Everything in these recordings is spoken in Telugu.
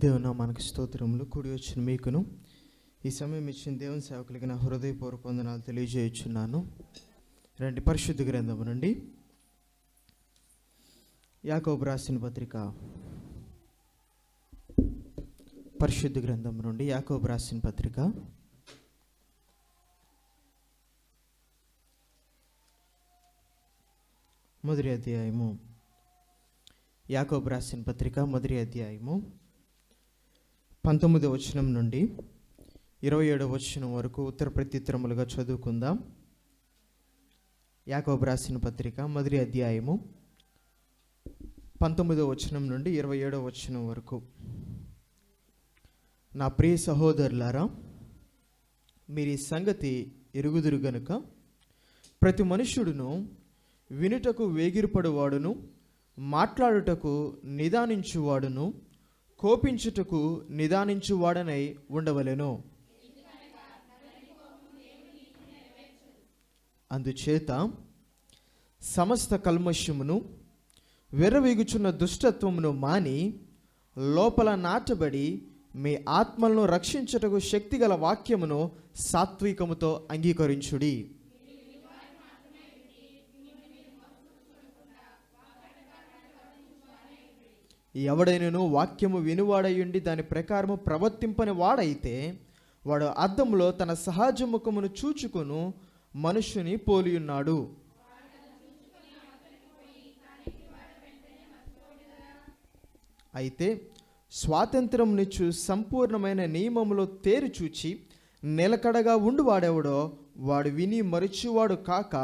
దేవుని మనకు స్తోత్రములు. కూడి వచ్చిన మీకును ఈ సమయం ఇచ్చిన దేవుని సేవకులకి నా హృదయపూర్వక వందనాలు తెలియజేయుచున్నాను. రండి, పరిశుద్ధ గ్రంథము నుండి యాకోబు రాసిన పత్రిక, పరిశుద్ధ గ్రంథం నుండి యాకోబు రాసిన పత్రిక మొదటి అధ్యాయము, యాకోబు రాసిన పత్రిక మొదటి అధ్యాయము 19వ వచనం నుండి 27వ వచనం వరకు ఉత్తర ప్రత్యుత్తరములుగా చదువుకుందాం. యాకోబు రాసిన పత్రిక మొదటి అధ్యాయము 19వ వచనం నుండి 27వ వచనం వరకు. నా ప్రియ సహోదరులారా, మీరు ఈ సంగతి ఎరుగుదురు గనుక ప్రతి మనుష్యుడును వినుటకు వేగిరపడువాడును, మాట్లాడుటకు నిదానించువాడును, కోపించుటకు నిదానించువాడనై ఉండవలెను. అందుచేత సమస్త కల్మషమును వెర్రవీగుచున్న దుష్టత్వమును మాని లోపల నాటబడి మీ ఆత్మలను రక్షించుటకు శక్తిగల వాక్యమును సాత్వికముతో అంగీకరించుడి. ఎవడైనను వాక్యము వినువాడయుండి దాని ప్రకారము ప్రవర్తింపని వాడైతే వాడు అద్దంలో తన సహజ ముఖమును చూచుకొను మనుష్యుని పోలియున్నాడు. అయితే స్వాతంత్రమునిచ్చు సంపూర్ణమైన నియమములో తేరు చూచి నిలకడగా ఉండువాడెవడో వాడు విని మరచువాడు కాక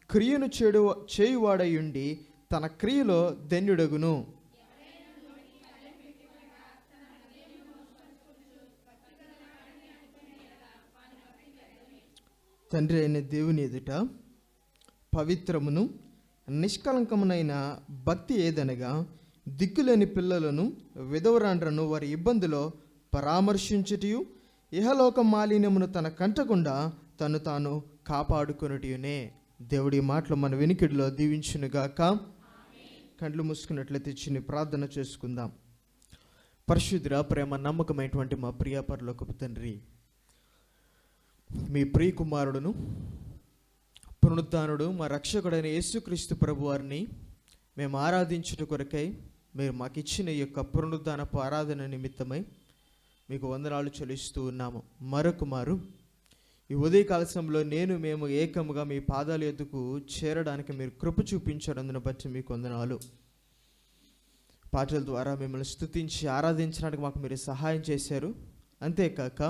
క్రియను చేయువాడయుండి తన క్రియలో ధన్యుడగును. తండ్రి అయిన దేవుని ఎదుట పవిత్రమును నిష్కలంకమునైన భక్తి ఏదనగా దిక్కులేని పిల్లలను విధవరాండ్రను వారి ఇబ్బందిలో పరామర్శించుటయు ఇహలోక మాలిన్యమును తన కంటకుండా తను తాను కాపాడుకొనుటయునే. దేవుడి మాటలు మన వినికిడిలో దీవించునుగాక. కండ్లు మూసుకున్నట్లయితే చిన్న ప్రార్థన చేసుకుందాం. పరిశుద్ధ ప్రేమ నమ్మకమైనటువంటి మా ప్రియ పరలోకపు తండ్రి, మీ ప్రియ కుమారుడును పునరుత్థానుడు మా రక్షకుడైన యేసుక్రీస్తు ప్రభు వారిని మేము ఆరాధించుట కొరకై మీరు మాకు ఇచ్చిన ఈ యొక్క పునరుత్థానపు ఆరాధన నిమిత్తమై మీకు వందనాలు చెల్లిస్తూ ఉన్నాము. మరొక మారు ఈ ఉదయకాల సమయంలో మేము ఏకముగా మీ పాదాల యొద్దకు చేరడానికి మీరు కృప చూపించడందును బట్టి మీకు వందనాలు. పాటల ద్వారా మిమ్మల్ని స్తుతించి ఆరాధించడానికి మాకు మీరు సహాయం చేశారు. అంతేకాక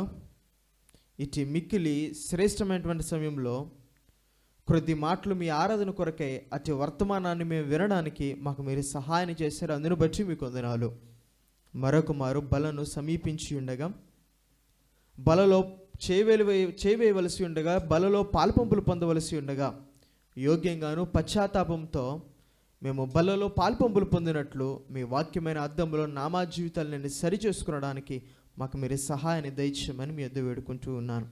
ఇటు మిక్కిలి శ్రేష్టమైనటువంటి సమయంలో కొద్ది మాటలు మీ ఆరాధన కొరకై అటు వర్తమానాన్ని మేము వినడానికి మాకు మీరు సహాయం చేశారు. అందును బట్టి మీకు వందనాలు. మరొక మారు బలను సమీపించి ఉండగా బలలో చేవేయవలసి ఉండగా బలలో పాల్పంపులు పొందవలసి ఉండగా యోగ్యంగాను పశ్చాత్తాపంతో మేము బలలో పాల్పంపులు పొందినట్లు మీ వాక్యమైన అద్దంలో నామా జీవితాలను సరిచేసుకునడానికి మాకు మీరు సహాయాన్ని దయచేయమని మీ వద్ద వేడుకుంటూ ఉన్నాను.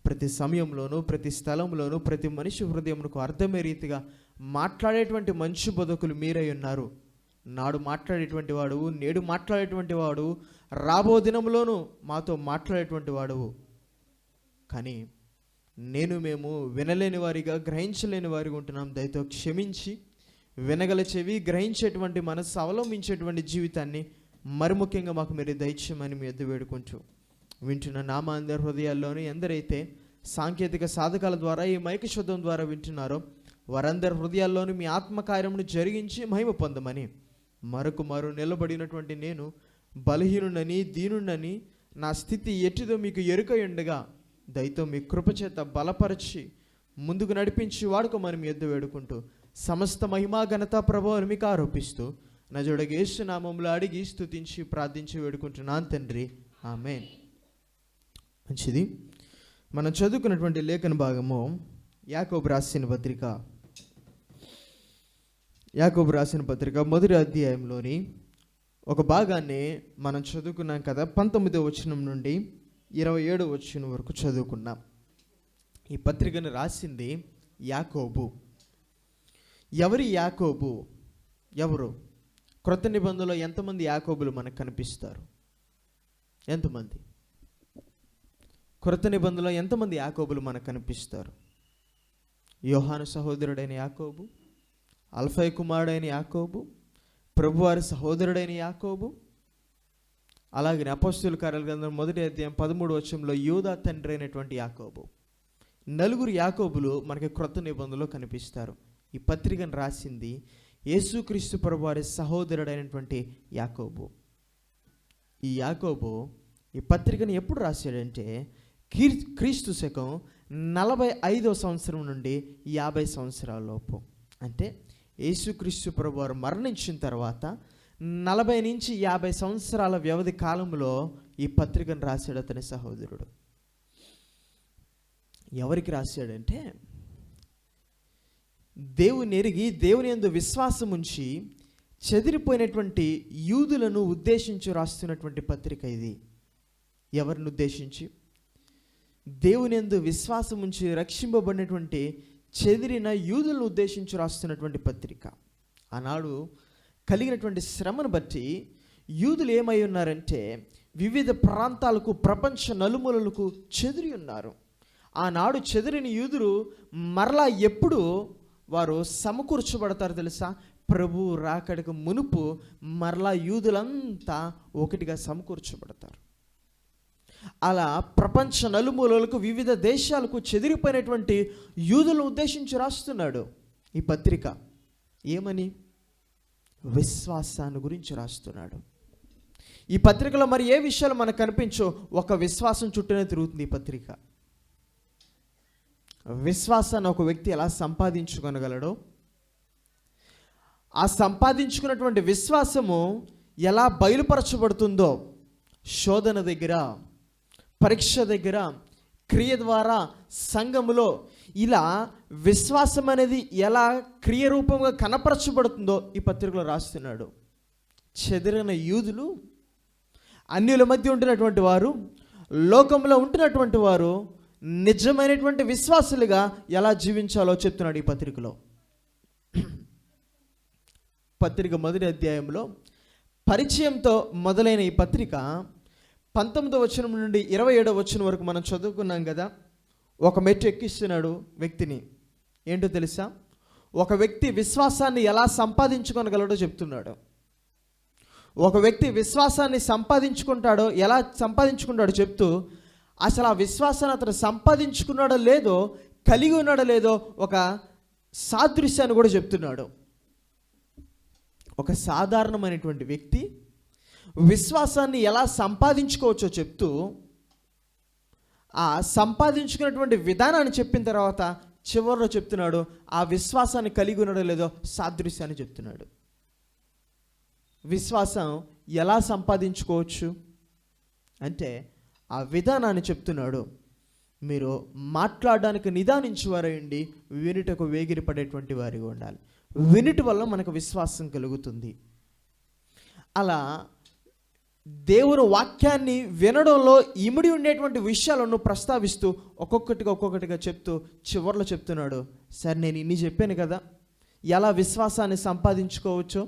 ప్రతి సమయంలోనూ ప్రతి స్థలంలోనూ ప్రతి మనిషి హృదయమునకు అర్థమయ్యే రీతిగా మాట్లాడేటువంటి మంచి బతుకులు మీరై ఉన్నారు. నాడు మాట్లాడేటువంటి వాడు, నేడు మాట్లాడేటువంటి వాడు, రాబో దినంలోనూ మాతో మాట్లాడేటువంటి వాడువు. కానీ మేము వినలేని వారిగా, గ్రహించలేని వారిగా ఉంటున్నాం. దయతో క్షమించి వినగల చెవి, గ్రహించేటువంటి మనసు, అవలంబించేటువంటి జీవితాన్ని మరి ముఖ్యంగా మాకు మీరు దయచేయమని మీ వద్ద వేడుకుంటూ వింటున్న నామ అందరి హృదయాల్లోని ఎందరైతే సాంకేతిక సాధకాల ద్వారా ఈ మైక శబ్దం ద్వారా వింటున్నారో వారందరి హృదయాల్లోని మీ ఆత్మకార్యమును జరిగించి మహిమ పొందమని, మరొక నిలబడినటువంటి నేను బలహీనుడని, దీనుడని, నా స్థితి ఎట్టిదో మీకు ఎరుకై ఉండగా దయతో మీ కృపచేత బలపరిచి ముందుకు నడిపించి వాడుకోమని మీ వద్ద వేడుకుంటూ సమస్త మహిమా ఘనత ప్రభావం మీకు ఆరోపిస్తూ నజరుడైన యేసు నామములో అడిగి స్తుతించి ప్రార్థించి వేడుకుంటున్నాను తండ్రి, ఆమేన్. మంచిది. మనం చదువుకున్నటువంటి లేఖన భాగము యాకోబు రాసిన పత్రిక మొదటి అధ్యాయంలోని ఒక భాగాన్ని మనం చదువుకున్నాం కదా. 19వ వచనం నుండి 27వ వచనం వరకు చదువుకున్నాం. ఈ పత్రికను రాసింది యాకోబు. ఎవరి యాకోబు? ఎవరు? క్రొత్త నిబంధనలో ఎంతమంది యాకోబులు మనకు కనిపిస్తారు? ఎంతమంది? క్రొత్త నిబంధనలో ఎంతమంది యాకోబులు మనకు కనిపిస్తారు? యోహాను సహోదరుడైన యాకోబు, అల్ఫై కుమారుడైన యాకోబు, ప్రభువారి సహోదరుడైన యాకోబు, అలాగే అపోస్తలుల కార్యాల గ్రంథం 1వ అధ్యాయం 13వ వచనంలో యూదా తండ్రి అయినటువంటి యాకోబు. నలుగురు యాకోబులు మనకి క్రొత్త నిబంధనలో కనిపిస్తారు. ఈ పత్రికను రాసింది యేసుక్రీస్తు ప్రభువారి సహోదరుడైనటువంటి యాకోబు. ఈ యాకోబు ఈ పత్రికను ఎప్పుడు రాశాడంటే క్రీస్తు శకం 45వ సంవత్సరం నుండి 50 సంవత్సరాల లోపు. అంటే యేసుక్రీస్తు ప్రభువారు మరణించిన తర్వాత 40 నుంచి 50 సంవత్సరాల వ్యవధి కాలంలో ఈ పత్రికను రాశాడు అతని సహోదరుడు. ఎవరికి రాశాడంటే దేవుని ఎరిగి దేవుని యందు విశ్వాసం ఉంచి చెదిరిపోయినటువంటి యూదులను ఉద్దేశించి రాస్తున్నటువంటి పత్రిక ఇది. ఎవరిని ఉద్దేశించి? దేవుని యందు విశ్వాసం ఉంచి రక్షింపబడినటువంటి చెదిరిన యూదులను ఉద్దేశించి రాస్తున్నటువంటి పత్రిక. ఆనాడు కలిగినటువంటి శ్రమను బట్టి యూదులు ఏమై ఉన్నారంటే వివిధ ప్రాంతాలకు, ప్రపంచ నలుమూలలకు చెదిరి ఉన్నారు. ఆనాడు చెదిరిన యూదులు మరలా ఎప్పుడు వారు సమకూర్చబడతారు తెలుసా? ప్రభు రాకడకు మునుపు మరలా యూదులంతా ఒకటిగా సమకూర్చబడతారు. అలా ప్రపంచ నలుమూలలకు, వివిధ దేశాలకు చెదిరిపోయినటువంటి యూదులను ఉద్దేశించి రాస్తున్నాడు ఈ పత్రిక. ఏమని? విశ్వాసాన్ని గురించి రాస్తున్నాడు. ఈ పత్రికలో మరి ఏ విషయాలు మనకు కనిపించో ఒక విశ్వాసం చుట్టూనే తిరుగుతుంది ఈ పత్రిక. విశ్వాసాన్ని ఒక వ్యక్తి ఎలా సంపాదించుకొనగలడో, ఆ సంపాదించుకున్నటువంటి విశ్వాసము ఎలా బయలుపరచబడుతుందో, శోధన దగ్గర, పరీక్ష దగ్గర, క్రియ ద్వారా, సంఘములో ఇలా విశ్వాసం అనేది ఎలా క్రియరూపంగా కనపరచబడుతుందో ఈ పత్రికలో రాస్తున్నాడు. చెదిరిన యూదులు, అన్యుల మధ్య ఉంటున్నటువంటి వారు, లోకంలో ఉంటున్నటువంటి వారు నిజమైనటువంటి విశ్వాసులుగా ఎలా జీవించాలో చెప్తున్నాడు ఈ పత్రికలో. పత్రిక 1వ అధ్యాయంలో పరిచయంతో మొదలైన ఈ పత్రిక 19వ వచనం నుండి 27వ వచనం వరకు మనం చదువుకున్నాం కదా. ఒక మెట్టు ఎక్కిస్తున్నాడు వ్యక్తిని. ఏంటో తెలుసా? ఒక వ్యక్తి విశ్వాసాన్ని ఎలా సంపాదించుకోగలడో చెప్తున్నాడు. ఒక వ్యక్తి విశ్వాసాన్ని సంపాదించుకుంటాడో, ఎలా సంపాదించుకుంటాడో చెప్తూ అసలు ఆ విశ్వాసాన్ని అతను సంపాదించుకున్నాడో లేదో, కలిగి ఉన్నాడో లేదో ఒక సాదృశ్యాన్ని కూడా చెప్తున్నాడు. ఒక సాధారణమైనటువంటి వ్యక్తి విశ్వాసాన్ని ఎలా సంపాదించుకోవచ్చో చెప్తూ ఆ సంపాదించుకున్నటువంటి విధానాన్ని చెప్పిన తర్వాత చివరిలో చెప్తున్నాడు ఆ విశ్వాసాన్ని కలిగి ఉన్నాడో లేదో సాదృశ్యాన్ని చెప్తున్నాడు. విశ్వాసం ఎలా సంపాదించుకోవచ్చు అంటే ఆ విధానాన్ని చెప్తున్నాడు. మీరు మాట్లాడడానికి నిదానించేవారండి, వినుటకు వేగిరి పడేటువంటి వారిగా ఉండాలి. వినుట వల్ల మనకు విశ్వాసం కలుగుతుంది. అలా దేవుని వాక్యాన్ని వినడంలో ఇమిడి ఉండేటువంటి విషయాలను ప్రస్తావిస్తూ ఒక్కొక్కటిగా చెప్తూ చివరిలో చెప్తున్నాడు, సరే నేను ఇన్ని చెప్పాను కదా ఎలా విశ్వాసాన్ని సంపాదించుకోవచ్చో,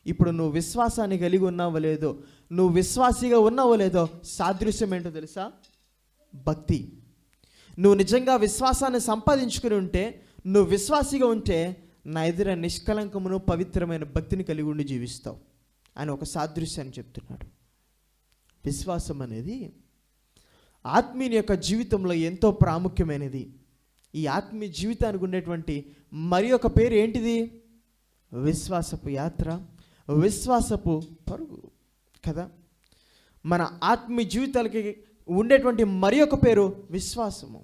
ఇప్పుడు నువ్వు విశ్వాసాన్ని కలిగి ఉన్నావో లేదో, నువ్వు విశ్వాసిగా ఉన్నావో లేదో సాదృశ్యం ఏంటో తెలుసా? భక్తి. నువ్వు నిజంగా విశ్వాసాన్ని సంపాదించుకుని ఉంటే, నువ్వు విశ్వాసిగా ఉంటే నా ఎదుర నిష్కలంకమును పవిత్రమైన భక్తిని కలిగి ఉండి జీవిస్తావు అని ఒక సాదృశ్యాన్ని చెప్తున్నాడు. విశ్వాసం అనేది ఆత్మీయుని యొక్క జీవితంలో ఎంతో ప్రాముఖ్యమైనది. ఈ ఆత్మీయ జీవితానికి ఉండేటువంటి మరి ఒక పేరు ఏంటిది? విశ్వాసపు యాత్ర, విశ్వాసపు పరుగు కదా. మన ఆత్మీయ జీవితాలకి ఉండేటువంటి మరి ఒక పేరు విశ్వాసము.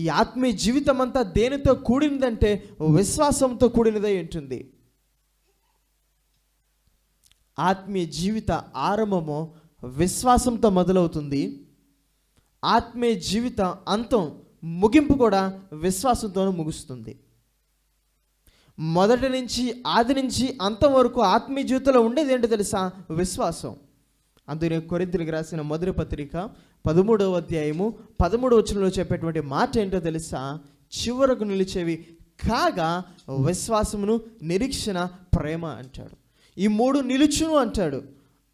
ఈ ఆత్మీయ జీవితం అంతా దేనితో కూడినదంటే విశ్వాసంతో కూడినదై ఉంటుంది. ఆత్మీయ జీవిత ఆరంభము విశ్వాసంతో మొదలవుతుంది. ఆత్మీయ జీవిత అంతం, ముగింపు కూడా విశ్వాసంతోనే ముగుస్తుంది. మొదటి నుంచి, ఆది నుంచి అంతం వరకు ఆత్మీయ జీవితంలో ఉండేది ఏంటో తెలుసా? విశ్వాసం. అందుకే కొరింథీయులకు రాసిన మొదటి పత్రిక 13వ అధ్యాయము 13వ వచనంలో చెప్పేటువంటి మాట ఏంటో తెలుసా? చివరకు నిలిచేవి కాగా విశ్వాసమును, నిరీక్షణ, ప్రేమ అంటాడు. ఈ మూడు నిలుచును అంటాడు.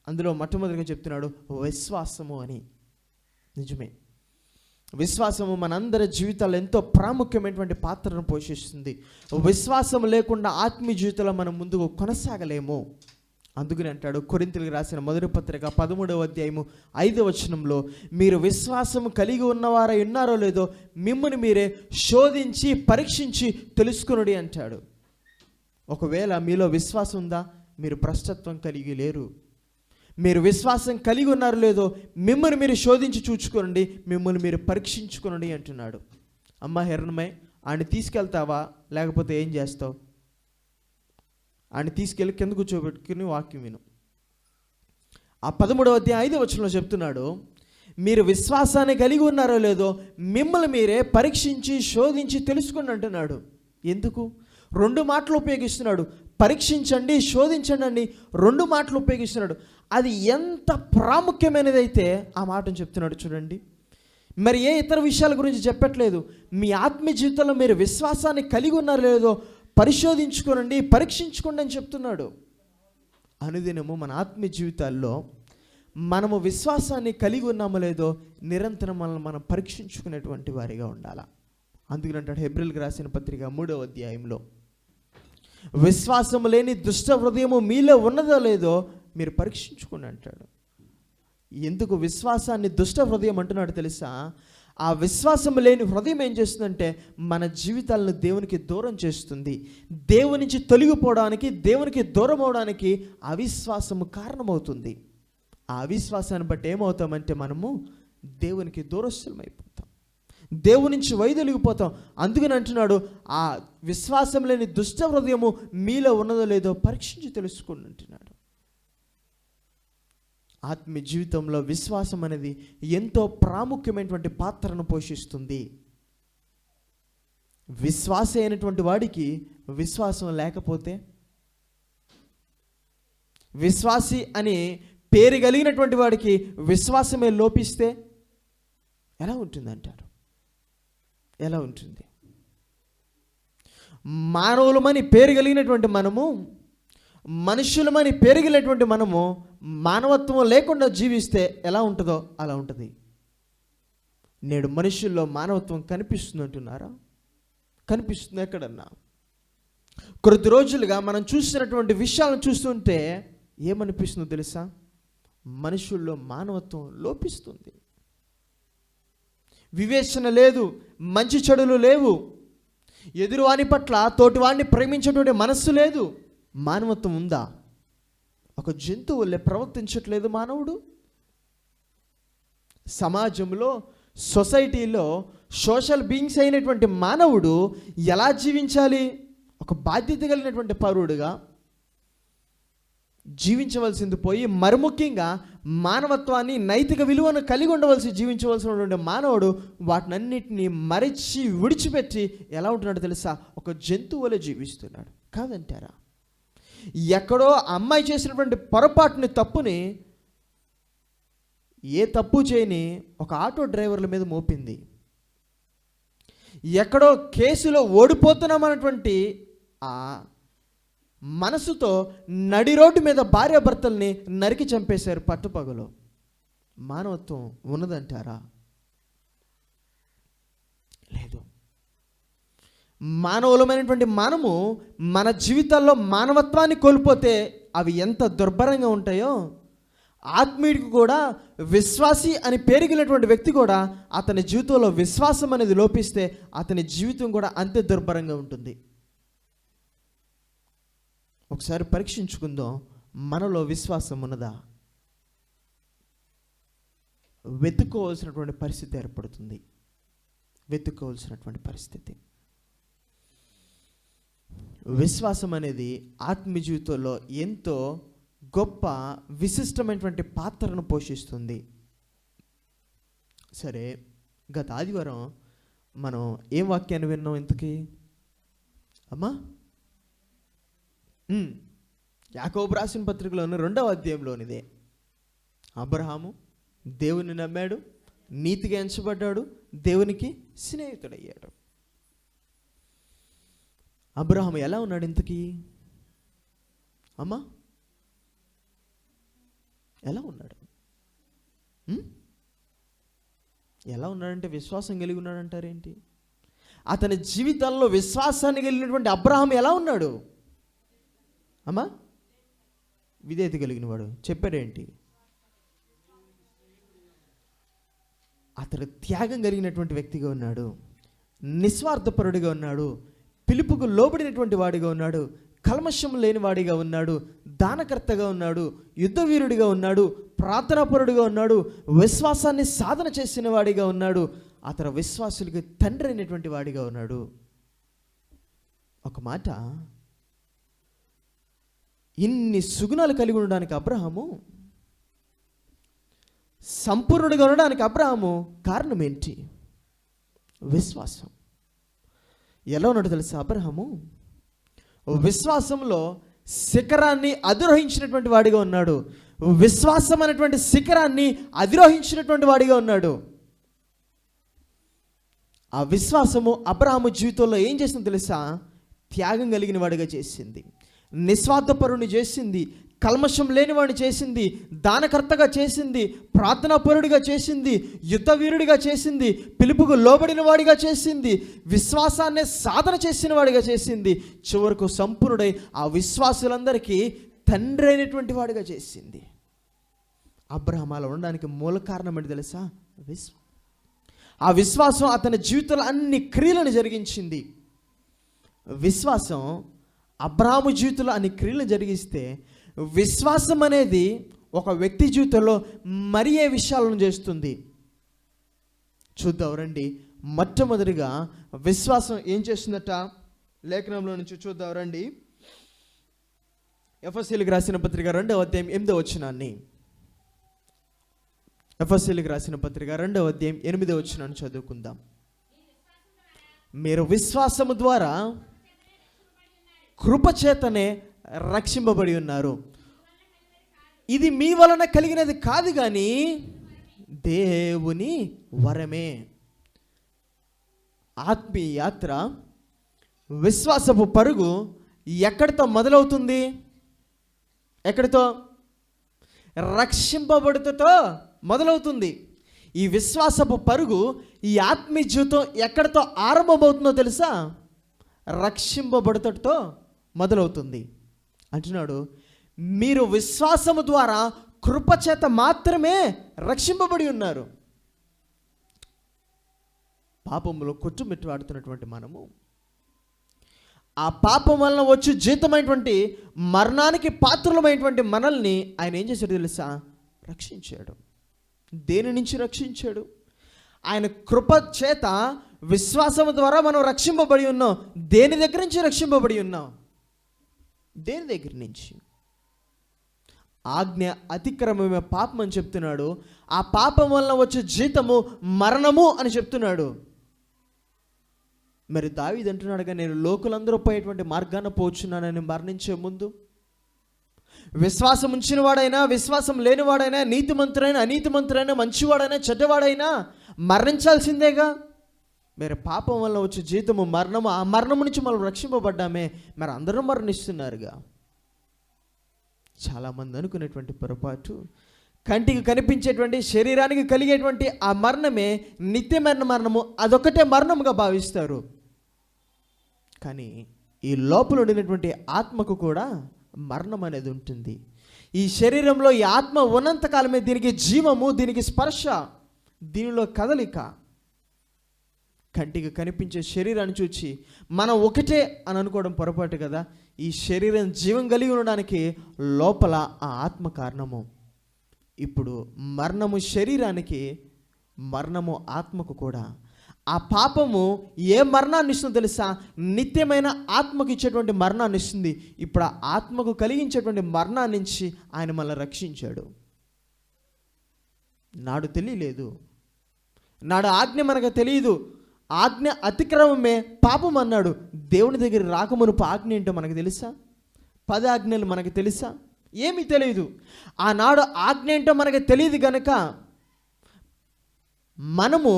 అందులో మొట్టమొదటిగా చెప్తున్నాడు విశ్వాసము అని. నిజమే, విశ్వాసము మనందరి జీవితాల్లో ఎంతో ప్రాముఖ్యమైనటువంటి పాత్రను పోషిస్తుంది. విశ్వాసం లేకుండా ఆత్మీయ జీవితంలో మనం ముందుకు కొనసాగలేము. అందుకని అంటాడు కొరింథీయులకు రాసిన మొదటి పత్రిక 13వ అధ్యాయము 5వ వచనంలో, మీరు విశ్వాసం కలిగి ఉన్నవారై ఉన్నారో లేదో మిమ్మల్ని మీరే శోధించి పరీక్షించి తెలుసుకొనుడి అంటాడు. ఒకవేళ మీలో విశ్వాసం ఉందా, మీరు భ్రష్టత్వం కలిగి లేరు. మీరు విశ్వాసం కలిగి ఉన్నారో లేదో మిమ్మల్ని మీరు శోధించి చూచుకోనండి, మిమ్మల్ని మీరు పరీక్షించుకోనండి అంటున్నాడు. అమ్మ హిరణ్మయ్, ఆయన తీసుకెళ్తావా లేకపోతే ఏం చేస్తావు? ఆయన తీసుకెళ్ళి కింద కూర్చోబెట్టుకుని వాక్యం విను. ఆ 13వ అధ్యాయం 5వ వచనంలో చెప్తున్నాడు, మీరు విశ్వాసాన్ని కలిగి ఉన్నారో లేదో మిమ్మల్ని మీరే పరీక్షించి శోధించి తెలుసుకోండి అంటున్నాడు. ఎందుకు? 2 మాటలు ఉపయోగిస్తున్నాడు. పరీక్షించండి, శోధించండి అని 2 మాటలు ఉపయోగిస్తున్నాడు. అది ఎంత ప్రాముఖ్యమైనదైతే ఆ మాటను చెప్తున్నాడు చూడండి. మరి ఏ ఇతర విషయాల గురించి చెప్పట్లేదు. మీ ఆత్మీయ జీవితంలో మీరు విశ్వాసాన్ని కలిగి ఉన్నారో లేదో పరిశోధించుకోనండి, పరీక్షించుకోండి అని చెప్తున్నాడు. అనుదినము మన ఆత్మీయ జీవితాల్లో మనము విశ్వాసాన్ని కలిగి ఉన్నామో లేదో నిరంతరం మనం పరీక్షించుకునేటువంటి వారిగా ఉండాలి. అందుకని అంటాడు హెబ్రీయులకు రాసిన పత్రిక 3వ అధ్యాయంలో, విశ్వాసము లేని దుష్ట హృదయము మీలో ఉన్నదో లేదో మీరు పరీక్షించుకోండి అంటాడు. ఎందుకు విశ్వాసాన్ని దుష్ట హృదయం అంటున్నాడు తెలుసా? ఆ విశ్వాసం లేని హృదయం ఏం చేస్తుందంటే మన జీవితాలను దేవునికి దూరం చేస్తుంది. దేవుని నుంచి తొలగిపోవడానికి, దేవునికి దూరం అవడానికి అవిశ్వాసము కారణమవుతుంది. ఆ అవిశ్వాసాన్ని బట్టి ఏమవుతామంటే మనము దేవునికి దూరస్తులమైపోతాం, దేవుని నుంచి వైదొలిగిపోతాం. అందుకని అంటున్నాడు, ఆ విశ్వాసం లేని దుష్ట హృదయము మీలో ఉన్నదో లేదో పరీక్షించి తెలుసుకోండి అంటున్నాడు. ఆత్మీయ జీవితంలో విశ్వాసం అనేది ఎంతో ప్రాముఖ్యమైనటువంటి పాత్రను పోషిస్తుంది. విశ్వాస అయినటువంటి వాడికి విశ్వాసం లేకపోతే, విశ్వాసి అని పేరు కలిగినటువంటి వాడికి విశ్వాసమే లోపిస్తే ఎలా ఉంటుంది అంటారు? ఎలా ఉంటుంది? మానవులమని పేరు కలిగినటువంటి మనము, మనుషులమని పేరు కలిగినటువంటి మనము మానవత్వం లేకుండా జీవిస్తే ఎలా ఉంటుందో అలా ఉంటుంది. నేడు మనుషుల్లో మానవత్వం కనిపిస్తుంది అంటున్నారా? కనిపిస్తుంది ఎక్కడన్నా? కొద్ది రోజులుగా మనం చూసినటువంటి విషయాలను చూస్తుంటే ఏమనిపిస్తుందో తెలుసా? మనుషుల్లో మానవత్వం లోపిస్తుంది. వివేచన లేదు, మంచి చెడులు లేవు, ఎదురువాని పట్ల తోటివాడిని ప్రేమించేటువంటి మనస్సు లేదు. మానవత్వం ఉందా? ఒక జంతువులే ప్రవర్తించట్లేదు మానవుడు. సమాజంలో, సొసైటీలో సోషల్ బీయింగ్స్ అయినటువంటి మానవుడు ఎలా జీవించాలి? ఒక బాధ్యత కలిగినటువంటి పౌరుడుగా జీవించవలసింది పోయి, మరి ముఖ్యంగా మానవత్వాన్ని, నైతిక విలువను కలిగి ఉండవలసి జీవించవలసినటువంటి మానవుడు వాటినన్నిటిని మరిచి విడిచిపెట్టి ఎలా ఉంటున్నాడు తెలుసా? ఒక జంతువులే జీవిస్తున్నాడు. కాదంటారా? ఎక్కడో అమ్మాయి చేసినటువంటి పొరపాటుని, తప్పుని ఏ తప్పు చేయని ఒక ఆటో డ్రైవర్ల మీద మోపింది. ఎక్కడో కేసులో ఓడిపోతున్నామన్నటువంటి ఆ మనసుతో నడి రోడ్డు మీద భార్యాభర్తల్ని నరికి చంపేశారు పట్టుపగలు. మానవత్వం ఉన్నదంటారా? లేదు. మానవులమైనటువంటి మనము మన జీవితాల్లో మానవత్వాన్ని కోల్పోతే అవి ఎంత దుర్భరంగా ఉంటాయో, ఆత్మీయుడికి కూడా, విశ్వాసి అని పేరుగినటువంటి వ్యక్తి కూడా అతని జీవితంలో విశ్వాసం అనేది లోపిస్తే అతని జీవితం కూడా అంతే దుర్భరంగా ఉంటుంది. ఒకసారి పరీక్షించుకుందాం, మనలో విశ్వాసం ఉన్నదా? వెతుక్కోవాల్సినటువంటి పరిస్థితి ఏర్పడుతుంది. వెతుక్కోవాల్సినటువంటి పరిస్థితి. విశ్వాసం అనేది ఆత్మీయ జీవితంలో ఎంతో గొప్ప విశిష్టమైనటువంటి పాత్రను పోషిస్తుంది. సరే, గత ఆదివారం మనం ఏం వాక్యాన్ని విన్నాం ఇంతకీ? అమ్మా, యాకోబు రాసిన పత్రికలోని 2వ అధ్యాయంలోనిదే. అబ్రహాము దేవుని నమ్మాడు, నీతిగా ఎంచబడ్డాడు, దేవునికి స్నేహితుడయ్యాడు. అబ్రహాము ఎలా ఉన్నాడు ఇంతకీ? అమ్మా, ఎలా ఉన్నాడు? ఎలా ఉన్నాడంటే విశ్వాసం కలిగి ఉన్నాడంటారేంటి? అతని జీవితంలో విశ్వాసాన్ని కలిగినటువంటి అబ్రహాం ఎలా ఉన్నాడు అమ్మా? విధేయత కలిగిన వాడు. చెప్పాడేంటి? అతడు త్యాగం కలిగినటువంటి వ్యక్తిగా ఉన్నాడు, నిస్వార్థపరుడిగా ఉన్నాడు, పిలుపుకు లోబడినటువంటి వాడిగా ఉన్నాడు, కల్మషం లేని వాడిగా ఉన్నాడు, దానకర్తగా ఉన్నాడు, యుద్ధవీరుడిగా ఉన్నాడు, ప్రార్థనాపరుడిగా ఉన్నాడు, విశ్వాసాన్ని సాధన చేసిన వాడిగా ఉన్నాడు, అతను విశ్వాసులకి తండ్రి అయినటువంటి వాడిగా ఉన్నాడు. ఒక మాట, ఇన్ని సుగుణాలు కలిగి ఉండడానికి అబ్రహాము, సంపూర్ణుడిగా ఉండడానికి అబ్రహాము కారణం ఏంటి? విశ్వాసం. ఎలా ఉన్నాడు తెలుసా? అబ్రహాము విశ్వాసంలో శిఖరాన్ని అధిరోహించినటువంటి వాడిగా ఉన్నాడు. విశ్వాసం అనేటువంటి శిఖరాన్ని అధిరోహించినటువంటి వాడిగా ఉన్నాడు. ఆ విశ్వాసము అబ్రహాము జీవితంలో ఏం చేసింది తెలుసా? త్యాగం కలిగిన వాడిగా చేసింది, నిస్వార్థపరుని చేసింది, కల్మషం లేనివాడిని చేసింది, దానకర్తగా చేసింది, ప్రార్థనాపరుడిగా చేసింది, యుద్ధవీరుడిగా చేసింది, పిలుపుకు లోబడిన వాడిగా చేసింది, విశ్వాసాన్ని సాధన చేసిన వాడిగా చేసింది, చివరకు సంపూర్ణుడై ఆ విశ్వాసులందరికీ తండ్రి అయినటువంటి వాడిగా చేసింది. అబ్రహాం అలా ఉండడానికి మూల కారణం ఏంటి తెలుసా? ఆ విశ్వాసం అతని జీవితంలో అన్ని క్రియలను జరిగించింది. విశ్వాసం అబ్రహాము జీవితంలో అన్ని క్రియలు జరిగిస్తే, విశ్వాసం అనేది ఒక వ్యక్తి జీవితంలో మరి ఏ విషయాలను చేస్తుంది చూద్దాం రండి. మొట్టమొదటిగా విశ్వాసం ఏం చేస్తుందట? లేఖనంలో నుంచి చూద్దాం రండి. ఎఫెసీయులకు రాసిన పత్రిక 2వ అధ్యాయం 8వ వచనాన్ని, ఎఫెసీయులకు రాసిన పత్రిక 2వ అధ్యాయం 8వ వచనాన్ని చదువుకుందాం. మీరు విశ్వాసము ద్వారా కృపచేతనే రక్షింపబడి ఉన్నారు. ఇది మీ వలన కలిగినది కాదు కానీ దేవుని వరమే. ఆత్మీయ యాత్ర, విశ్వాసపు పరుగు ఎక్కడితో మొదలవుతుంది? ఎక్కడితో? రక్షింపబడుటతో మొదలవుతుంది. ఈ విశ్వాసపు పరుగు, ఈ ఆత్మీయ జీవితం ఎక్కడితో ఆరంభమవుతుందో తెలుసా? రక్షింపబడుటతో మొదలవుతుంది. అంటున్నాడు, మీరు విశ్వాసము ద్వారా కృపచేత మాత్రమే రక్షింపబడి ఉన్నారు. పాపములో కొట్టుమిట్టాడుతున్నటువంటి మనము, ఆ పాపం వలన వచ్చి జీతమైనటువంటి మరణానికి పాత్రులమైనటువంటి మనల్ని ఆయన ఏం చేశాడు తెలుసా? రక్షించాడు. దేని నుంచి రక్షించాడు? ఆయన కృప చేత విశ్వాసము ద్వారా మనం రక్షింపబడి ఉన్నాం. దేని దగ్గర నుంచి రక్షింపబడి ఉన్నాం? దేని దగ్గర నుంచి? ఆజ్ఞ అతిక్రమమే పాపం అని చెప్తున్నాడు. ఆ పాపం వలన వచ్చే జీతము మరణము అని చెప్తున్నాడు. మరి దావీదు అంటున్నాడుగా, నేను లోకులందరూ పోయేటువంటి మార్గాన పోచున్నానని మరణించే ముందు విశ్వాసం ఉంచిన వాడైనా, విశ్వాసం లేనివాడైనా, నీతిమంతుడైనా, అనీతిమంతుడైనా, మంచివాడైనా, చెడ్డవాడైనా మరణించాల్సిందేగా. మరి పాపం వల్ల వచ్చే జీతము మరణము. ఆ మరణము నుంచి మనం రక్షింపబడ్డామే, మరి అందరూ మరణిస్తున్నారుగా. చాలామంది అనుకునేటువంటి పొరపాటు, కంటికి కనిపించేటువంటి శరీరానికి కలిగేటువంటి ఆ మరణమే నిత్యమైన మరణము, అదొకటే మరణముగా భావిస్తారు. కానీ ఈ లోపల ఉండినటువంటి ఆత్మకు కూడా మరణం అనేది ఉంటుంది. ఈ శరీరంలో ఈ ఆత్మ ఉన్నంతకాలమే దీనికి జీవము, దీనికి స్పర్శ, దీనిలో కదలిక. కంటికి కనిపించే శరీరాన్ని చూచి మనం ఒకటే అని అనుకోవడం పొరపాటు కదా. ఈ శరీరం జీవం కలిగి ఉండడానికి లోపల ఆ ఆత్మ కారణము. ఇప్పుడు మరణము శరీరానికి, మరణము ఆత్మకు కూడా. ఆ పాపము ఏ మరణాన్ని ఇస్తుందో తెలుసా? నిత్యమైన ఆత్మకు ఇచ్చేటువంటి మరణాన్ని ఇస్తుంది. ఇప్పుడు ఆ ఆత్మకు కలిగించేటువంటి మరణాన్ని నుంచి ఆయన మనల్ని రక్షించాడు. నాడు తెలియలేదు, నాడు ఆజ్ఞ మనకు తెలియదు. ఆజ్ఞ అతిక్రమమే పాపం అన్నాడు. దేవుని దగ్గర రాకమునుపు ఆజ్ఞ ఏంటో మనకు తెలుసా? 10 ఆజ్ఞలు మనకు తెలుసా? ఏమీ తెలియదు. ఆనాడు ఆజ్ఞ ఏంటో మనకు తెలియదు కనుక మనము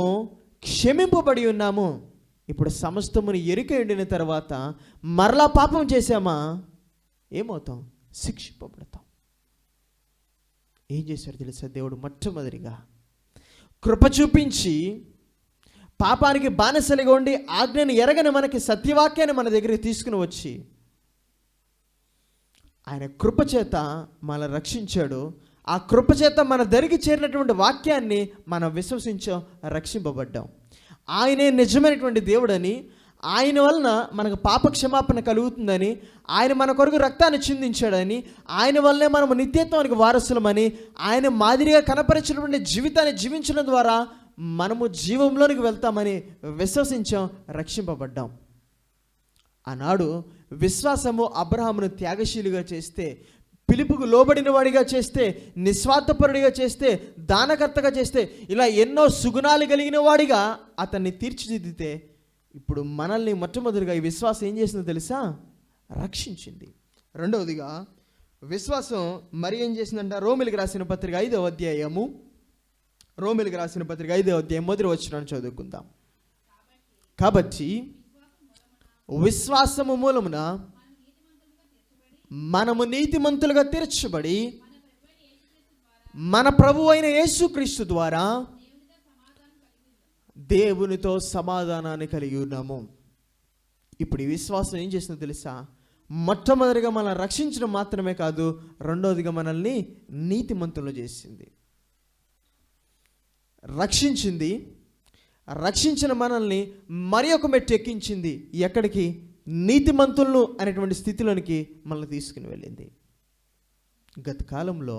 క్షమింపబడి ఉన్నాము. ఇప్పుడు సమస్తమును ఎరిక ఎండిన తర్వాత మరలా పాపం చేశామా, ఏమవుతాం? శిక్షింపబడతాం. ఏం చేశాడు తెలుసా? దేవుడు మొట్టమొదటిగా కృప చూపించి పాపానికి బానిసలుగా ఉండి ఆజ్ఞను ఎరగని మనకి సత్యవాక్యాన్ని మన దగ్గరికి తీసుకుని వచ్చి ఆయన కృపచేత మనల్ని రక్షించాడు. ఆ కృపచేత మన దరికి చేరినటువంటి వాక్యాన్ని మనం విశ్వసించాం, రక్షింపబడ్డాం. ఆయనే నిజమైనటువంటి దేవుడని, ఆయన వలన మనకు పాప క్షమాపణ కలుగుతుందని, ఆయన మన కొరకు రక్తాన్ని చిందించాడని, ఆయన వల్లనే మనము నిత్యత్వానికి వారసులమని, ఆయన మాదిరిగా కనపరిచినటువంటి జీవితాన్ని జీవించడం ద్వారా మనము జీవంలోనికి వెళ్తామని విశ్వసించాం, రక్షింపబడ్డాం. ఆనాడు విశ్వాసము అబ్రహామును త్యాగశీలిగా చేస్తే, పిలుపుకు లోబడిన వాడిగా చేస్తే, నిస్వార్థపరుడిగా చేస్తే, దానకర్తగా చేస్తే, ఇలా ఎన్నో సుగుణాలు కలిగిన వాడిగా అతన్ని తీర్చిదిద్దితే, ఇప్పుడు మనల్ని మొట్టమొదటిగా ఈ విశ్వాసం ఏం చేసిందో తెలుసా? రక్షించింది. రెండవదిగా విశ్వాసం మరి ఏం చేసిందంట? రోమిలికి రాసిన పత్రిక 5వ అధ్యాయము, రోమిలికి రాసిన పత్రిక 5వ అధ్యాయం 1వ వచనాన్ని చదువుకుందాం. కాబట్టి విశ్వాసము మూలమున మనము నీతిమంతులుగా తీర్చబడి మన ప్రభువు అయిన యేసుక్రీస్తు ద్వారా దేవునితో సమాధానాన్ని కలిగి ఉన్నాము. ఇప్పుడు ఈ విశ్వాసం ఏం చేసిందో తెలుసా? మొట్టమొదటిగా మనల్ని రక్షించడం మాత్రమే కాదు, రెండవదిగా మనల్ని నీతిమంతులు చేసింది. రక్షించింది, రక్షించిన మనల్ని మరి ఒక మెట్టు ఎక్కించింది. ఎక్కడికి? నీతిమంతులను అనేటువంటి స్థితిలోనికి మనల్ని తీసుకుని వెళ్ళింది. గత కాలంలో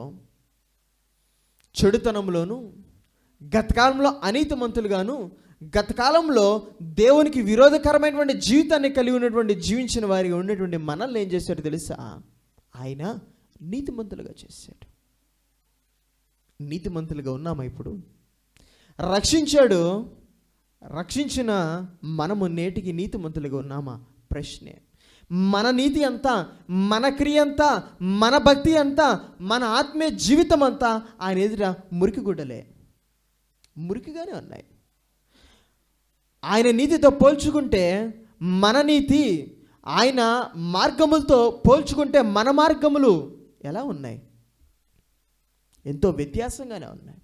చెడుతనంలోను, గతకాలంలో అనీతిమంతులుగాను, గతకాలంలో దేవునికి విరోధకరమైనటువంటి జీవితాన్ని కలిగి ఉన్నటువంటి జీవించిన వారిగా ఉన్నటువంటి మనల్ని ఏం చేశాడు తెలుసా? ఆయన నీతిమంతులుగా చేశాడు. నీతిమంతులుగా ఉన్నామా ఇప్పుడు? రక్షించాడు, రక్షించిన మనము నేటికి నీతిమంతులుగా ఉన్నామా? ప్రశ్నే. మన నీతి అంతా, మన క్రియ అంతా, మన భక్తి అంతా, మన ఆత్మీయ జీవితం అంతా ఆయన ఎదుట మురికి గుడ్డలే, మురికిగానే ఉన్నాయి. ఆయన నీతితో పోల్చుకుంటే మన నీతి, ఆయన మార్గములతో పోల్చుకుంటే మన మార్గములు ఎలా ఉన్నాయి? ఎంతో వ్యత్యాసంగానే ఉన్నాయి.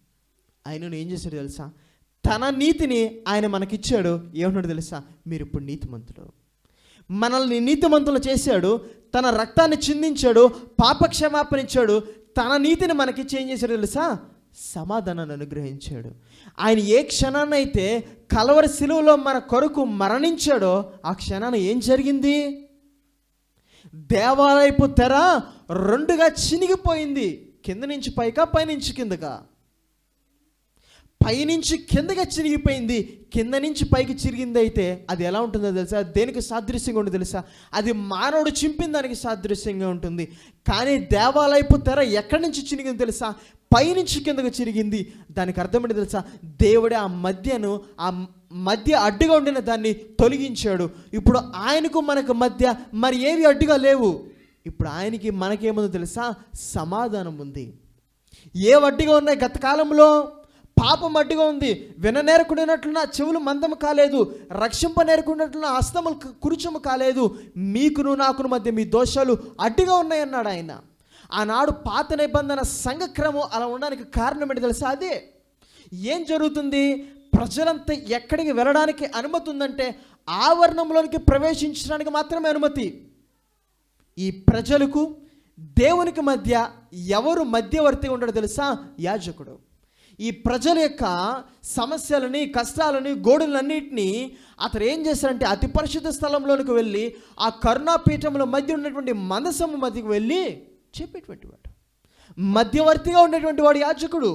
ఆయనను ఏం చేశాడు తెలుసా? తన నీతిని ఆయన మనకిచ్చాడు. ఏమన్నాడు తెలుసా? మీరు ఇప్పుడు నీతిమంతులు. మనల్ని నీతిమంతులు చేశాడు, తన రక్తాన్ని చిందించాడు, పాపక్షమాపణ ఇచ్చాడు. తన నీతిని మనకిచ్చి ఏం చేశాడు తెలుసా? సమాధానాన్ని అనుగ్రహించాడు. ఆయన ఏ క్షణాన్నైతే కలవరి శిలువలో మన కొరకు మరణించాడో ఆ క్షణాన ఏం జరిగింది? దేవాలయపు తెర రెండుగా చినిగిపోయింది. కింద నుంచి పైకా, పైనుంచి కిందగా. పైనుంచి కిందగా చిరిగిపోయింది, కింద నుంచి పైకి చిరిగింది. అయితే అది ఎలా ఉంటుందో తెలుసా? దేనికి సాదృశ్యంగా ఉంటుంది తెలుసా? అది మానవుడు చింపిన దానికి సాదృశ్యంగా ఉంటుంది. కానీ దేవాలయపు తెర ఎక్కడి నుంచి చిరిగింది తెలుసా? పైనుంచి కిందకు చిరిగింది. దానికి అర్థమేంటి తెలుసా? దేవుడే ఆ మధ్య అడ్డుగా ఉండిన దాన్ని తొలగించాడు. ఇప్పుడు ఆయనకు మనకు మధ్య మరి ఏవి అడ్డుగా లేవు. ఇప్పుడు ఆయనకి మనకేముందో తెలుసా? సమాధానం ఉంది. ఏ అడ్డుగా ఉన్నాయి? గత కాలంలో పాపం అడ్డుగా ఉంది. విననేరకుండానట్లున్న చెవులు మందము కాలేదు, రక్షింపనేరకుండానట్లున్న హస్తములు కురుచము కాలేదు. మీకును నాకును మధ్య మీ దోషాలు అడ్డుగా ఉన్నాయన్నాడు ఆయన. ఆనాడు పాత నిబంధన సంఘక్రమం అలా ఉండడానికి కారణం ఏంటి తెలుసా? అదే. ఏం జరుగుతుంది? ప్రజలంతా ఎక్కడికి వెళ్ళడానికి అనుమతి ఉందంటే ఆవరణంలోనికి ప్రవేశించడానికి మాత్రమే అనుమతి. ఈ ప్రజలకు దేవునికి మధ్య ఎవరు మధ్యవర్తిగా ఉంటాడో తెలుసా? యాజకుడు. ఈ ప్రజల యొక్క సమస్యలని, కష్టాలని, గోడులన్నింటినీ అతను ఏం చేశారంటే అతి పరిశుద్ధ స్థలంలోనికి వెళ్ళి ఆ కరుణాపీఠంలో మధ్య ఉన్నటువంటి మందసము మధ్యకు వెళ్ళి చెప్పేటువంటి వాడు, మధ్యవర్తిగా ఉండేటువంటి వాడు యాజకుడు.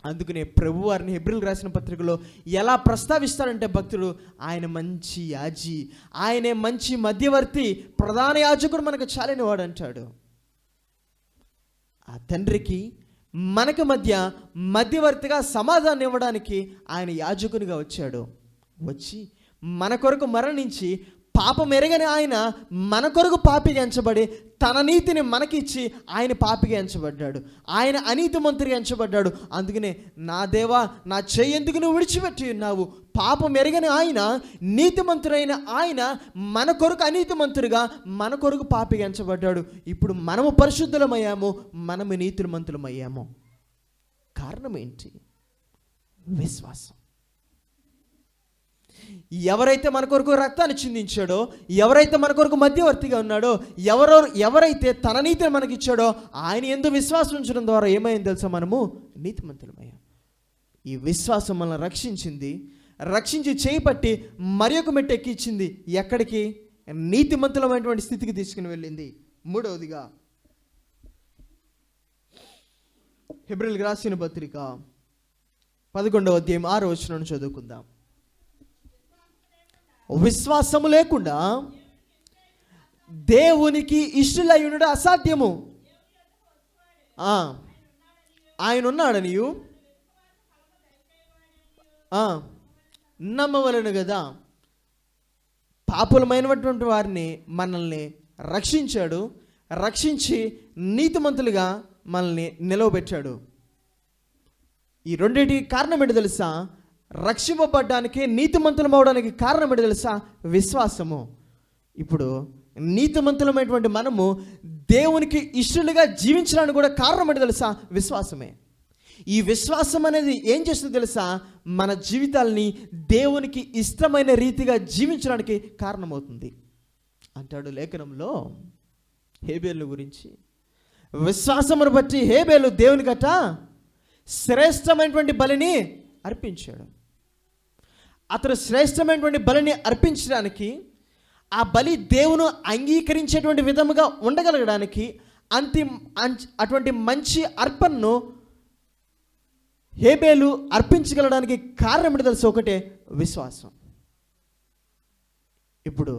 అందుకనే ప్రభు వారిని హెబ్రీయులకు రాసిన పత్రికలో ఎలా ప్రస్తావిస్తాడంటే భక్తుడు, ఆయన మంచి యాజీ, ఆయనే మంచి మధ్యవర్తి, ప్రధాన యాజకుడు మనకు చాలిన వాడు అంటాడు. ఆ తండ్రికి మనకి మధ్య మధ్యవర్తిగా సమాధానం ఇవ్వడానికి ఆయన యాజకునిగా వచ్చాడు. వచ్చి మన కొరకు మరణించి పాపం ఎరగని ఆయన మన కొరకు పాపిగా ఎంచబడి తన నీతిని మనకిచ్చి ఆయన పాపిగా ఎంచబడ్డాడు. ఆయన అనీతిమంతుడిగా ఎంచబడ్డాడు. అందుకనే నా దేవా, నా చెయ్యి ఎందుకు నువ్వు విడిచిపెట్టి ఉన్నావు? పాపం ఎరగని ఆయన, నీతిమంతుడైన ఆయన మన కొరకు అనీతిమంతుడిగా, మన కొరకు పాపిగా ఎంచబడ్డాడు. ఇప్పుడు మనము పరిశుద్ధులమయ్యాము, మనము నీతిమంతులమయ్యాము. కారణం ఏంటి? విశ్వాసం. ఎవరైతే మన కొరకు రక్తాన్ని చిందించాడో, ఎవరైతే మన కొరకు మధ్యవర్తిగా ఉన్నాడో, ఎవరైతే తన నీతిని మనకిచ్చాడో, ఆయన యందు విశ్వాసం ఉంచడం ద్వారా ఏమైంది తెలుసా? మనము నీతిమంతులమయ్యాం. ఈ విశ్వాసం మనల్ని రక్షించి చేపట్టి మరి ఒక మెట్టు ఎక్కించింది. ఎక్కడికి? నీతిమంతులమైనటువంటి స్థితికి తీసుకుని వెళ్ళింది. మూడవదిగా హెబ్రీయులకు రాసిన పత్రిక 11వ అధ్యాయం 6వ వచనం చదువుకుందాం. విశ్వాసము లేకుండా దేవునికి ఇష్టలై ఉండడం అసాధ్యము. ఆయన ఉన్నాడనియు నమ్మవలను కదా. పాపులమైనటువంటి వారిని మనల్ని రక్షించి నీతిమంతులుగా మనల్ని నిలవబెట్టాడు. ఈ రెండింటికి కారణం ఏంటి తెలుసా? రక్షింపబడ్డానికి, నీతిమంతులం అవడానికి కారణం ఏంటి తెలుసా? విశ్వాసము. ఇప్పుడు నీతిమంతులమైనటువంటి మనము దేవునికి ఇష్టలుగా జీవించడానికి కూడా కారణం ఏంటి తెలుసా? విశ్వాసమే. ఈ విశ్వాసం అనేది ఏం చేస్తుందో తెలుసా? మన జీవితాల్ని దేవునికి ఇష్టమైన రీతిగా జీవించడానికి కారణమవుతుంది అంటాడు లేఖనంలో హేబేలు గురించి. విశ్వాసమును బట్టి హేబేలు దేవునికట శ్రేష్టమైనటువంటి బలిని అర్పించాడు. అతను శ్రేష్టమైనటువంటి బలిని అర్పించడానికి, ఆ బలి దేవును అంగీకరించేటువంటి విధముగా ఉండగలగడానికి అటువంటి మంచి అర్పణను హేబేలు అర్పించగలడానికి కారణం ఏంటో తెలుసు? ఒకటే, విశ్వాసం. ఇప్పుడు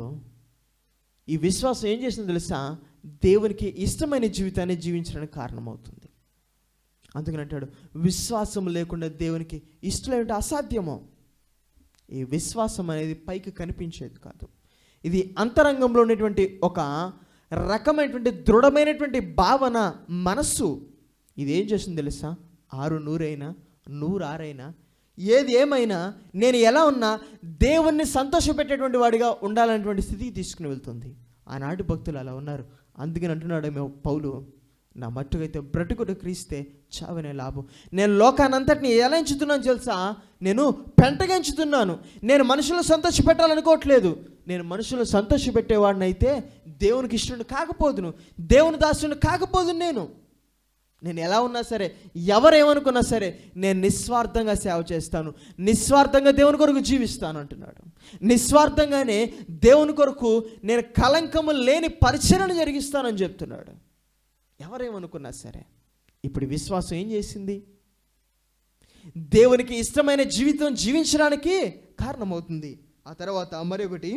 ఈ విశ్వాసం ఏం చేసిందో తెలుసా? దేవునికి ఇష్టమైన జీవితాన్ని జీవించడానికి కారణమవుతుంది. అందుకని అంటాడు, విశ్వాసం లేకుండా దేవునికి ఇష్టమైనటువంటి అసాధ్యము. ఈ విశ్వాసం అనేది పైకి కనిపించేది కాదు. ఇది అంతరంగంలో ఉన్నటువంటి ఒక రకమైనటువంటి దృఢమైనటువంటి భావన, మనస్సు. ఇది ఏం చేస్తుంది తెలుసా? 600 అయినా 106 అయినా ఏది ఏమైనా నేను ఎలా ఉన్నా దేవుణ్ణి సంతోషపెట్టేటువంటి వాడిగా ఉండాలనేటువంటి స్థితికి తీసుకుని వెళ్తుంది. ఆనాటి భక్తులు అలా ఉన్నారు. అందుకని అంటున్నాడేమో పౌలు, నా మట్టుకైతే బ్రతుకుట క్రీస్తే, చావనే లాభం. నేను లోకానంతటిని ఎలా ఎంచుతున్నాను తెలుసా? నేను పెంటగా ఎంచుతున్నాను. నేను మనుషులను సంతోషపెట్టాలనుకోవట్లేదు. నేను మనుషులను సంతోషపెట్టేవాడిని అయితే దేవునికి ఇష్టం కాకపోదును, దేవుని దాసుని కాకపోదును. నేను ఎలా ఉన్నా సరే, ఎవరేమనుకున్నా సరే, నేను నిస్వార్థంగా సేవ చేస్తాను, నిస్వార్థంగా దేవుని కొరకు జీవిస్తాను అంటున్నాడు. నిస్వార్థంగానే దేవుని కొరకు నేను కలంకము లేని పరిచర్యను జరిగిస్తానని చెప్తున్నాడు. ఎవరేమనుకున్నా సరే. ఇప్పుడు విశ్వాసం ఏం చేసింది? దేవునికి ఇష్టమైన జీవితం జీవించడానికి కారణమవుతుంది. ఆ తర్వాత మరొకటి,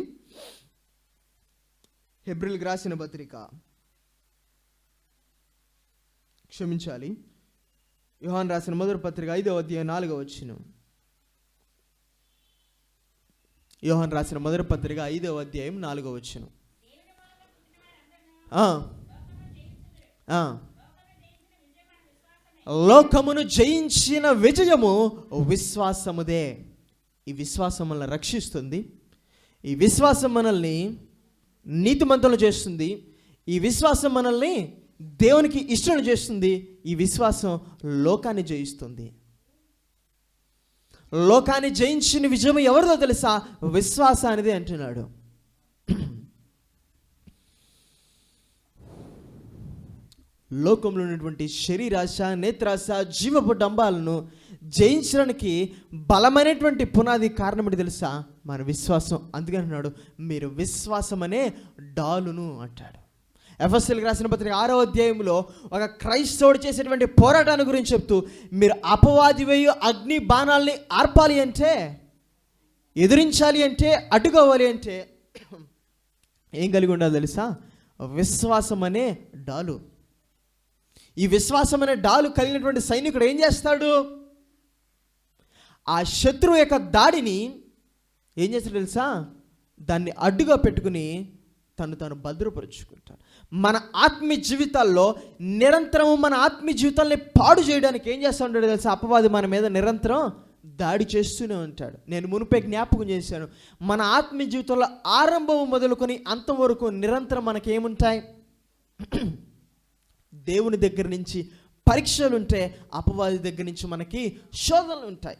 హెబ్రీయులకు రాసిన పత్రిక, యోహాను రాసిన మొదటి పత్రిక 5వ అధ్యాయం 4వ వచనం. యోహాను రాసిన మొదటి పత్రిక 5వ అధ్యాయం 4వ వచనం. లోకమును జయించిన విజయము విశ్వాసముదే. ఈ విశ్వాసం మనల్ని రక్షిస్తుంది. ఈ విశ్వాసం మనల్ని నీతిమంతులను చేస్తుంది. ఈ విశ్వాసం మనల్ని దేవునికి ఇష్టం చేస్తుంది. ఈ విశ్వాసం లోకాన్ని జయిస్తుంది. లోకాన్ని జయించిన విజయం ఎవరిదో తెలుసా? విశ్వాసానిదే అంటున్నాడు. లోకంలో ఉన్నటువంటి శరీరాశ, నేత్రాశ, జీవపు డంబాలను జయించడానికి బలమైనటువంటి పునాది కారణం ఏంటి తెలుసా? మన విశ్వాసం. అందుకని అన్నాడు, మీరు విశ్వాసం అనే డాలును అంటాడు. ఎఫెసీయులకు రాసిన పత్రిక 6వ అధ్యాయంలో ఒక క్రైస్తవుడు చేసేటువంటి పోరాటాన్ని గురించి చెప్తూ, మీరు అపవాది వేయు అగ్ని బాణాలని ఆర్పాలి అంటే, ఎదిరించాలి అంటే, అడ్డుకోవాలి అంటే ఏం కలిగి ఉండాలి తెలుసా? విశ్వాసం అనే డాలు. ఈ విశ్వాసం అనే డాలు కలిగినటువంటి సైనికుడు ఏం చేస్తాడు? ఆ శత్రువు యొక్క దాడిని ఏం చేస్తాడు తెలుసా? దాన్ని అడ్డుగా పెట్టుకుని తను భద్రపరుచుకుంటాడు. మన ఆత్మీయ జీవితాల్లో నిరంతరం మన ఆత్మీయ జీవితాల్ని పాడు చేయడానికి ఏం చేస్తూ ఉంటాడు తెలుసా? అపవాది మన మీద నిరంతరం దాడి చేస్తూనే ఉంటాడు. నేను మునుపే జ్ఞాపకం చేశాను, మన ఆత్మీయ జీవితంలో ఆరంభం మొదలుకొని అంతం వరకు నిరంతరం మనకేముంటాయి? దేవుని దగ్గర నుంచి పరీక్షలు ఉంటాయి, అపవాది దగ్గర నుంచి మనకి శోధనలు ఉంటాయి.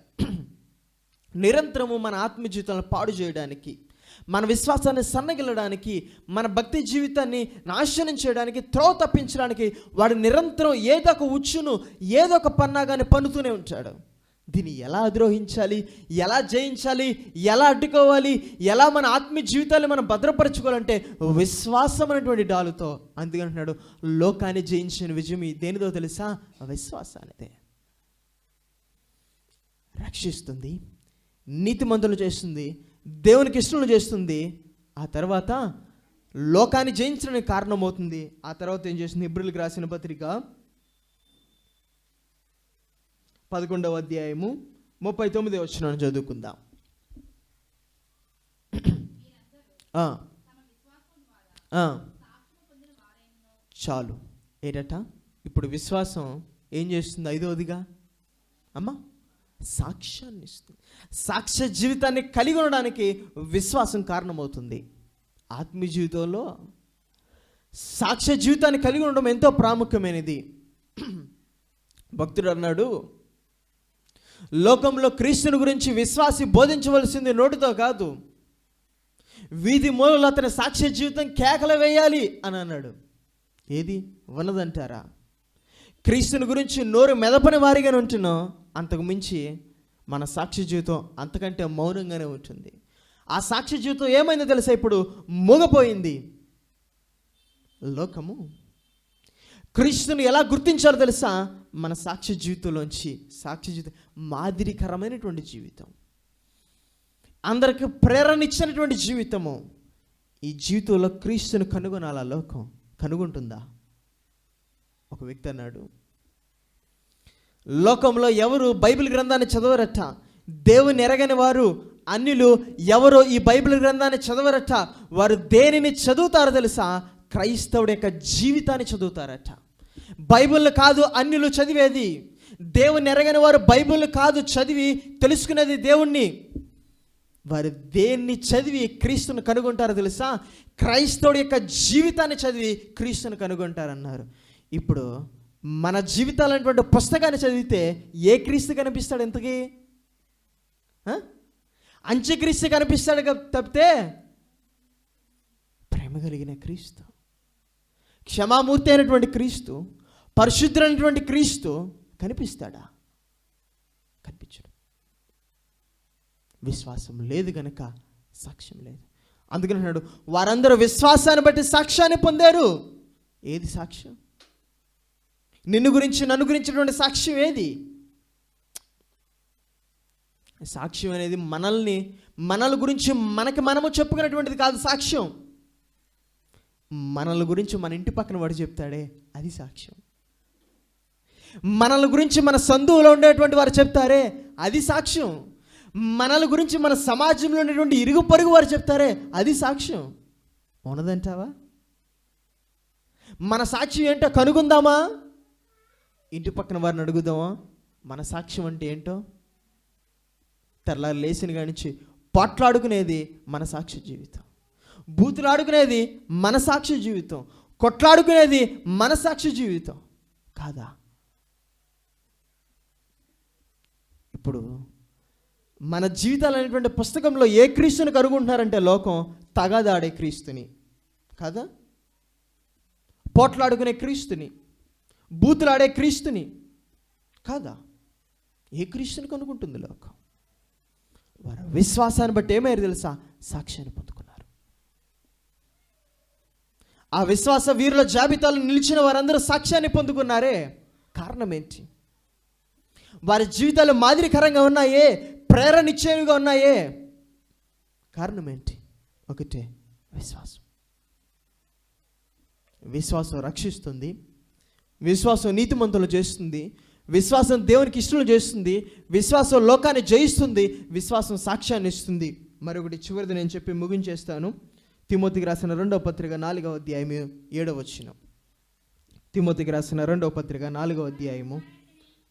నిరంతరము మన ఆత్మీయ జీవితాలను పాడు చేయడానికి, మన విశ్వాసాన్ని సన్నగిల్లడానికి, మన భక్తి జీవితాన్ని నాశనం చేయడానికి, త్రోవ తప్పించడానికి వాడు నిరంతరం ఏదో ఒక ఉచ్చును, ఏదో ఒక పన్నాగాన్ని పన్నుతూనే ఉంటాడు. దీన్ని ఎలా అధిరోహించాలి, ఎలా జయించాలి, ఎలా అడ్డుకోవాలి, ఎలా మన ఆత్మీయ జీవితాన్ని మనం భద్రపరచుకోవాలంటే విశ్వాసం అనేటువంటి డాలుతో. అందుకంటున్నాడు, లోకాన్ని జయించిన విజయం దేనిదో తెలుసా? విశ్వాసానిదే. రక్షిస్తుంది, నీతిమంతులు చేస్తుంది, దేవునికి ఇష్టలు చేస్తుంది, ఆ తర్వాత లోకాన్ని జయించడానికి కారణమవుతుంది. ఆ తర్వాత ఏం చేస్తుంది? హెబ్రీయులకు రాసిన పత్రిక 11వ అధ్యాయము 39వ వచనాన్ని చదువుకుందాం. చాలు. ఏంటట? ఇప్పుడు విశ్వాసం ఏం చేస్తుంది? 5వదిగా అమ్మా సాక్ష్యాన్ని ఇస్తుంది. సాక్ష్య జీవితాన్ని కలిగి ఉండడానికి విశ్వాసం కారణమవుతుంది. ఆత్మీయ జీవితంలో సాక్ష్య జీవితాన్ని కలిగి ఉండడం ఎంతో ప్రాముఖ్యమైనది. భక్తుడు అన్నాడు, లోకంలో క్రీస్తుని గురించి విశ్వాసి బోధించవలసింది నోటితో కాదు, వీధి మూలలో అతని సాక్ష్య జీవితం కేకలు వేయాలి అని అన్నాడు. ఏది ఉన్నదంటారా? క్రీస్తుని గురించి నోరు మెదపని వారిగానే ఉంటున్నాం, అంతకు మించి మన సాక్ష్య జీవితం అంతకంటే మౌనంగానే ఉంటుంది. ఆ సాక్ష్య జీవితం ఏమైందో తెలుసా? ఇప్పుడు మూగపోయింది. లోకము క్రీస్తుని ఎలా గుర్తించాలో తెలుసా? మన సాక్ష్య జీవితంలోంచి. సాక్ష్య జీవితం మాదిరికరమైనటువంటి జీవితం, అందరికి ప్రేరణ ఇచ్చినటువంటి జీవితము. ఈ జీవితంలో క్రీస్తుని కనుగొనాలా లోకం? కనుగొంటుందా? ఒక వ్యక్తి అన్నాడు, లోకంలో ఎవరు బైబిల్ గ్రంథాన్ని చదవరట, దేవుని ఎరగని వారు అన్యులు ఎవరో ఈ బైబిల్ గ్రంథాన్ని చదవరట. వారు దేనిని చదువుతారో తెలుసా? క్రైస్తవుడి యొక్క జీవితాన్ని చదువుతారట. బైబిల్ కాదు అన్యులు చదివేది, దేవుని ఎరగని వారు బైబిల్ కాదు చదివి తెలుసుకునేది దేవుణ్ణి. వారు దేన్ని చదివి క్రీస్తుని కనుగొంటారో తెలుసా? క్రైస్తవుడి యొక్క జీవితాన్ని చదివి క్రీస్తుని కనుగొంటారన్నారు. ఇప్పుడు మన జీవితాలైనటువంటి పుస్తకాన్ని చదివితే ఏ క్రీస్తు కనిపిస్తాడు? ఎంతకీ అంత్యక్రీస్తు కనిపిస్తాడు తప్పితే ప్రేమ కలిగిన క్రీస్తు, క్షమామూర్తి అయినటువంటి క్రీస్తు, పరిశుద్ధులైనటువంటి క్రీస్తు కనిపిస్తాడా? కనిపించడు. విశ్వాసం లేదు గనక సాక్ష్యం లేదు. అందుకని అన్నాడు, వారందరూ విశ్వాసాన్ని బట్టి సాక్ష్యాన్ని పొందారు. ఏది సాక్ష్యం? నిన్ను గురించి నన్ను గురించినటువంటి సాక్ష్యం ఏది? సాక్ష్యం అనేది మనల గురించి మనకి మనము చెప్పుకునేటువంటిది కాదు. సాక్ష్యం మనల గురించి మన ఇంటి పక్కన వాడు చెప్తాడే, అది సాక్ష్యం. మనల గురించి మన సందువులో ఉండేటువంటి వారు చెప్తారే, అది సాక్ష్యం. మనల గురించి మన సమాజంలో ఉండేటువంటి ఇరుగు పొరుగు వారు చెప్తారే, అది సాక్ష్యం. ఉన్నదంటావా? మన సాక్ష్యం ఏంటో కనుగొందామా? ఇంటి పక్కన వారిని అడుగుదామా మన సాక్ష్యం అంటే ఏంటో? తెల్లారు లేచిన కానించి పోట్లాడుకునేది మన సాక్ష్య జీవితం, బూతులాడుకునేది మన సాక్ష్య జీవితం, కొట్లాడుకునేది మన సాక్ష్య జీవితం కాదా? ఇప్పుడు మన జీవితాలు అనేటువంటి పుస్తకంలో ఏ క్రీస్తుని కనుగొంటున్నారంటే లోకం తగాదాడే క్రీస్తుని కాదా? పోట్లాడుకునే క్రీస్తుని, బూతులాడే క్రీస్తుని కాదా? ఏ క్రీస్తుని కనుగొంటుంది లోకం? వారు విశ్వాసాన్ని బట్టి ఏమయ్యారు తెలుసా? సాక్ష్యాన్ని పొందుకున్నారు. ఆ విశ్వాస వీరుల జాబితాలో నిలిచిన వారందరూ సాక్ష్యాన్ని పొందుకున్నారే. కారణం ఏంటి? వారి జీవితాలు మాదిరికరంగా ఉన్నాయే, ప్రేరణ ఇచ్చేవిగా ఉన్నాయే. కారణం ఏంటి? ఒకటే, విశ్వాసం. విశ్వాసం రక్షిస్తుంది, విశ్వాసం నీతిమంతులు చేస్తుంది, విశ్వాసం దేవునికి ఇష్టం చేస్తుంది, విశ్వాసం లోకాన్ని జయిస్తుంది, విశ్వాసం సాక్ష్యాన్ని ఇస్తుంది. మరొకటి చివరిది నేను చెప్పి ముగించేస్తాను. తిమోతికి రాసిన 2వ పత్రిక 4వ అధ్యాయం 7వ వచనం. తిమోతికి రాసిన 2వ పత్రిక 4వ అధ్యాయము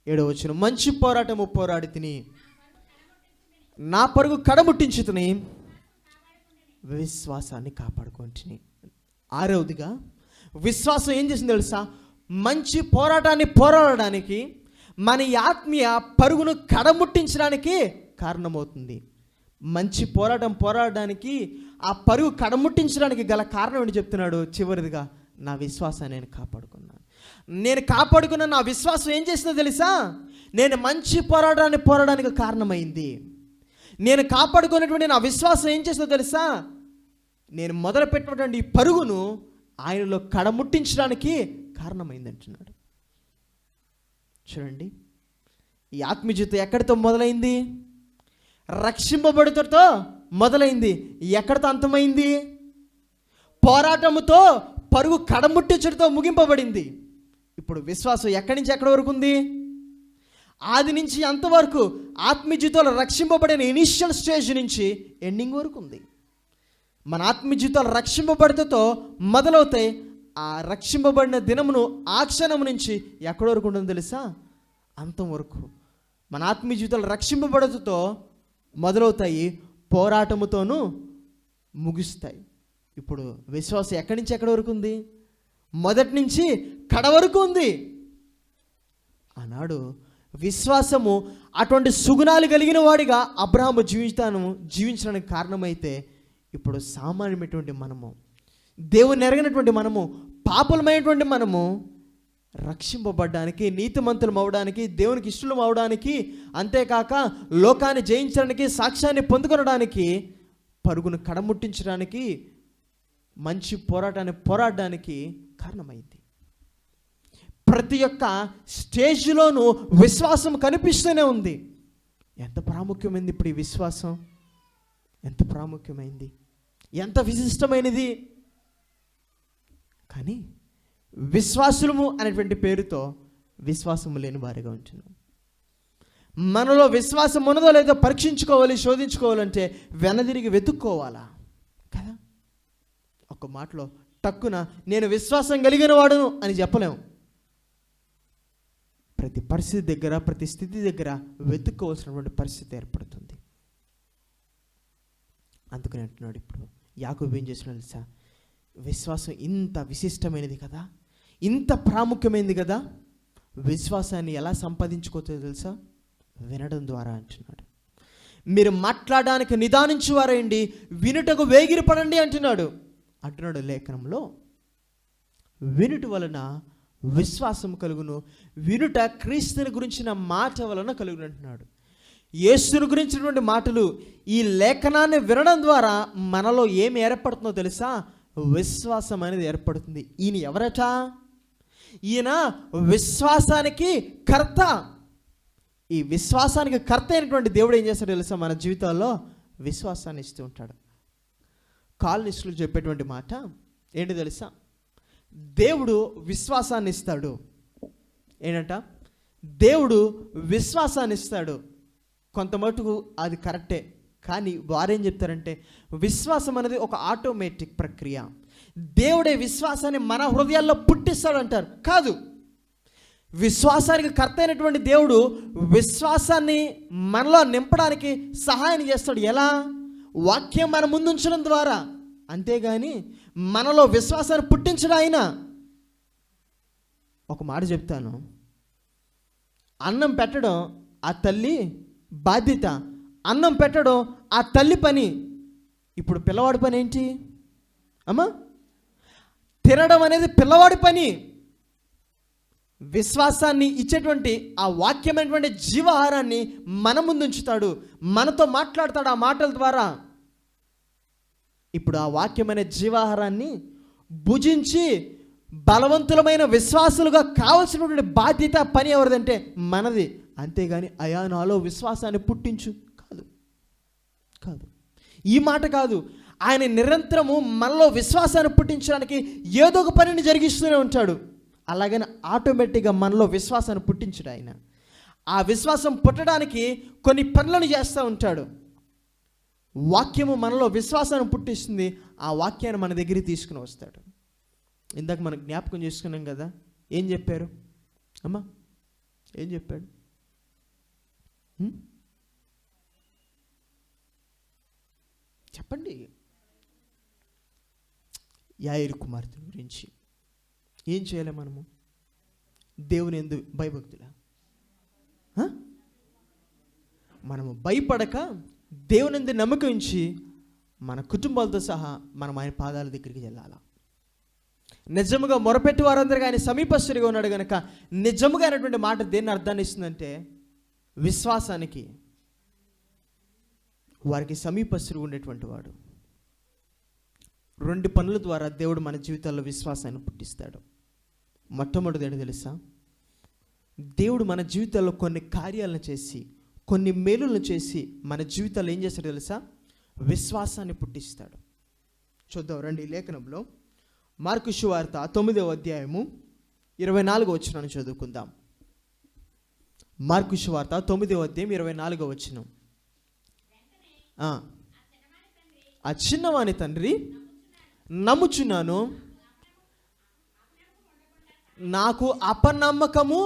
7వ వచనం. మంచి పోరాటము పోరాడి తిని నా పరుగు కడముట్టించుతుని, విశ్వాసాన్ని కాపాడుకుంటుని. ఆరవదిగా విశ్వాసం ఏం చేసింది తెలుసా? మంచి పోరాటాన్ని పోరాడడానికి, మన ఈ ఆత్మీయ పరుగును కడముట్టించడానికి కారణమవుతుంది. మంచి పోరాడడానికి, ఆ పరుగు కడముట్టించడానికి గల కారణం ఏంటి చెప్తున్నాడు? చివరిదిగా, నా విశ్వాసాన్ని నేను కాపాడుకున్నాను. నేను కాపాడుకున్న నా విశ్వాసం ఏం చేసిందో తెలుసా? నేను మంచి పోరాడడానికి కారణమైంది. నేను కాపాడుకున్నటువంటి నా విశ్వాసం ఏం చేసిందో తెలుసా? నేను మొదలుపెట్టినటువంటి ఈ పరుగును ఆయనలో కడముట్టించడానికి కారణమైంది అంటున్నాడు. చూడండి, ఈ ఆత్మీయ జీవితం ఎక్కడితో మొదలైంది? రక్షింపబడుటతో మొదలైంది. ఎక్కడితో అంతమైంది? పోరాటముతో, పరుగు కడముట్టించడంతో ముగింపబడింది. ఇప్పుడు విశ్వాసం ఎక్కడి నుంచి ఎక్కడి వరకు ఉంది? ఆది నుంచి అంతవరకు ఆత్మీయ జీవితంలో రక్షింపబడిన ఇనిషియల్ స్టేజ్ నుంచి ఎండింగ్ వరకు ఉంది. మన ఆత్మీయ జీవితాలు రక్షింపబడితో మొదలవుతాయి. ఆ రక్షింపబడిన దినమును, ఆ క్షణం నుంచి ఎక్కడి వరకు ఉంటుందో తెలుసా? అంతం వరకు. మన ఆత్మీయ జీవితాలు రక్షింపబడితో మొదలవుతాయి, పోరాటముతోనూ ముగుస్తాయి. ఇప్పుడు విశ్వాసం ఎక్కడి నుంచి ఎక్కడి వరకు ఉంది? మొదటి నుంచి కడ వరకు ఉంది. ఆనాడు విశ్వాసము అటువంటి సుగుణాలు కలిగిన వాడిగా అబ్రహాము జీవించడానికి కారణమైతే, ఇప్పుడు సామాన్యమైనటువంటి మనము, దేవుని ఎరగినటువంటి మనము, పాపులమైనటువంటి మనము రక్షింపబడ్డానికి, నీతిమంతులం అవడానికి, దేవునికి ఇష్టలం అవడానికి, అంతేకాక లోకాన్ని జయించడానికి, సాక్ష్యాన్ని పొందుకొనడానికి, పరుగును కడముట్టించడానికి, మంచి పోరాటాన్ని పోరాడడానికి కారణమైంది. ప్రతి ఒక్క స్టేజ్లోనూ విశ్వాసం కనిపిస్తూనే ఉంది. ఎంత ప్రాముఖ్యమైంది ఇప్పుడు ఈ విశ్వాసం? ఎంత ప్రాముఖ్యమైంది, ఎంత విశిష్టమైనది. కానీ విశ్వాసులము అనేటువంటి పేరుతో విశ్వాసము లేని వారిగా ఉంటున్నాం. మనలో విశ్వాసం ఉన్నదో లేదో పరీక్షించుకోవాలి, శోధించుకోవాలంటే వెనదిరిగి వెతుక్కోవాలా కదా? ఒక మాటలో టక్కున నేను విశ్వాసం కలిగిన వాడును అని చెప్పలేము. ప్రతి పరిస్థితి దగ్గర, ప్రతి స్థితి దగ్గర వెతుక్కోవాల్సినటువంటి పరిస్థితి ఏర్పడుతుంది. అందుకని అంటున్నాడు ఇప్పుడు యాకోబు ఏం చేస్తున్నాడు తెలుసా? విశ్వాసం ఇంత విశిష్టమైనది కదా, ఇంత ప్రాముఖ్యమైనది కదా, విశ్వాసాన్ని ఎలా సంపాదించుకోవచ్చో తెలుసా? వినడం ద్వారా అంటున్నాడు. మీరు మాట్లాడడానికి నిదానించువారండి, వినుటకు వేగిరపడండి అంటున్నాడు లేఖనంలో. వినుట వలన విశ్వాసం కలుగును, వినుట క్రీస్తుని గురించిన మాట వలన కలుగును అంటున్నాడు. యేసుని గురించినటువంటి మాటలు ఈ లేఖనాన్ని వినడం ద్వారా మనలో ఏమి ఏర్పడుతుందో తెలుసా? విశ్వాసం అనేది ఏర్పడుతుంది. ఈయన ఎవరట? ఈయన విశ్వాసానికి కర్త. ఈ విశ్వాసానికి కర్త అయినటువంటి దేవుడు ఏం చేస్తాడో తెలుసా? మన జీవితాల్లో విశ్వాసాన్ని ఇస్తూ ఉంటాడు. కాలనిస్టులు చెప్పేటువంటి మాట ఏంటి తెలుసా? దేవుడు విశ్వాసాన్ని ఇస్తాడు. ఏంటంట? దేవుడు విశ్వాసాన్ని ఇస్తాడు. కొంత మటుకు అది కరెక్టే, కానీ వారేం చెప్తారంటే విశ్వాసం అనేది ఒక ఆటోమేటిక్ ప్రక్రియ, దేవుడే విశ్వాసాన్ని మన హృదయాల్లో పుట్టిస్తాడంటారు. కాదు, విశ్వాసానికి కర్త అయినటువంటి దేవుడు విశ్వాసాన్ని మనలో నింపడానికి సహాయం చేస్తాడు. ఎలా? వాక్యం మన ముందుంచడం ద్వారా. అంతేగాని మనలో విశ్వాసాన్ని పుట్టించడం ఆయన. ఒక మాట చెప్తాను, అన్నం పెట్టడం ఆ తల్లి బాధ్యత, అన్నం పెట్టడం ఆ తల్లి పని. ఇప్పుడు పిల్లవాడి పని ఏంటి అమ్మా? తినడం అనేది పిల్లవాడి పని. విశ్వాసాన్ని ఇచ్చేటువంటి ఆ వాక్యమైనటువంటి జీవాహారాన్ని మన ముందు ఉంచుతాడు, మనతో మాట్లాడతాడు ఆ మాటల ద్వారా. ఇప్పుడు ఆ వాక్యమైన జీవాహారాన్ని భుజించి బలవంతులమైన విశ్వాసులుగా కావాల్సినటువంటి బాధ్యత, పని ఎవరిదంటే మనది. అంతేగాని అయా నాలో విశ్వాసాన్ని పుట్టించు కాదు, కాదు. ఈ మాట కాదు. ఆయన నిరంతరము మనలో విశ్వాసాన్ని పుట్టించడానికి ఏదో ఒక పనిని జరిగిస్తూనే ఉంటాడు. అలాగని ఆటోమేటిక్గా మనలో విశ్వాసాన్ని పుట్టించడు ఆయన. ఆ విశ్వాసం పుట్టడానికి కొన్ని పనులను చేస్తూ ఉంటాడు. వాక్యము మనలో విశ్వాసాన్ని పుట్టిస్తుంది, ఆ వాక్యాన్ని మన దగ్గరికి తీసుకుని వస్తాడు. ఇందాక మనం జ్ఞాపకం చేసుకున్నాం కదా, ఏం చెప్పారు అమ్మా? ఏం చెప్పాడు? చెప్పండి. యాయిరు కుమార్తె గురించి ఏం చేయాలి మనము? దేవుని యందు భయభక్తులా? మనము భయపడక దేవుని యందు నమ్మకం ఉంచి మన కుటుంబాలతో సహా మనం ఆయన పాదాల దగ్గరికి వెళ్ళాలా. నిజముగా మొరపెట్టి వారందరికీ ఆయన సమీపస్తుడిగా ఉన్నాడు కనుక నిజముగా అయినటువంటి మాట దేన్ని అర్థాన్ని ఇస్తుందంటే, విశ్వాసానికి వారికి సమీపస్తుడు ఉండేటువంటి వాడు. 2 పనుల ద్వారా దేవుడు మన జీవితాల్లో విశ్వాసాన్ని పుట్టిస్తాడు. మొట్టమొదటిది ఏంటో తెలుసా? దేవుడు మన జీవితాల్లో కొన్ని కార్యాలను చేసి, కొన్ని మేలులను చేసి మన జీవితాల్లో ఏం చేస్తాడో తెలుసా? విశ్వాసాన్ని పుట్టిస్తాడు. చూద్దాం రండి. ఈ లేఖనంలో మార్కు సువార్త 9వ అధ్యాయము 24వ వచనాన్ని చదువుకుందాం. మార్కు సువార్త 9వ అధ్యాయం 24వ వచనం. ఆ చిన్నవాని తండ్రి నమ్ముచున్నాను, నాకు అపనమ్మకము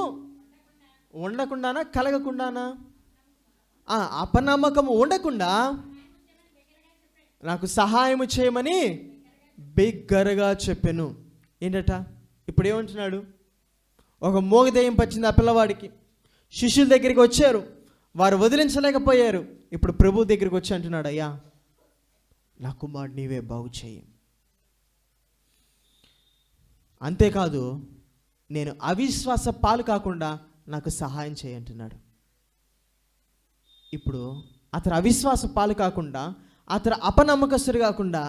ఉండకుండానా కలగకుండానా? అపనమ్మకము ఉండకుండా నాకు సహాయము చేయమని బిగ్గరగా చెప్పాను. ఏంటట? ఇప్పుడు ఏమంటున్నాడు? ఒక మోగదెయ్యం పచ్చింది ఆ పిల్లవాడికి. శిష్యుల దగ్గరికి వచ్చారు, వారు వదిలించలేకపోయారు. ఇప్పుడు ప్రభు దగ్గరికి వచ్చి అంటున్నాడు, అయ్యా నా కుమారుడు నీవే బాగు చేయి. అంతేకాదు, నేను అవిశ్వాస పాలు కాకుండా నాకు సహాయం చేయి అంటున్నాడు. ఇప్పుడు అతను అవిశ్వాస పాలు కాకుండా, అతను అపనమ్మకస్తుడు కాకుండా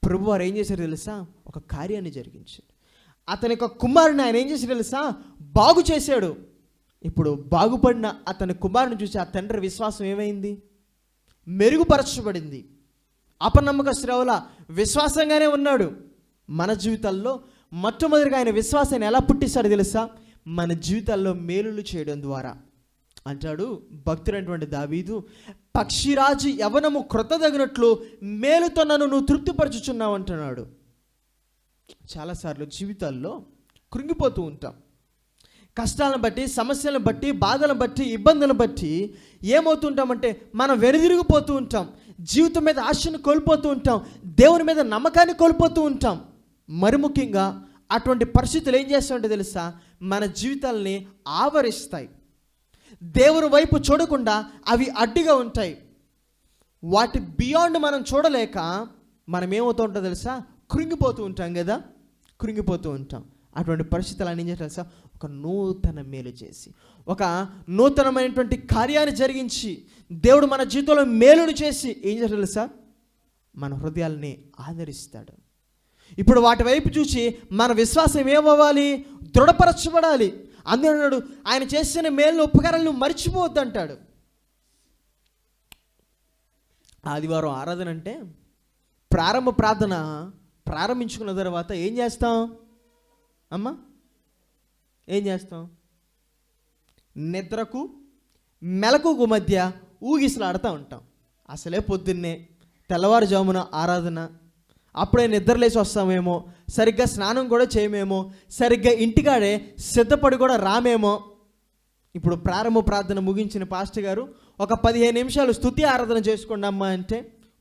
ప్రభు వారు ఏం చేశారు తెలుసా? ఒక కార్యాన్ని జరిగించాడు. అతని యొక్క కుమారుని ఆయన ఏం చేశాడు తెలుసా? బాగు చేశాడు. ఇప్పుడు బాగుపడిన అతని కుమారుని చూసి ఆ తండ్రి విశ్వాసం ఏమైంది? మెరుగుపరచబడింది. అపనమ్మకస్తుడవల విశ్వాసంగానే ఉన్నాడు. మన జీవితాల్లో మొట్టమొదటిగా ఆయన విశ్వాసాన్ని ఎలా పుట్టిస్తాడో తెలుసా? మన జీవితాల్లో మేలులు చేయడం ద్వారా. అంటాడు భక్తుడైనటువంటి దావీదు, పక్షిరాజు యవనము క్రొత్తదగినట్లు మేలుతో నన్ను నువ్వు తృప్తిపరచుచున్నావు అంటున్నాడు. చాలాసార్లు జీవితాల్లో కృంగిపోతూ ఉంటాం. కష్టాలను బట్టి, సమస్యలను బట్టి, బాధలను బట్టి, ఇబ్బందులను బట్టి ఏమవుతుంటామంటే మనం వెనుదిరిగిపోతూ ఉంటాం. జీవితం మీద ఆశను కోల్పోతూ ఉంటాం. దేవుని మీద నమ్మకాన్ని కోల్పోతూ ఉంటాం. మరి ముఖ్యంగా అటువంటి పరిస్థితులు ఏం చేస్తామంటే తెలుసా? మన జీవితాలని ఆవరిస్తాయి. దేవుని వైపు చూడకుండా అవి అడ్డుగా ఉంటాయి. వాటి బియాండ్ మనం చూడలేక మనం ఏమవుతూ ఉంటాం తెలుసా? కృంగిపోతూ ఉంటాం కదా, కృంగిపోతూ ఉంటాం. అటువంటి పరిస్థితులు అని ఏం చేయాలి తెలుసా? ఒక నూతన మేలు చేసి, ఒక నూతనమైనటువంటి కార్యాన్ని జరిగించి, దేవుడు మన జీవితంలో మేలును చేసి ఏం చేయాలి తెలుసా? మన హృదయాల్ని ఆదరిస్తాడు. ఇప్పుడు వాటి వైపు చూసి మన విశ్వాసం ఏమవ్వాలి? దృఢపరచబడాలి. అందుకన్నాడు, ఆయన చేసిన మేలు ఉపకారాలను మర్చిపోవద్దు అంటాడు. ఆదివారం ఆరాధన అంటే ప్రారంభ ప్రార్థన ప్రారంభించుకున్న తర్వాత ఏం చేస్తాం అమ్మా? ఏం చేస్తాం? నిద్రకు మెలకుకు మధ్య ఊగిసలాడుతూ ఉంటాం. అసలే పొద్దున్నే తెల్లవారుజామున ఆరాధన, అప్పుడే నిద్రలేసి వస్తామేమో, సరిగ్గా స్నానం కూడా చేయమేమో, సరిగ్గా ఇంటికాడే సిద్ధపడి కూడా రామేమో. ఇప్పుడు ప్రారంభ ప్రార్థన ముగించిన పాస్టర్ గారు ఒక 15 నిమిషాలు స్తుతి ఆరాధన చేసుకోండి అమ్మా అంటే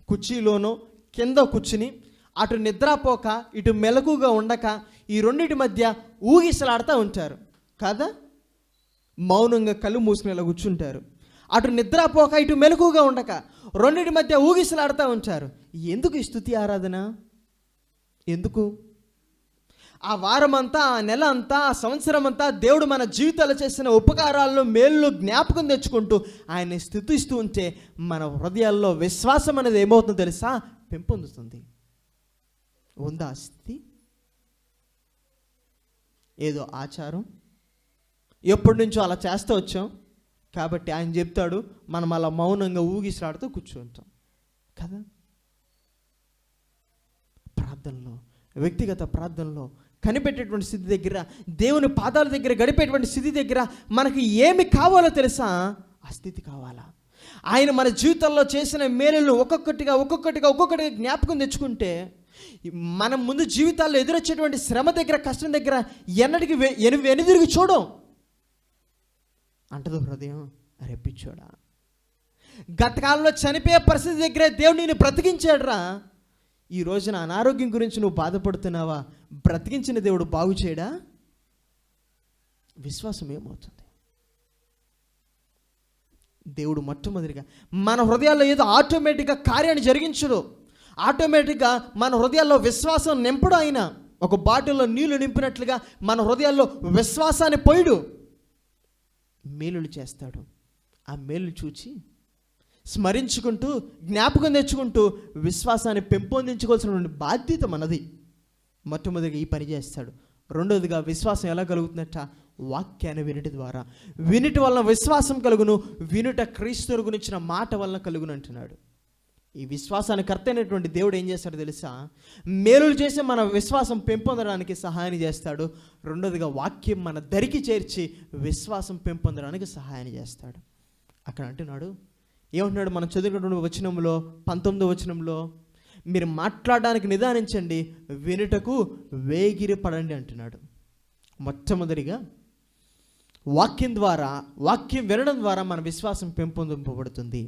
కుర్చీలోనో కింద కూర్చుని అటు నిద్రపోక ఇటు మెలకుగా ఉండక ఈ రెండింటి మధ్య ఊగిసలాడుతూ ఉంటారు కదా. మౌనంగా కళ్ళు మూసుకునేలా కూర్చుంటారు. అటు నిద్రపోక ఇటు మెలకుగా ఉండక రెండింటి మధ్య ఊగిసలాడుతూ ఉంటారు. ఎందుకు ఈ స్తుతి ఆరాధన? ఎందుకు? ఆ వారమంతా, ఆ నెల అంతా, ఆ సంవత్సరం అంతా దేవుడు మన జీవితాలు చేసిన ఉపకారాలను, మేలు జ్ఞాపకం తెచ్చుకుంటూ ఆయన్ని స్తుతిస్తూ ఉంటే మన హృదయాల్లో విశ్వాసం అనేది ఏమవుతుందో తెలుసా? పెంపొందుతుంది. ఉందా ఆ స్థితి? ఏదో ఆచారం, ఎప్పటి నుంచో అలా చేస్తూ వచ్చాం కాబట్టి ఆయన చెప్తాడు, మనం అలా మౌనంగా ఊగిసలాడుతూ కూర్చుంటాం కదా. ప్రార్థనలో, వ్యక్తిగత ప్రార్థనలో, కనిపెట్టేటువంటి స్థితి దగ్గర, దేవుని పాదాల దగ్గర గడిపేటువంటి స్థితి దగ్గర మనకి ఏమి కావాలో తెలుసా? ఆ స్థితి కావాలా? ఆయన మన జీవితంలో చేసిన మేలులు ఒక్కొక్కటిగా జ్ఞాపకం తెచ్చుకుంటే మనం ముందు జీవితాల్లో ఎదురొచ్చేటువంటి శ్రమ దగ్గర, కష్టం దగ్గర ఎన్నటికి వెనుదిరిగి చూడం. అంటదు హృదయం, రెప్పిచ్చోడా గతకాలంలో చనిపోయే పరిస్థితి దగ్గరే దేవుడు నిన్ను బ్రతికించాడురా. ఈ రోజున అనారోగ్యం గురించి నువ్వు బాధపడుతున్నావా? బ్రతికించిన దేవుడు బాగు చేయడా? విశ్వాసం ఏమవుతుంది? దేవుడు మొట్టమొదటిగా మన హృదయాల్లో ఏదో ఆటోమేటిక్గా కార్యాన్ని జరిగించడు. ఆటోమేటిక్గా మన హృదయాల్లో విశ్వాసం నింపడు. ఆయన ఒక బాటిల్లో నీళ్లు నింపినట్లుగా మన హృదయాల్లో విశ్వాసాన్ని పోయిడు. మేలులు చేస్తాడు. ఆ మేలు చూచి స్మరించుకుంటూ జ్ఞాపకం తెచ్చుకుంటూ విశ్వాసాన్ని పెంపొందించుకోవాల్సినటువంటి బాధ్యత మనది. మొట్టమొదటిగా ఈ పని చేస్తాడు. రెండవదిగా విశ్వాసం ఎలా కలుగుతుందట? వాక్యాన్ని వినుట ద్వారా. వినుట వలన విశ్వాసం కలుగును, వినుట క్రీస్తు గురించిన మాట వలన కలుగును అంటున్నాడు. ఈ విశ్వాసానికి కర్త అయినటువంటి దేవుడు ఏం చేస్తాడో తెలుసా? మేలులు చేసి మన విశ్వాసం పెంపొందడానికి సహాయం చేస్తాడు. రెండోదిగా వాక్యం మన దరికి చేర్చి విశ్వాసం పెంపొందడానికి సహాయం చేస్తాడు. అక్కడ అంటున్నాడు, ఏమంటున్నాడు? మనం చదువుకున్న వచనంలో 19వ వచనంలో, మీరు మాట్లాడడానికి నిదానించండి, వినుటకు వేగిరి పడండి అంటున్నాడు. మొట్టమొదటిగా వాక్యం వినడం ద్వారా మన విశ్వాసం పెంపొందింపబడుతుంది.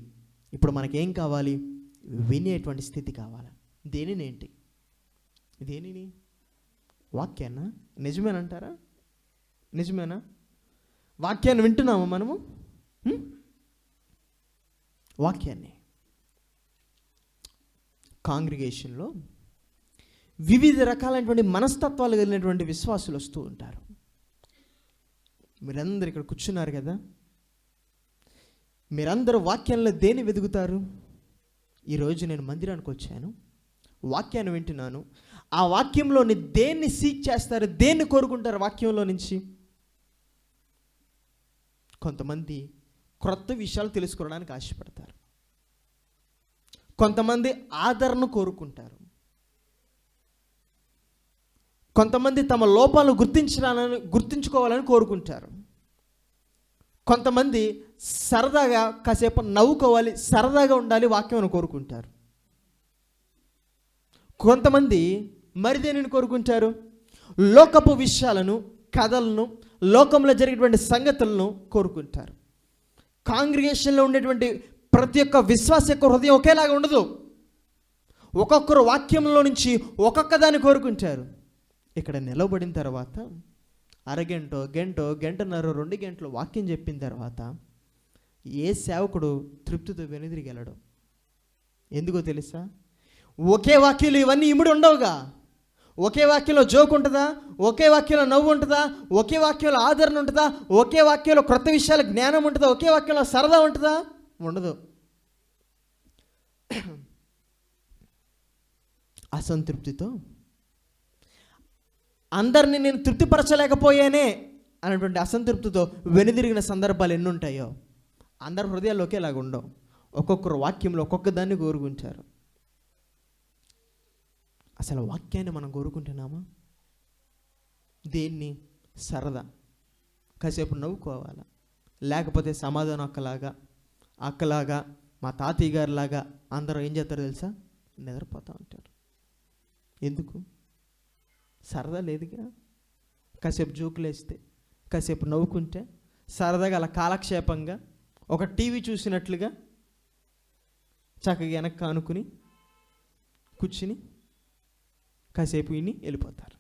ఇప్పుడు మనకేం కావాలి? వినేటువంటి స్థితి కావాలి. దేనినేంటి? దేనిని? వాక్యాన్నా? నిజమేనంటారా? నిజమేనా? వాక్యాన్ని వింటున్నామా మనము? వాక్యాన్ని కాంగ్రిగేషన్లో వివిధ రకాలైనటువంటి మనస్తత్వాలు కలిగినటువంటి విశ్వాసులు వస్తూ ఉంటారు. మీరందరూ ఇక్కడ కూర్చున్నారు కదా, మీరందరూ వాక్యంలో దేన్ని వెతుకుతారు? ఈరోజు నేను మందిరానికి వచ్చాను, వాక్యాన్ని వింటున్నాను. ఆ వాక్యంలోని దేన్ని సీక్ చేస్తారు? దేన్ని కోరుకుంటారు వాక్యంలో నుంచి? కొంతమంది క్రొత్త విషయాలు తెలుసుకోవడానికి ఆశపడతారు. కొంతమంది ఆదరణ కోరుకుంటారు. కొంతమంది తమ లోపాలను గుర్తించుకోవాలని కోరుకుంటారు. కొంతమంది సరదాగా కాసేపు నవ్వుకోవాలి, సరదాగా ఉండాలి వాక్యం కోరుకుంటారు. కొంతమంది మరి దేనిని కోరుకుంటారు? లోకపు విషయాలను, కథలను, లోకంలో జరిగేటువంటి సంగతులను కోరుకుంటారు. కాంగ్రిగేషన్లో ఉండేటువంటి ప్రతి ఒక్క విశ్వాస యొక్క హృదయం ఒకేలాగా ఉండదు. ఒక్కొక్కరు వాక్యంలో నుంచి ఒక్కొక్క దాన్ని కోరుకుంటారు. ఇక్కడ నిలబడిన తర్వాత అరగంటో గంటో గంటన్నర 2 గంటలు వాక్యం చెప్పిన తర్వాత ఏ సేవకుడు తృప్తితో వెనుదిరిగి వెళ్ళడం? ఎందుకో తెలుసా? ఒకే వాక్యంలో ఇవన్నీ ఇమిడి ఉండవుగా. ఒకే వాక్యంలో జోక్ ఉంటుందా? ఒకే వాక్యంలో నవ్వు ఉంటుందా? ఒకే వాక్యంలో ఆదరణ ఉంటుందా? ఒకే వాక్యంలో క్రొత్త విషయాల జ్ఞానం ఉంటుందా? ఒకే వాక్యంలో సరదా ఉంటుందా? ఉండదు. అసంతృప్తితో అందరినీ నేను తృప్తిపరచలేకపోయానే అనేటువంటి అసంతృప్తితో వెనుదిరిగిన సందర్భాలు ఎన్ని ఉంటాయో. అందరి హృదయాలు ఒకేలాగా ఉండవు. ఒక్కొక్కరు వాక్యంలో ఒక్కొక్క దాన్ని కోరుకుంటారు. అసలు వాక్యాన్ని మనం కోరుకుంటున్నామా? దేన్ని? సరదా, కాసేపు నవ్వుకోవాలా, లేకపోతే సమాధానం అక్కలాగా మా తాతయ్య గారిలాగా అందరూ ఏం చేస్తారో తెలుసా? నిద్రపోతూ ఉంటారు. ఎందుకు? సరదా లేదుగా. కాసేపు జోకులు వేస్తే, కాసేపు నవ్వుకుంటే, సరదాగా అలా కాలక్షేపంగా ఒక టీవీ చూసినట్లుగా చక్కగా వెనక్కి ఆనుకుని కూర్చుని కాసేపు విని వెళ్ళిపోతారు.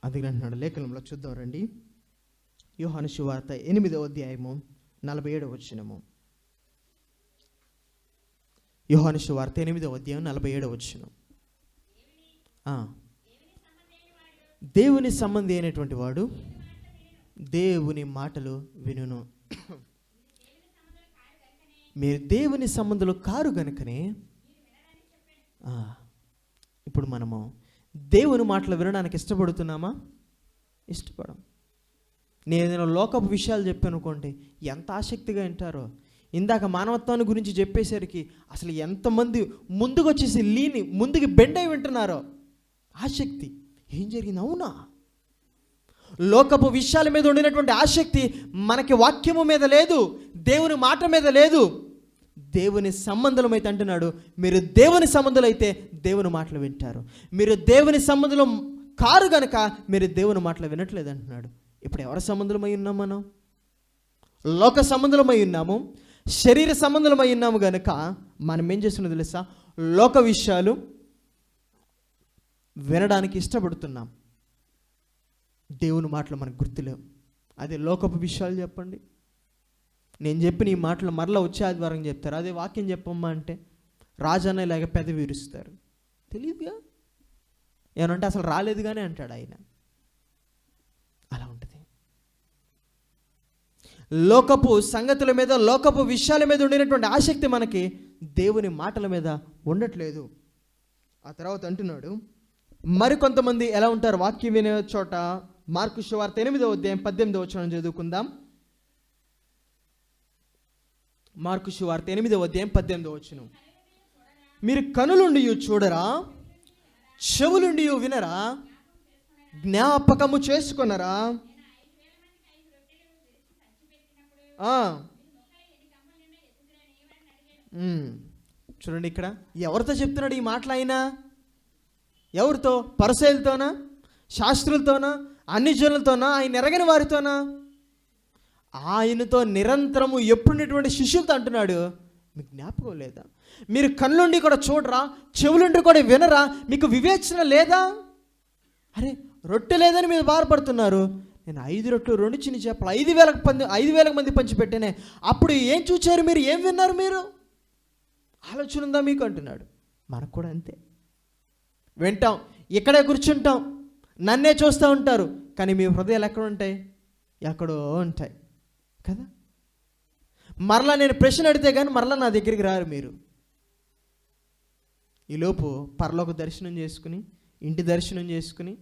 అందుకని అంటున్నాడు లేఖనంలో, చూద్దాం రండి. యోహాను సువార్త 8వ అధ్యాయము 47వ వచనము. యోహాను సువార్త 8వ అధ్యాయం 47వ వచనం. దేవుని సంబంధి అయినటువంటి వాడు దేవుని మాటలు వినును. మీరు దేవుని సంబంధులు కారు గనుకనే. ఇప్పుడు మనము దేవుని మాటలు వినడానికి ఇష్టపడుతున్నామా? ఇష్టపడం. నేను లోకపు విషయాలు చెప్పాను అనుకోండి, ఎంత ఆసక్తిగా వింటారో. ఇందాక మానవత్వాన్ని గురించి చెప్పేసరికి అసలు ఎంతమంది ముందుకు వచ్చేసి ముందుకు బెండై వింటున్నారో. ఆసక్తి. ఏం జరిగింది? అవునా? లోకపు విషయాల మీద ఉండినటువంటి ఆసక్తి మనకి వాక్యము మీద లేదు, దేవుని మాట మీద లేదు. దేవుని సంబంధం అయితే అంటున్నాడు, మీరు దేవుని సంబంధులు అయితే దేవుని మాటలు వింటారు. మీరు దేవుని సంబంధులు కారు గనక మీరు దేవుని మాటలు వినట్లేదు అంటున్నాడు. ఇప్పుడు ఎవరి సంబంధులమై ఉన్నాం మనం? లోక సంబంధులమై ఉన్నాము, శరీర సంబంధులమై ఉన్నాము కనుక మనం ఏం చేస్తున్నాం తెలుసా? లోక విషయాలు వినడానికి ఇష్టపడుతున్నాం. దేవుని మాటలు మనకు గుర్తులేవు. అదే లోకపు విషయాలు చెప్పండి. నేను చెప్పిన ఈ మాటలు మరలా వచ్చే ఆదివారం చెప్తారు. అదే వాక్యం చెప్పమ్మా అంటే రాజన్న ఇలాగ పెదవి విరుస్తారు. తెలియదుగా, ఏమంటే అసలు రాలేదుగానే అంటాడు ఆయన. అలా ఉంటుంది. లోకపు సంగతుల మీద, లోకపు విషయాల మీద ఉండినటువంటి ఆసక్తి మనకి దేవుని మాటల మీద ఉండట్లేదు. ఆ తర్వాత అంటున్నాడు, మరికొంతమంది ఎలా ఉంటారు? వాక్యం వినే చోట మార్కు సువార్త 8వ అధ్యాయం 18వ వచనం చదువుకుందాం. మార్కు సువార్త 8వ అధ్యాయం 18వ వచనం. మీరు కనులుండి చూడరా, చెవులుండి వినరా, జ్ఞాపకము చేసుకొనరా. చూడండి, ఇక్కడ ఎవరితో చెప్తున్నాడు ఈ మాటలు? అయినా ఎవరితో? పరిసయ్యులతోనా, శాస్త్రులతోనా, అన్ని జనులతోనా, ఆయన ఎరగని వారితోనా? ఆయనతో నిరంతరము ఎప్పుడున్నటువంటి శిష్యులతో అంటున్నాడు, మీకు జ్ఞాపకం లేదా? మీరు కళ్ళుండి కూడా చూడరా, చెవులుండి కూడా వినరా, మీకు వివేచన లేదా? అరే, రొట్టె లేదని మీరు బాధపడుతున్నారు. నేను 5 రొట్టెలు 2 చిన్న చేపలు 5,000 మంది పంచిపెట్టానే, అప్పుడు ఏం చూచారు మీరు? ఏం విన్నారు మీరు? ఆలోచన ఉందా మీకు అంటున్నాడు. మనకు కూడా అంతే. వింటాం, ఇక్కడే కూర్చుంటాం, నన్నే చూస్తూ ఉంటారు, కానీ మీ హృదయాలు ఎక్కడ ఉంటాయి? ఎక్కడో ఉంటాయి కదా. మరలా నేను ప్రశ్న అడిగితే కానీ మరలా నా దగ్గరికి రారు మీరు. ఈలోపు పరలోక దర్శనం చేసుకుని, ఇంటి దర్శనం చేసుకుని,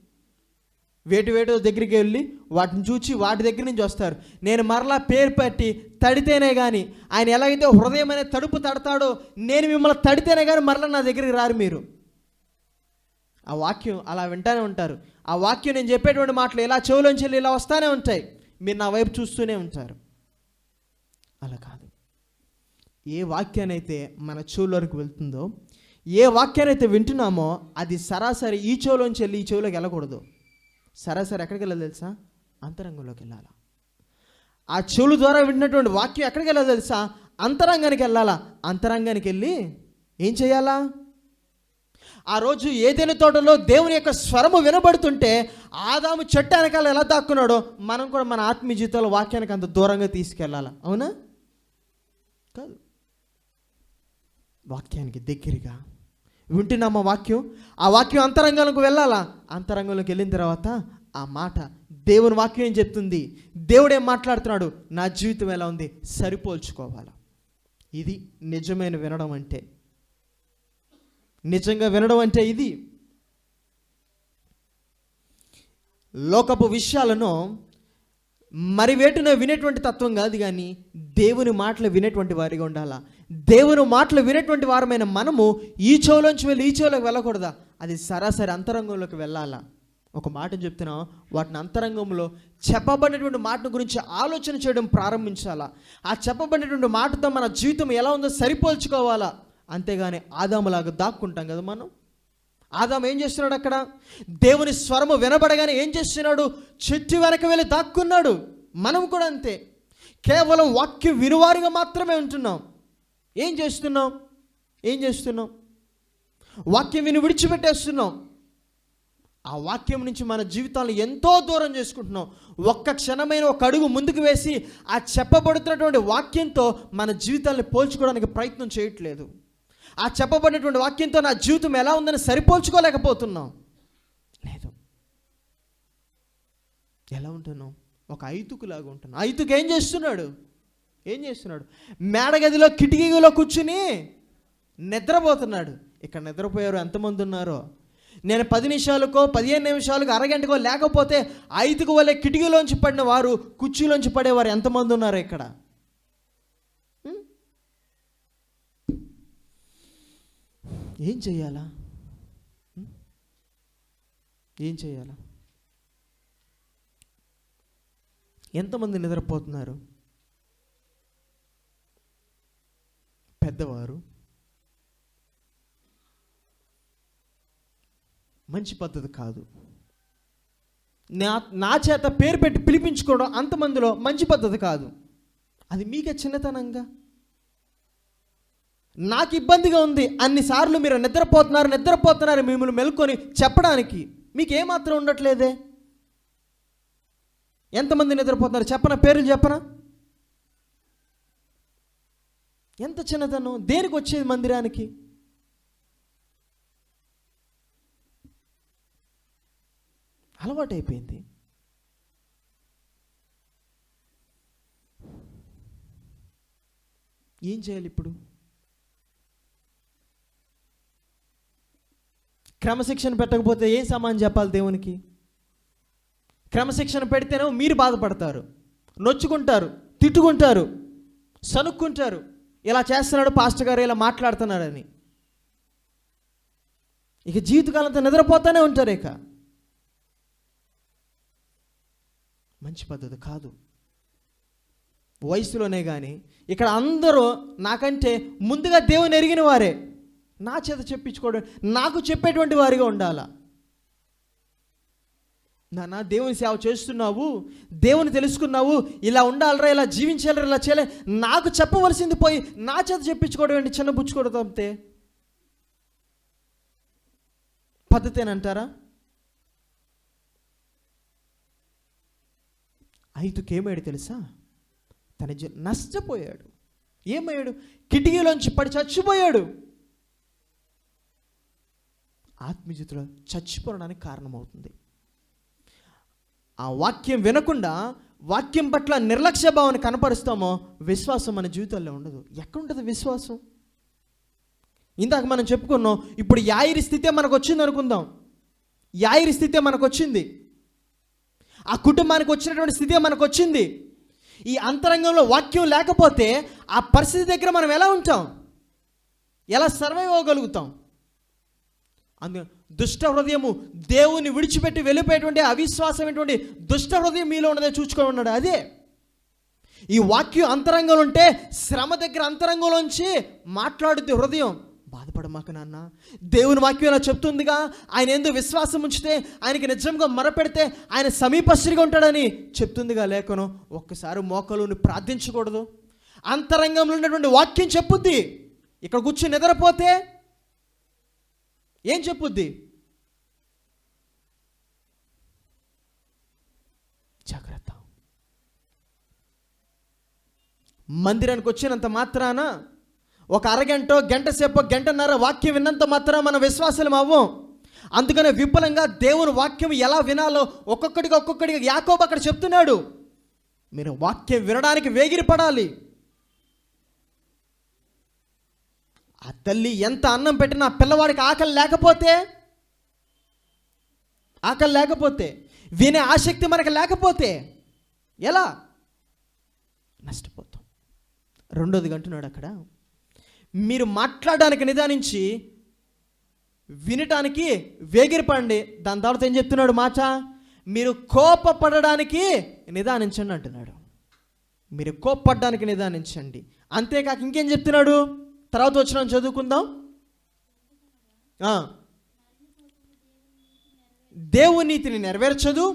వేటు దగ్గరికి వెళ్ళి వాటిని చూచి వాటి దగ్గర నుంచి వస్తారు. నేను మరలా పేరు పెట్టి తడితేనే కానీ, ఆయన ఎలాగైతే హృదయం అనే తడుపు తడతాడో, నేను మిమ్మల్ని తడితేనే కానీ మరలా నా దగ్గరికి రారు మీరు. ఆ వాక్యం అలా వింటానే ఉంటారు. ఆ వాక్యం నేను చెప్పేటువంటి మాటలు ఇలా చెవులోంచి వెళ్ళి ఇలా వస్తూనే ఉంటాయి. మీరు నా వైపు చూస్తూనే ఉంటారు. అలా కాదు. ఏ వాక్యానైతే మన చెవులోకి వెళ్తుందో, ఏ వాక్యానైతే వింటున్నామో, అది సరాసరి ఈ చెవులోంచి వెళ్ళి ఈ చెవులోకి వెళ్ళకూడదు. సరాసరి ఎక్కడికి వెళ్ళాలి తెలుసా? అంతరంగంలోకి వెళ్ళాలా. ఆ చెవుల ద్వారా వింటున్నటువంటి వాక్యం ఎక్కడికి వెళ్ళాలి తెలుసా? అంతరంగానికి వెళ్ళాలా. అంతరంగానికి వెళ్ళి ఏం చేయాలా? ఆ రోజు ఏదైనా తోటలో దేవుని యొక్క స్వరము వినబడుతుంటే ఆదాము చెట్టు వెనకాల ఎలా దాక్కున్నాడో, మనం కూడా మన ఆత్మీయ జీవితంలో వాక్యానికి అంత దూరంగా తీసుకెళ్ళాలా. అవునా? కాదు. వాక్యానికి దగ్గరగా వింటున్నామా వాక్యం? ఆ వాక్యం అంతరంగంలోకి వెళ్ళాలా. అంతరంగంలోకి వెళ్ళిన తర్వాత ఆ మాట, దేవుని వాక్యం ఏం చెప్తుంది, దేవుడు ఏం మాట్లాడుతున్నాడు, నా జీవితం ఎలా ఉంది, సరిపోల్చుకోవాలా. ఇది నిజమైన వినడం అంటే. నిజంగా వినడం అంటే ఇది. లోకపు విషయాలను మరి వేటున వినేటువంటి తత్వం కాదు, కానీ దేవుని మాటలు వినేటువంటి వారిగా ఉండాలా. దేవుని మాటలు వినేటువంటి వారమైన మనము ఈ చెవులోంచి వెళ్ళి ఈ చెవులోకి వెళ్ళకూడదా? అది సరాసరి అంతరంగంలోకి వెళ్ళాలా. ఒక మాట చెప్తున్నాం, వాటిని అంతరంగంలో చెప్పబడినటువంటి మాట గురించి ఆలోచన చేయడం ప్రారంభించాలా. ఆ చెప్పబడినటువంటి మాటతో మన జీవితం ఎలా ఉందో సరిపోల్చుకోవాలా. అంతేగాని ఆదాములాగా దాక్కుంటాం కదా మనం. ఆదాము ఏం చేస్తున్నాడు? అక్కడ దేవుని స్వరము వినబడగానే ఏం చేస్తున్నాడు? చెట్టు వెనక వెళ్ళి దాక్కున్నాడు. మనం కూడా అంతే. కేవలం వాక్యం వినువారిగా మాత్రమే ఉంటున్నాం. ఏం చేస్తున్నాం? వాక్యం విని విడిచిపెట్టేస్తున్నాం. ఆ వాక్యం నుంచి మన జీవితాలను ఎంతో దూరం చేసుకుంటున్నాం. ఒక్క క్షణమైన ఒక అడుగు ముందుకు వేసి ఆ చెప్పబడుతున్నటువంటి వాక్యంతో మన జీవితాలను పోల్చుకోవడానికి ప్రయత్నం చేయట్లేదు. ఆ చెప్పబడినటువంటి వాక్యంతో నా జీవితం ఎలా ఉందని సరిపోల్చుకోలేకపోతున్నాం. లేదు. ఎలా ఉంటున్నాం? ఒక ఐతుకులాగా ఉంటున్నాం. ఐతుకు ఏం చేస్తున్నాడు? మేడగదిలో కిటికీలో కూర్చుని నిద్రపోతున్నాడు. ఇక్కడ నిద్రపోయారు ఎంతమంది ఉన్నారో. నేను 10 నిమిషాలకో 15 నిమిషాలకో అరగంటకో లేకపోతే ఐతుకు వల్లే కిటికీలోంచి పడిన వారు, కుర్చీలోంచి పడేవారు ఎంతమంది ఉన్నారు ఇక్కడ? ఏం చేయాలా? ఎంతమంది నిద్రపోతున్నారు? పెద్దవారు. మంచి పద్ధతి కాదు. నా చేత పేరు పెట్టి పిలిపించుకోవడం అంతమందిలో మంచి పద్ధతి కాదు. అది మీకే చిన్నతనంగా. నాకు ఇబ్బందిగా ఉంది అన్నిసార్లు మీరు నిద్రపోతున్నారు మిమ్మల్ని మెలుకొని చెప్పడానికి మీకు ఏమాత్రం ఉండట్లేదే. ఎంతమంది నిద్రపోతున్నారు చెప్పనా? పేర్లు చెప్పనా? ఎంత చిన్నతనం. దేనికి వచ్చేది మందిరానికి? అలవాటైపోయింది. ఏం చేయాలి ఇప్పుడు? క్రమశిక్షణ పెట్టకపోతే ఏం సమానం చెప్పాలి దేవునికి? క్రమశిక్షణ పెడితేనే మీరు బాధపడతారు, నొచ్చుకుంటారు, తిట్టుకుంటారు, సనుక్కుంటారు. ఇలా చేస్తున్నాడు పాస్టర్ గారు, ఇలా మాట్లాడుతున్నాడని. ఇక జీవితకాలంతో నిద్రపోతూనే ఉంటారు. ఇక మంచి పద్ధతి కాదు. వయసులోనే కానీ ఇక్కడ అందరూ నాకంటే ముందుగా దేవుని ఎరిగిన వారే. నా చేత చెప్పించుకోవడం, నాకు చెప్పేటువంటి వారిగా ఉండాలా. నాన్న దేవుని సేవ చేస్తున్నావు, దేవుని తెలుసుకున్నావు, ఇలా ఉండాలరా, ఇలా జీవించాలరా, ఇలా చేయలే, నాకు చెప్పవలసింది పోయి నా చేత చెప్పించుకోవడం ఏంటి? చిన్న బుచ్చుకోవడం తప్పితే పద్ధతేనంటారా? ఐదుకేమాడు తెలుసా? తన నష్టపోయాడు. ఏమయ్యాడు? కిటికీలోంచి పడి చచ్చిపోయాడు. ఆత్మీయతలో చచ్చిపోవడానికి కారణమవుతుంది. ఆ వాక్యం వినకుండా వాక్యం పట్ల నిర్లక్ష్య భావాన్ని కనపరుస్తామో విశ్వాసం మన జీవితాల్లో ఉండదు. ఎక్కడుంటుంది విశ్వాసం? ఇందాక మనం చెప్పుకున్నాం. ఇప్పుడు యాయిరి స్థితే మనకు వచ్చింది అనుకుందాం. యాయిరి స్థితే మనకు వచ్చింది, ఆ కుటుంబానికి వచ్చినటువంటి స్థితే మనకు వచ్చింది. ఈ అంతరంగంలో వాక్యం లేకపోతే ఆ పరిస్థితి దగ్గర మనం ఎలా ఉంటాం? ఎలా సర్వైవ్ అవ్వగలుగుతాం? అందు దుష్ట హృదయము దేవుని విడిచిపెట్టి వెళ్ళిపోయేటువంటి అవిశ్వాసమైనటువంటి దుష్ట హృదయం మీలో ఉన్నదే చూచుకొని ఉన్నాడు. అదే ఈ వాక్యం అంతరంగంలో ఉంటే శ్రమ దగ్గర అంతరంగంలోంచి మాట్లాడుద్ది హృదయం. బాధపడమాక నాన్న, దేవుని వాక్యం ఇలా చెప్తుందిగా, ఆయన ఎందుకు విశ్వాసం ఉంచితే, ఆయనకి నిజంగా మొరపెడితే ఆయన సమీపస్తుడిగా ఉంటాడని చెప్తుందిగా లేఖనం. ఒక్కసారి మోకాలుని ప్రార్థించకూడదు? అంతరంగంలో ఉన్నటువంటి వాక్యం చెప్పుద్ది. ఇక్కడ కూర్చొని నిద్రపోతే ఏం చెప్పుద్ది? జాగ్రత్త. మందిరానికి వచ్చినంత మాత్రాన ఒక అరగంట, గంట సేపు, గంటన్నర వాక్యం విన్నంత మాత్రాన మన విశ్వాసాలు అవ్వం. అందుకనే విపులంగా దేవుని వాక్యం ఎలా వినాలో ఒక్కొక్కడిగా యాకోబు అక్కడ చెప్తున్నాడు. మీరు వాక్యం వినడానికి వేగిరపడాలి. ఆ తల్లి ఎంత అన్నం పెట్టినా పిల్లవాడికి ఆకలి లేకపోతే వినే ఆసక్తి మనకు లేకపోతే ఎలా? నష్టపోతాం. రెండోది అంటున్నాడు అక్కడ, మీరు మాట్లాడడానికి నిదానించి వినటానికి వేగిరపడండి. దాని తర్వాత ఏం చెప్తున్నాడు మాట? మీరు కోపపడడానికి నిదానించండి అంటున్నాడు. మీరు కోపపడడానికి నిదానించండి. అంతేకాక ఇంకేం చెప్తున్నాడు? తర్వాత వచ్చిన చదువుకుందాం. దేవుని నీతిని నెరవేర్చదు,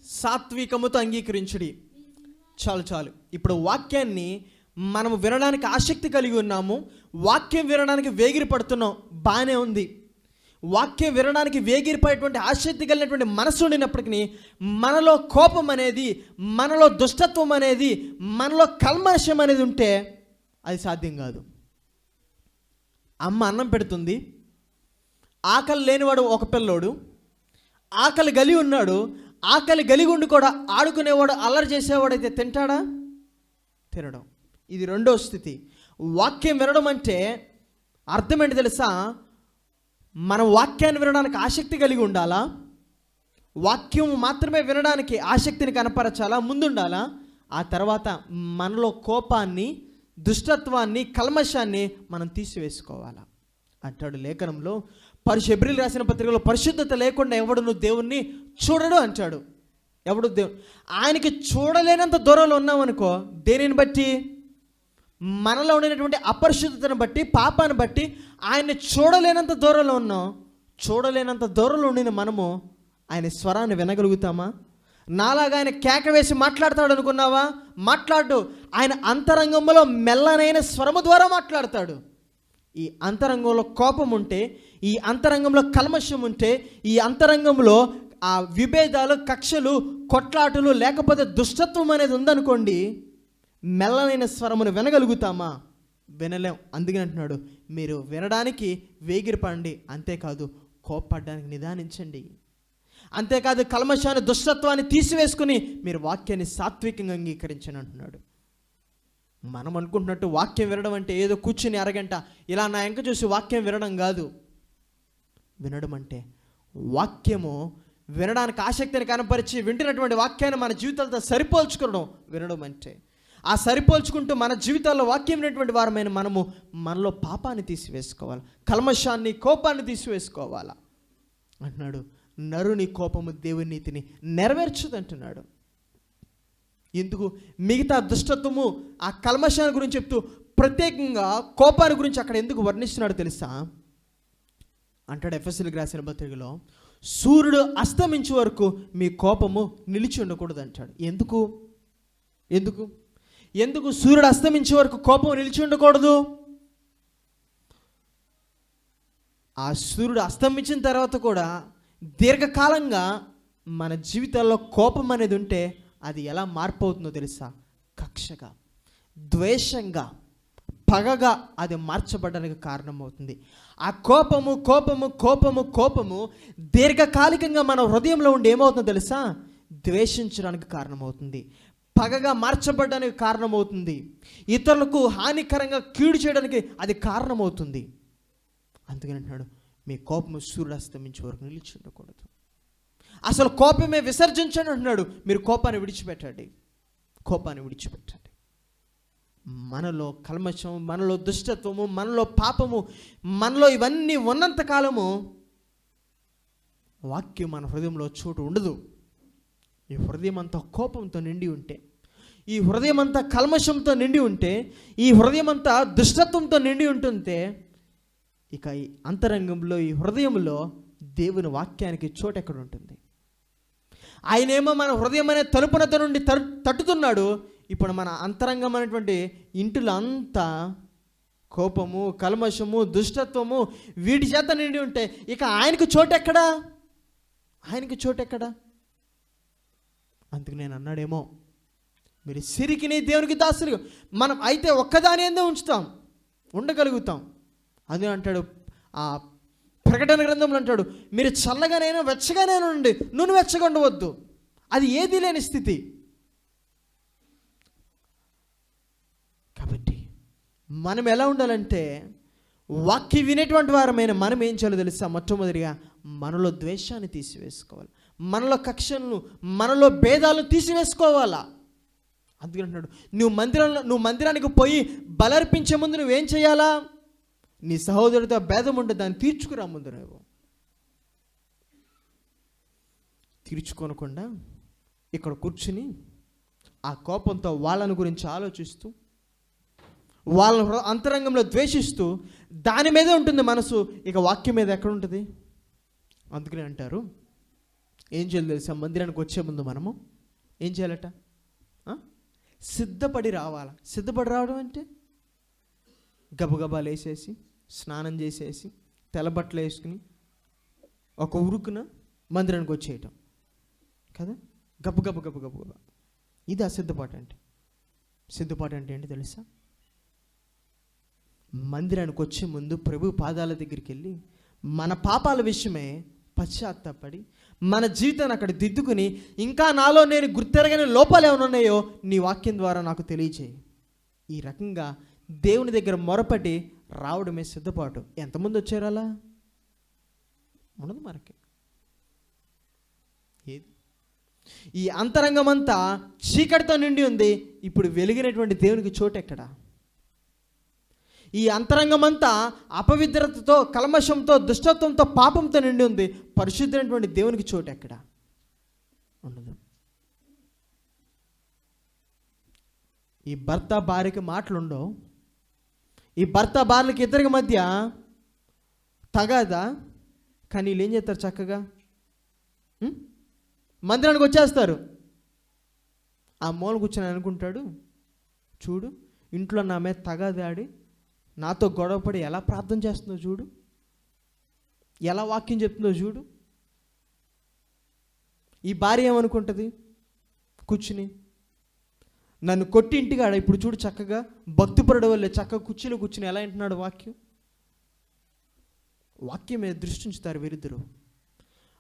సాత్వికముతో అంగీకరించుడి. చాలు. ఇప్పుడు వాక్యాన్ని మనము వినడానికి ఆసక్తి కలిగి ఉన్నాము, వాక్యం వినడానికి వేగిరి పడుతున్నాం, బాగానే ఉంది. వాక్యం వినడానికి వేగిరిపోయేటువంటి ఆసక్తి కలిగినటువంటి మనసు ఉండినప్పటికీ మనలో కోపం అనేది, మనలో దుష్టత్వం అనేది, మనలో కల్మషం అనేది ఉంటే అది సాధ్యం కాదు. అమ్మ అన్నం పెడుతుంది, ఆకలి లేనివాడు ఒక పిల్లోడు, ఆకలి కలిగి ఉన్నాడు. ఆకలి కలిగి ఉండి కూడా ఆడుకునేవాడు, అల్లరి చేసేవాడైతే తింటాడా? తినడం. ఇది రెండో స్థితి. వాక్యం వినడం అంటే అర్థం ఏంటి తెలుసా? మనం వాక్యాన్ని వినడానికి ఆసక్తి కలిగి ఉండాలా? వాక్యం మాత్రమే వినడానికి ఆసక్తిని కనపరచాలా? ముందుండాలా? ఆ తర్వాత మనలో కోపాన్ని, దుష్టత్వాన్ని, కల్మషాన్ని మనం తీసివేసుకోవాలా అంటాడు లేఖనంలో. హెబ్రీయులకు రాసిన పత్రికలో పరిశుద్ధత లేకుండా ఎవడును దేవుణ్ణి చూడడు అంటాడు. ఎవడు ఆయనకి చూడలేనంత దూరంలో ఉన్నామనుకో, దేనిని బట్టి? మనలో ఉండేటువంటి అపరిశుద్ధతను బట్టి, పాపాన్ని బట్టి ఆయన్ని చూడలేనంత దూరంలో ఉన్నాం. చూడలేనంత దూరంలో ఉండిన మనము ఆయన స్వరాన్ని వినగలుగుతామా? నాలాగా ఆయన కేక వేసి మాట్లాడతాడు అనుకున్నావా? మాట్లాడు. ఆయన అంతరంగంలో మెల్లనైన స్వరము ద్వారా మాట్లాడతాడు. ఈ అంతరంగంలో కోపం ఉంటే, ఈ అంతరంగంలో కల్మషం ఉంటే, ఈ అంతరంగంలో ఆ విభేదాలు, కక్షలు, కొట్లాటలు, లేకపోతే దుష్టత్వం అనేది ఉందనుకోండి, మెల్లనైన స్వరమును వినగలుగుతామా? వినలేం. అందుకని అంటున్నాడు, మీరు వినడానికి వేగిరపడండి, అంతేకాదు కోప్పడడానికి నిదానించండి. అంతేకాదు కల్మషాన్ని, దుష్టత్వాన్ని తీసివేసుకుని మీరు వాక్యాన్ని సాత్వికంగా అంగీకరించని అంటున్నాడు. మనం అనుకుంటున్నట్టు వాక్యం వినడం అంటే ఏదో కూర్చుని అరగంట ఇలా నా ఎంక చూసి వాక్యం వినడం కాదు. వినడం అంటే వాక్యము వినడానికి ఆసక్తిని కనపరిచి వింటున్నటువంటి వాక్యాన్ని మన జీవితాలతో సరిపోల్చుకోవడం వినడం అంటే. ఆ సరిపోల్చుకుంటూ మన జీవితాల్లో వాక్యం వినేటువంటి వారమైన మనము మనలో పాపాన్ని తీసివేసుకోవాలి, కల్మషాన్ని, కోపాన్ని తీసివేసుకోవాలా అంటున్నాడు. నరుని కోపము దేవుని నీతిని నెరవేర్చుదు అంటున్నాడు. ఎందుకు? మిగతా దుష్టత్వము, ఆ కల్మషాన్ని గురించి చెప్తూ ప్రత్యేకంగా కోపాన్ని గురించి అక్కడ ఎందుకు వర్ణిస్తున్నాడు తెలుసా? అంటాడు ఎఫెసీయులకు రాసిన పత్రికలో, సూర్యుడు అస్తమించే వరకు మీ కోపము నిలిచి ఉండకూడదు అంటాడు. ఎందుకు ఎందుకు ఎందుకు సూర్యుడు అస్తమించే వరకు కోపం నిలిచి ఉండకూడదు? ఆ సూర్యుడు అస్తమించిన తర్వాత కూడా దీర్ఘకాలంగా మన జీవితాల్లో కోపం అనేది ఉంటే అది ఎలా మార్పు అవుతుందో తెలుసా? కక్షగా, ద్వేషంగా, పగగా అది మార్చబడడానికి కారణమవుతుంది. ఆ కోపము కోపము కోపము కోపము దీర్ఘకాలికంగా మన హృదయంలో ఉండి ఏమవుతుందో తెలుసా? ద్వేషించడానికి కారణమవుతుంది, పగగా మార్చబడడానికి కారణమవుతుంది, ఇతరులకు హానికరంగా కీడు చేయడానికి అది కారణమవుతుంది. అందుకని అంటున్నాడు, మీ కోపము సూర్యుడు అస్తమించే వరకు నిలిచి ఉండకూడదు. అసలు కోపమే విసర్జించండి అంటున్నాడు. మీరు కోపాన్ని విడిచిపెట్టండి, కోపాన్ని విడిచిపెట్టండి. మనలో కల్మషం, మనలో దుష్టత్వము, మనలో పాపము, మనలో ఇవన్నీ ఉన్నంత కాలము వాక్యం మన హృదయంలో చోటు ఉండదు. ఈ హృదయం అంతా కోపంతో నిండి ఉంటే, ఈ హృదయం అంతా కల్మషంతో నిండి ఉంటే, ఈ హృదయం అంతా దుష్టత్వంతో నిండి ఉంటుంటే, ఇక ఈ అంతరంగంలో, ఈ హృదయంలో దేవుని వాక్యానికి చోటు ఎక్కడ ఉంటుంది? ఆయనేమో మన హృదయం అనే తలుపునత నుండి తట్టుతున్నాడు. ఇప్పుడు మన అంతరంగం అనేటువంటి ఇంటిలో అంతా కోపము, కల్మషము, దుష్టత్వము వీటి చేత నిండి ఉంటే ఇక ఆయనకు చోటు ఎక్కడా? ఆయనకి చోటు ఎక్కడా? అందుకు నేను అన్నాడేమో, మీరు సిరికిని దేవునికి దాసులు. మనం అయితే ఒక్కదాని ఏందో ఉంచుతాం, ఉండగలుగుతాం. అందుకని అంటాడు, ఆ ప్రకటన గ్రంథంలో అంటాడు, మీరు చల్లగానైనా వెచ్చగానైనా ఉండండి, నూనె వెచ్చగా ఉండవద్దు. అది ఏది లేని స్థితి. కాబట్టి మనం ఎలా ఉండాలంటే, వాక్యం వినేటువంటి వారమైన మనం ఏం చేయాలో తెలుసా? మొట్టమొదటిగా మనలో ద్వేషాన్ని తీసివేసుకోవాలి, మనలో కక్షలను, మనలో భేదాలను తీసివేసుకోవాలా. అందుకని అంటున్నాడు, నువ్వు మందిరానికి పోయి బలర్పించే ముందు నువ్వేం చేయాలా? నీ సహోదరుడితో భేదం ఉంటే దాన్ని తీర్చుకురా ముందు. నువ్వు తీర్చుకోనకుండా ఇక్కడ కూర్చుని ఆ కోపంతో వాళ్ళని గురించి ఆలోచిస్తూ, వాళ్ళ అంతరంగంలో ద్వేషిస్తూ, దాని మీదే ఉంటుంది మనసు, ఇక వాక్యం మీద ఎక్కడ ఉంటుంది? అందుకని అంటారు, ఏం చేయాలి తెలుసా? మందిరానికి వచ్చే ముందు మనము ఏం చేయాలట? సిద్ధపడి రావాలా. సిద్ధపడి రావడం అంటే గబగబా లేసేసి, స్నానం చేసేసి, తెల్లబట్టలు వేసుకుని ఒక ఉరుకున మందిరానికి వచ్చేయటం కదా, గబగబ గబగబ. ఇది అసిద్ధపాటు అంటే. సిద్ధపాటు అంటే ఏంటి తెలుసా? మందిరానికి వచ్చే ముందు ప్రభు పాదాల దగ్గరికి వెళ్ళి మన పాపాల విషయమే పశ్చాత్తాపడి మన జీవితాన్ని అక్కడ దిద్దుకుని, ఇంకా నాలో నేను గుర్తెరగని లోపాలు ఏమైనా ఉన్నాయో నీ వాక్యం ద్వారా నాకు తెలియచేయి. ఈ రకంగా దేవుని దగ్గర మొరపడి రావడమే సిద్ధపాటు. ఎంతమంది వచ్చారు అలా? ఉండదు మనకి. ఏది? ఈ అంతరంగం అంతా చీకటితో నిండి ఉంది. ఇప్పుడు వెలిగినటువంటి దేవునికి చోటు ఎక్కడా? ఈ అంతరంగం అంతా అపవిత్రతతో, కల్మషంతో, దుష్టత్వంతో, పాపంతో నిండి ఉంది. పరిశుద్ధమైనటువంటి దేవునికి చోటు ఎక్కడా? ఉండదు. ఈ భర్త భార్యకి మాటలు ఉండవు, ఈ భర్త భార్యలకి ఇద్దరికి మధ్య తగాదా, కానీ వీళ్ళు ఏం చేస్తారు చక్కగా మందిరానికి వచ్చేస్తారు. ఆ మూల కూర్చొని అనుకుంటాడు, చూడు ఇంట్లో నా మీద తగాదాడి నాతో గొడవపడి ఎలా ప్రార్థన చేస్తుందో చూడు, ఎలా వాక్యం చెప్తుందో చూడు. ఈ భార్య ఏమనుకుంటుంది కూర్చుని, నన్ను కొట్టి ఇంటికాడ ఇప్పుడు చూడు చక్కగా భక్తిపరుడు వల్లే చక్కగా కుర్చీలో కూర్చుని ఎలా వింటున్నాడు వాక్యం. వాక్యం మీద దృష్టి ఉంచుతారు వీరిద్దరు,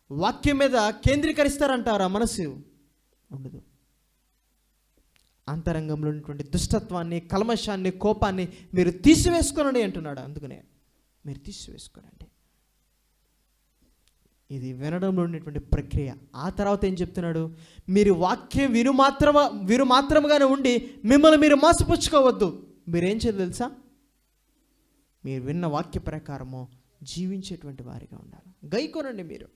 వాక్యం మీద కేంద్రీకరిస్తారంటారు. ఆ మనసు ఉండదు. అంతరంగంలో ఉన్నటువంటి దుష్టత్వాన్ని, కల్మషాన్ని, కోపాన్ని మీరు తీసివేసుకోనండి అంటున్నాడు. అందుకనే మీరు తీసివేసుకోనండి. ఇది వినడంలో ఉండేటువంటి ప్రక్రియ. ఆ తర్వాత ఏం చెప్తున్నాడు, మీరు వాక్యం వీరు మాత్రముగానే ఉండి మిమ్మల్ని మీరు మోసపుచ్చుకోవద్దు. మీరేం చేయాలి తెలుసా, మీరు విన్న వాక్య ప్రకారము జీవించేటువంటి వారిగా ఉండాలి. గైకోనండి. మీరు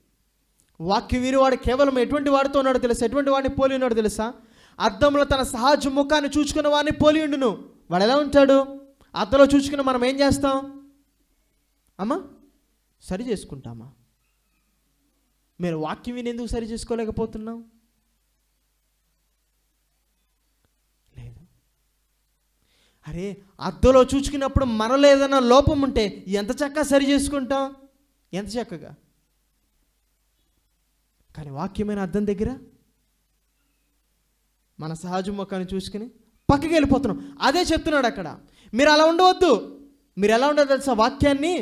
వాక్యం వినివాడు కేవలం ఎటువంటి వాడితో ఉన్నాడో తెలుసా, ఎటువంటి వాడిని పోలి ఉన్నాడో తెలుసా, అద్దంలో తన సహజ ముఖాన్ని చూచుకున్న వాడిని పోలి ఉండును. వాడు ఎలా ఉంటాడు, అద్దంలో చూచుకున్న మనం ఏం చేస్తాం అమ్మా, సరి చేసుకుంటామా? మీరు వాక్యం విని ఎందుకు సరి చేసుకోలేకపోతున్నాం? లేదు. అరే అద్దంలో చూచుకున్నప్పుడు మనలో ఏదైనా లోపం ఉంటే ఎంత చక్కగా సరి చేసుకుంటాం, ఎంత చక్కగా. కానీ వాక్యమైన అద్దం దగ్గర మన సహజ ముఖాన్ని చూసుకుని పక్కకి వెళ్ళిపోతున్నాం. అదే చెప్తున్నాడు అక్కడ. మీరు అలా ఉండవద్దు. మీరు ఎలా ఉండదు తెలుసా, వాక్యాన్ని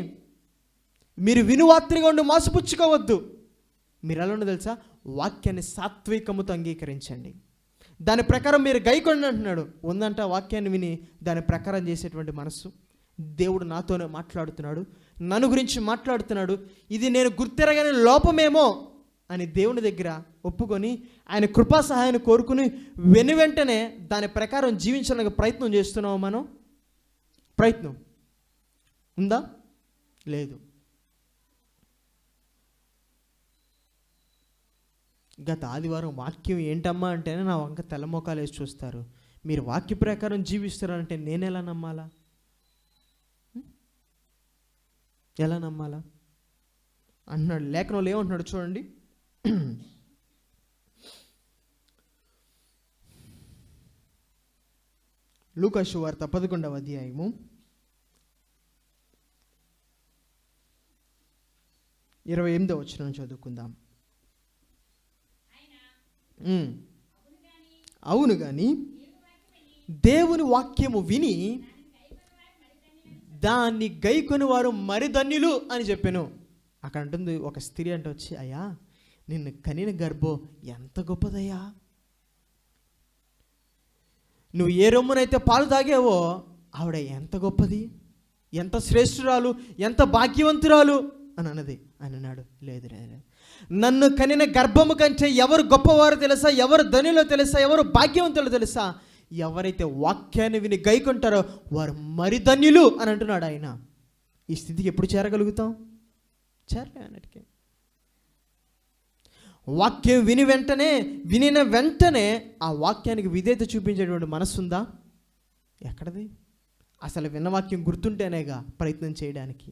మీరు వినువాత్రిగా ఉండి మోసపుచ్చుకోవద్దు. మీరు ఎలా ఉండదు తెలుసా, వాక్యాన్ని సాత్వికముతో అంగీకరించండి. దాని ప్రకారం మీరు గైకొండి అంటున్నాడు. ఉందంట వాక్యాన్ని విని దాని ప్రకారం చేసేటువంటి మనస్సు. దేవుడు నాతోనే మాట్లాడుతున్నాడు, నన్ను గురించి మాట్లాడుతున్నాడు. ఇది నేను గుర్తెరగని లోపమేమో అని దేవుని దగ్గర ఒప్పుకొని ఆయన కృపా సహాయాన్ని కోరుకుని వెంటనే దాని ప్రకారం జీవించడానికి ప్రయత్నం చేస్తున్నాము. మనం ప్రయత్నం ఉందా? లేదు. గత ఆదివారం వాక్యం ఏంటమ్మా అంటేనే నా వంక తెల్లమోకాలు వేసి చూస్తారు. మీరు వాక్య ప్రకారం జీవిస్తారంటే నేను ఎలా నమ్మాలా? ఎలా నమ్మాలా అంటున్నాడు. లేఖనంలో ఏమంటున్నాడు చూడండి. లూకా సువార్త 11వ అధ్యాయము 28వ వచనం చదువుకుందాం. అవును గాని దేవుని వాక్యము విని దాన్ని గైకొని వారు మరి ధన్యులు అని చెప్పాను. అక్కడ అంటుంది ఒక స్త్రీ అంటే వచ్చి, అయ్యా నిన్ను కనిన గర్భం ఎంత గొప్పదయ్యా, నువ్వు ఏ రొమ్మునైతే పాలు తాగావో ఆవిడ ఎంత గొప్పది, ఎంత శ్రేష్ఠురాలు, ఎంత భాగ్యవంతురాలు అని అన్నది. అని అన్నాడు, లేదు లేదు, నన్ను కనిన గర్భము కంటే ఎవరు గొప్పవారు తెలుసా, ఎవరు ధనిలో తెలుసా, ఎవరు భాగ్యవంతులు తెలుసా, ఎవరైతే వాక్యాన్ని విని గైకొంటారో వారు మరి ధన్యులు అని అంటున్నాడు ఆయన. ఈ స్థితికి ఎప్పుడు చేరగలుగుతాం? చేరలే అన్నటికే. వాక్యం వినిన వెంటనే ఆ వాక్యానికి విధేయత చూపించేటువంటి మనసు ఉందా? ఎక్కడది? అసలు విన్న వాక్యం గుర్తుంటేనేగా ప్రయత్నం చేయడానికి.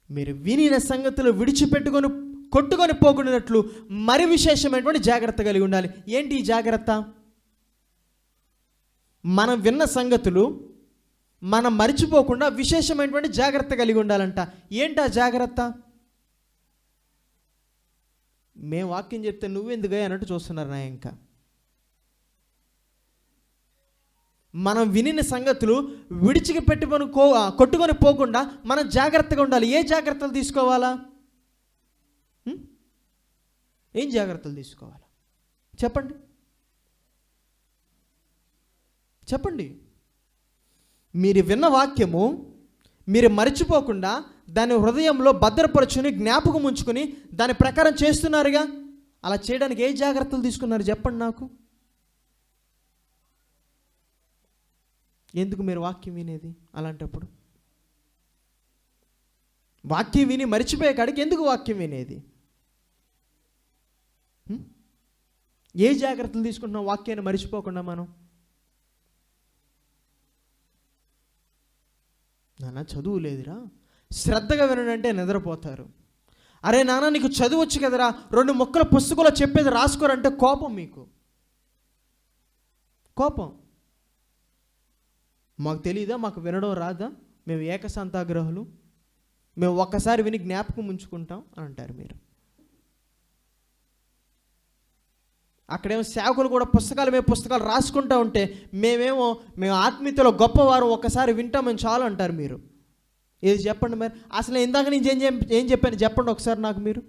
మీరు వినిన సంగతులు విడిచిపెట్టుకొని కొట్టుకొని పోకున్నట్లు మరి విశేషమైనటువంటి జాగ్రత్త కలిగి ఉండాలి. ఏంటి ఈ జాగ్రత్త? మనం విన్న సంగతులు మనం మర్చిపోకుండా విశేషమైనటువంటి జాగ్రత్త కలిగి ఉండాలంట. ఏంటి ఆ జాగ్రత్త? మేము వాక్యం చెప్తే నువ్వెందుకు అన్నట్టు చూస్తున్నారు నా. ఇంకా మనం వినిన సంగతులు విడిచికి పెట్టుకొని కొట్టుకొని పోకుండా మనం జాగ్రత్తగా ఉండాలి. ఏ జాగ్రత్తలు తీసుకోవాలా? ఏం జాగ్రత్తలు తీసుకోవాలా చెప్పండి, చెప్పండి. మీరు విన్న వాక్యము మీరు మర్చిపోకుండా దాని హృదయంలో భద్రపరచుని జ్ఞాపకం ఉంచుకొని దాని ప్రకారం చేస్తున్నారుగా. అలా చేయడానికి ఏ జాగ్రత్తలు తీసుకున్నారు చెప్పండి నాకు. ఎందుకు మీరు వాక్యం వినేది? అలాంటప్పుడు వాక్యం విని మర్చిపోయే కాడికి ఎందుకు వాక్యం వినేది? ఏ జాగ్రత్తలు తీసుకుంటున్నాం వాక్యాన్ని మర్చిపోకుండా మనం? నాన్న చదువు లేదురా, శ్రద్ధగా వినండి నిద్రపోతారు. అరే నాన్న నీకు చదువు వచ్చు కదరా, 2 ముక్కల పుస్తకంలో చెప్పేది రాసుకోరంటే కోపం మీకు, కోపం. మాకు తెలియదా, మాకు వినడం రాదా, మేము ఏకసంతాగ్రహులు, మేము ఒక్కసారి విని జ్ఞాపకం ఉంచుకుంటాం అని అంటారు మీరు. అక్కడేమో సేవకులు కూడా పుస్తకాలు రాసుకుంటూ ఉంటే మేము ఆత్మీయతలో గొప్పవారు, ఒక్కసారి వింటామని చాలు అంటారు మీరు. ఏది చెప్పండి మరి, అసలు ఇందాక నేను ఏం చెప్పాను చెప్పండి ఒకసారి నాకు మీరు.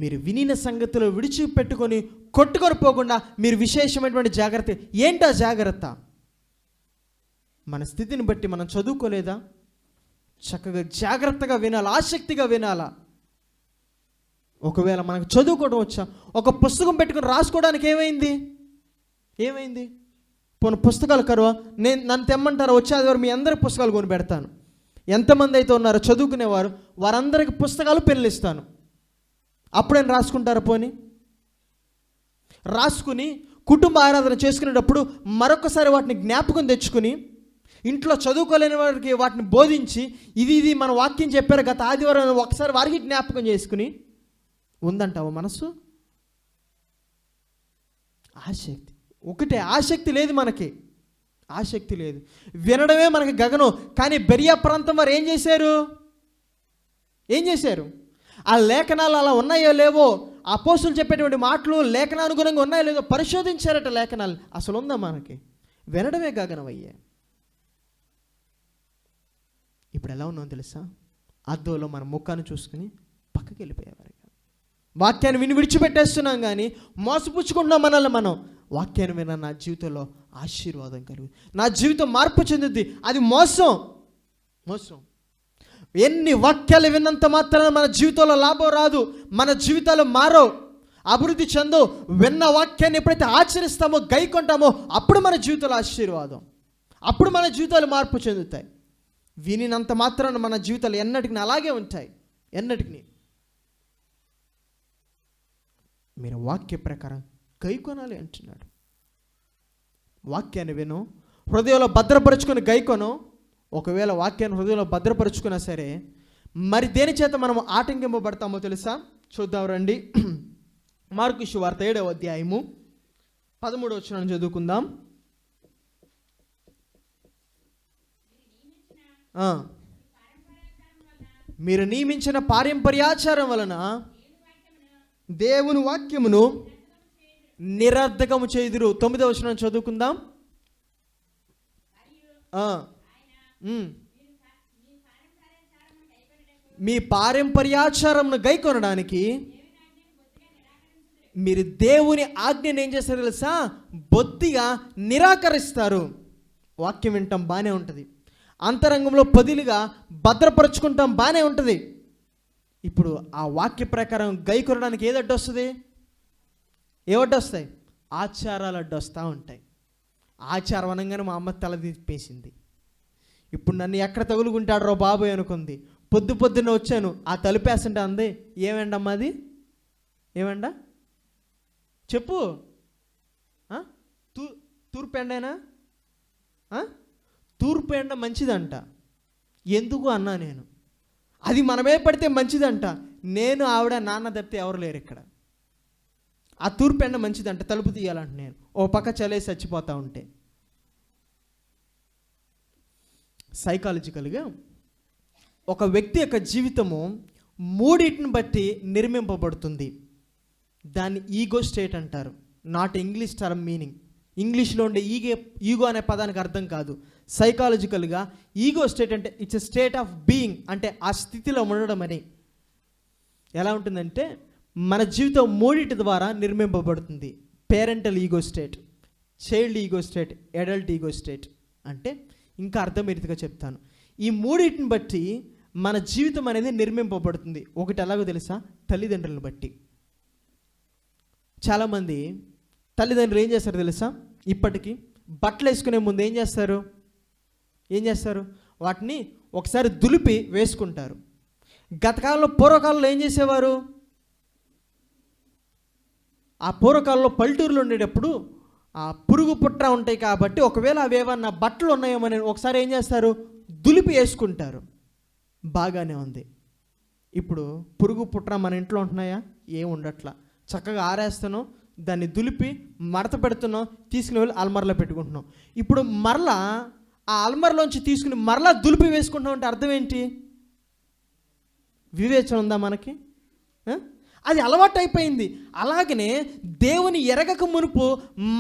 మీరు వినిన సంగతిలో విడిచిపెట్టుకొని కొట్టుకొని పోకుండా మీరు విశేషమైనటువంటి జాగ్రత్త. ఏంటా జాగ్రత్త? మన స్థితిని బట్టి మనం చదువుకోలేదా? చక్కగా జాగ్రత్తగా వినాలి, ఆసక్తిగా వినాలా. ఒకవేళ మనకు చదువుకోవడం వచ్చా, ఒక పుస్తకం పెట్టుకుని రాసుకోవడానికి ఏమైంది? పోను పుస్తకాలు కరువా? నన్ను తెమ్మంటారా, వచ్చే ఆదివారం మీ అందరికి పుస్తకాలు కొని పెడతాను. ఎంతమంది అయితే ఉన్నారో చదువుకునేవారు వారందరికి పుస్తకాలు, పెన్నులు ఇస్తాను. అప్పుడేం రాసుకుంటారా? పోని రాసుకుని కుటుంబ ఆరాధన చేసుకునేటప్పుడు మరొకసారి వాటిని జ్ఞాపకం తెచ్చుకుని ఇంట్లో చదువుకోలేని వారికి వాటిని బోధించి ఇది మన వాక్యం చెప్పారు గత ఆదివారం ఒకసారి వారికి జ్ఞాపకం చేసుకుని ఉందంటావు మనసు? ఆసక్తి ఒకటే, ఆసక్తి లేదు మనకి, ఆసక్తి లేదు. వినడమే మనకి గగనం. కానీ బెరియా ప్రాంతం వారు ఏం చేశారు? ఆ లేఖనాలు అలా ఉన్నాయో లేవో, అపోస్తులు చెప్పేటువంటి మాటలు లేఖనానుగుణంగా ఉన్నాయో లేదో పరిశోధించారట లేఖనాలు. అసలు ఉందా మనకి? వినడమే గగనం అయ్యే. ఇప్పుడు ఎలా ఉన్నాం తెలుసా? అద్దంలో మన ముఖాన్ని చూసుకుని పక్కకి వెళ్ళిపోయేవారు. వాక్యాన్ని విని విడిచిపెట్టేస్తున్నాం కానీ మోసపుచ్చుకుంటున్నాం మనల్ని మనం. వాక్యాన్ని విన్న నా జీవితంలో ఆశీర్వాదం కలుగు, నా జీవితం మార్పు చెందుద్ది. అది మోసం. ఎన్ని వాక్యాలు విన్నంత మాత్రాన మన జీవితంలో లాభం రాదు, మన జీవితాలు మారవు, అభివృద్ధి చెందవు. విన్న వాక్యాన్ని ఎప్పుడైతే ఆచరిస్తామో, గైకొంటామో, అప్పుడు మన జీవితంలో ఆశీర్వాదం, అప్పుడు మన జీవితాలు మార్పు చెందుతాయి. వినినంత మాత్రాన మన జీవితాలు ఎన్నటికి అలాగే ఉంటాయి, ఎన్నటికి. మీరు వాక్య ప్రకారం గైకొనాలి అంటున్నాడు. వాక్యాన్ని విను, హృదయంలో భద్రపరుచుకొని గైకొను. ఒకవేళ వాక్యాన్ని హృదయంలో భద్రపరుచుకున్నా సరే, మరి దేని చేత మనం ఆటంకింపబడతామో తెలుసా? చూద్దాం రండి. మార్కు సువార్త 7వ అధ్యాయము 13వ వచనం చదువుకుందాం. మీరు నియమించిన పారంపర్యాచారం వలన దేవుని వాక్యమును నిరర్ధకము చేయుదురు. 9వ వచనం చదువుకుందాం. మీ పారంపర్యాచారమును గైకొనడానికి మీరు దేవుని ఆజ్ఞను ఏం చేస్తారు తెలుసా? బొత్తిగా నిరాకరిస్తారు. వాక్యం వింటాం బాగానే ఉంటుంది, అంతరంగంలో పదిలుగా భద్రపరుచుకుంటాం బాగానే ఉంటుంది. ఇప్పుడు ఆ వాక్య ప్రకారం గైకొనడానికి ఏది అడ్డొస్తుంది? ఏవడ్డొస్తాయి? ఆచారాలు అడ్డొస్తూ ఉంటాయి. ఆచారం అనగానే మా అమ్మ తల తిప్పేసింది. ఇప్పుడు నన్ను ఎక్కడ తగులుకుంటాడు రో బాబోయ్ అనుకుంది. పొద్దున్న వచ్చాను, ఆ తలుపేస్తుంటే అంది, ఏమండమ్మా అది? ఏమండా చెప్పు, తూర్పు ఎండేనా? తూర్పు ఎండ మంచిదంట. ఎందుకు అన్నా నేను, అది మనమే పడితే మంచిదంట. నేను ఆవిడ నాన్న తప్పితే ఎవరు లేరు ఇక్కడ. ఆ తూర్పు ఎండ మంచిదంట, తలుపు తీయాలంట. నేను ఓ పక్క చలేసి చచ్చిపోతూ ఉంటే. సైకాలజికల్గా ఒక వ్యక్తి యొక్క జీవితము 3 బట్టి నిర్మింపబడుతుంది. దాన్ని ఈగో స్టేట్ అంటారు. Not English term meaning. ఇంగ్లీష్లో ఉండే ఈగో అనే పదానికి అర్థం కాదు. సైకాలజికల్గా ఈగో స్టేట్ అంటే it's a state of being, అంటే ఆ స్థితిలో ఉండడం అని. ఎలా ఉంటుందంటే మన జీవితం 3 ద్వారా నిర్మింపబడుతుంది. Parental ego state, child ego state, adult ego state. అంటే ఇంకా అర్థమయ్యేదిగా చెప్తాను. ఈ 3 బట్టి మన జీవితం అనేది నిర్మింపబడుతుంది. ఒకటి ఎలాగో తెలుసా? తల్లిదండ్రులను బట్టి. చాలామంది తల్లిదండ్రులు ఏం చేస్తారు తెలుసా? ఇప్పటికీ బట్టలు వేసుకునే ముందు ఏం చేస్తారు? వాటిని ఒకసారి దులిపి వేసుకుంటారు. గతకాలంలో పూర్వకాలంలో ఏం చేసేవారు? ఆ పూర్వకాలంలో పల్లెటూరులో ఉండేటప్పుడు ఆ పురుగు పుట్ర ఉంటాయి కాబట్టి ఒకవేళ అవేమన్నా బట్టలు ఉన్నాయేమో అని ఒకసారి ఏం చేస్తారు, దులిపి వేసుకుంటారు. బాగానే ఉంది. ఇప్పుడు పురుగు పుట్ర మన ఇంట్లో ఉంటున్నాయా? ఏం ఉండట్లా. చక్కగా ఆరేస్తున్నాం, దాన్ని దులిపి మడత పెడుతున్నాం, తీసుకుని వెళ్ళి అల్మర్లో పెట్టుకుంటున్నాం. ఇప్పుడు మరలా ఆ అల్మర్లోంచి తీసుకుని మరలా దులిపి వేసుకుంటున్నాం అంటే అర్థం ఏంటి? వివేచన ఉందా మనకి? అది అలవాటు అయిపోయింది. అలాగనే దేవుని ఎరగక మునుపు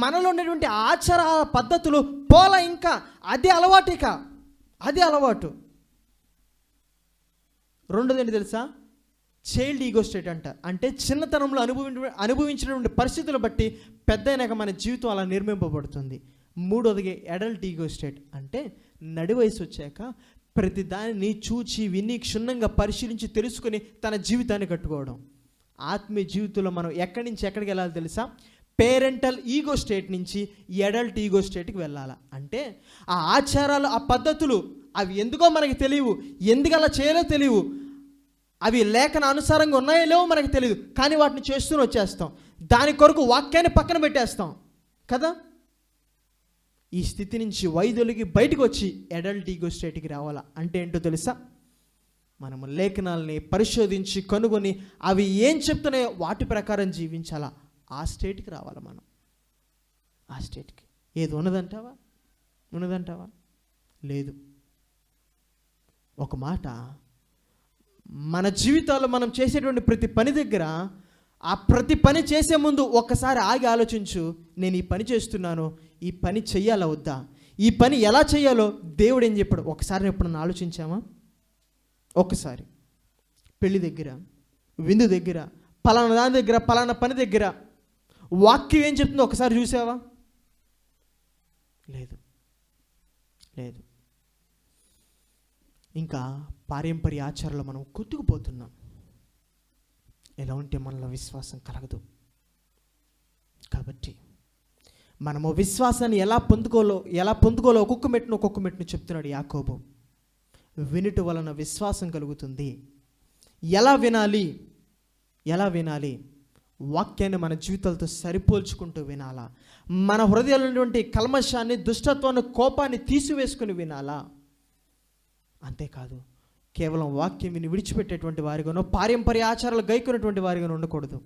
మనలో ఉన్నటువంటి ఆచార పద్ధతులు పోలా, ఇంకా అదే అలవాటిక, అదే అలవాటు. రెండోది ఏంటి తెలుసా? చైల్డ్ ఈగో స్టేట్ అంట. అంటే చిన్నతనంలో అనుభవించినటువంటి పరిస్థితులు బట్టి పెద్ద అయినాక మన జీవితం అలా నిర్మింపబడుతుంది. మూడోదిగా అడల్ట్ ఈగో స్టేట్. అంటే నడి వయసు వచ్చాక ప్రతి దానిని చూచి విని క్షుణ్ణంగా పరిశీలించి తెలుసుకుని తన జీవితాన్ని కట్టుకోవడం. ఆత్మీయ జీవితంలో మనం ఎక్కడి నుంచి ఎక్కడికి వెళ్ళాలి తెలుసా? పేరెంటల్ ఈగో స్టేట్ నుంచి అడల్ట్ ఈగో స్టేట్కి వెళ్ళాలి. అంటే ఆ ఆచారాలు, ఆ పద్ధతులు అవి ఎందుకో మనకి తెలియవు, ఎందుకు అలా చేయాలో తెలియవు, అవి లేఖన అనుసారంగా ఉన్నాయో లేవో మనకు తెలియదు, కానీ వాటిని చేస్తూనే వచ్చేస్తాం. దాని కొరకు వాక్యాన్ని పక్కన పెట్టేస్తాం కదా. ఈ స్థితి నుంచి వైదొలిగి బయటకు వచ్చి అడల్ట్ ఈగో స్టేట్కి రావాలా. అంటే ఏంటో తెలుసా? మనము లేఖనాలని పరిశోధించి కనుగొని అవి ఏం చెప్తున్నాయో వాటి ప్రకారం జీవించాలా. ఆ స్టేట్కి రావాలి మనం. ఆ స్టేట్కి ఏది ఉన్నదంటావా? లేదు. ఒక మాట, మన జీవితాల్లో మనం చేసేటువంటి ప్రతి పని దగ్గర ఆ ప్రతి పని చేసే ముందు ఒక్కసారి ఆగి ఆలోచించు. నేను ఈ పని చేస్తున్నాను, ఈ పని చెయ్యాలా వద్దా, ఈ పని ఎలా చేయాలో దేవుడు ఏం చెప్పాడు ఒకసారి ఎప్పుడన్నా ఆలోచించామా? ఒక్కసారి పెళ్లి దగ్గర, విందు దగ్గర, పలానా దాని దగ్గర, పలానా పని దగ్గర వాక్యం ఏం చెప్తుందో ఒకసారి చూసావా? లేదు. ఇంకా పారంపర్య ఆచారాలు మనం కొట్టుకుపోతున్నాం. ఎలా ఉంటే మనలో విశ్వాసం కలగదు. కాబట్టి మనము విశ్వాసాన్ని ఎలా పొందుకోలో ఒక్కొక్క మెట్టును చెప్తున్నాడు యాకోబు. వినుట వలన విశ్వాసం కలుగుతుంది. ఎలా వినాలి? వాక్యాన్ని మన జీవితాలతో సరిపోల్చుకుంటూ వినాలా. మన హృదయాల్లో ఉన్నటువంటి కల్మషాన్ని, దుష్టత్వాన్ని, కోపాన్ని తీసివేసుకుని వినాలా. అంతేకాదు కేవలం వాక్యం విని విడిచిపెట్టేటువంటి వారిగానో, పారంపర్య ఆచారాలు గైకున్నటువంటి వారిగానో ఉండకూడదు.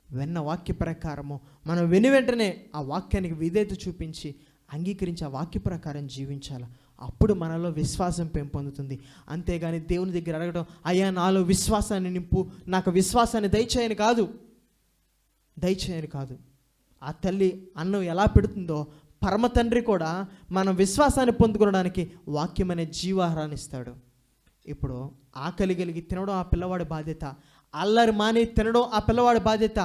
విన్న వాక్య ప్రకారము మనం వెంటనే ఆ వాక్యానికి విధేయత చూపించి అంగీకరించి ఆ వాక్య ప్రకారం జీవించాలి. అప్పుడు మనలో విశ్వాసం పెంపొందుతుంది. అంతేగాని దేవుని దగ్గర అడగడం, అయ్యా నాలో విశ్వాసాన్ని నింపు, నాకు విశ్వాసాన్ని దయచేయని కాదు. ఆ తల్లి అన్నం ఎలా పెడుతుందో పరమ తండ్రి కూడా మనం విశ్వాసాన్ని పొందుకోవడానికి వాక్యం అనే జీవాహారాన్ని ఇస్తాడు. ఇప్పుడు ఆకలి కలిగి తినడం ఆ పిల్లవాడి బాధ్యత, అల్లరి మాని తినడం ఆ పిల్లవాడి బాధ్యత,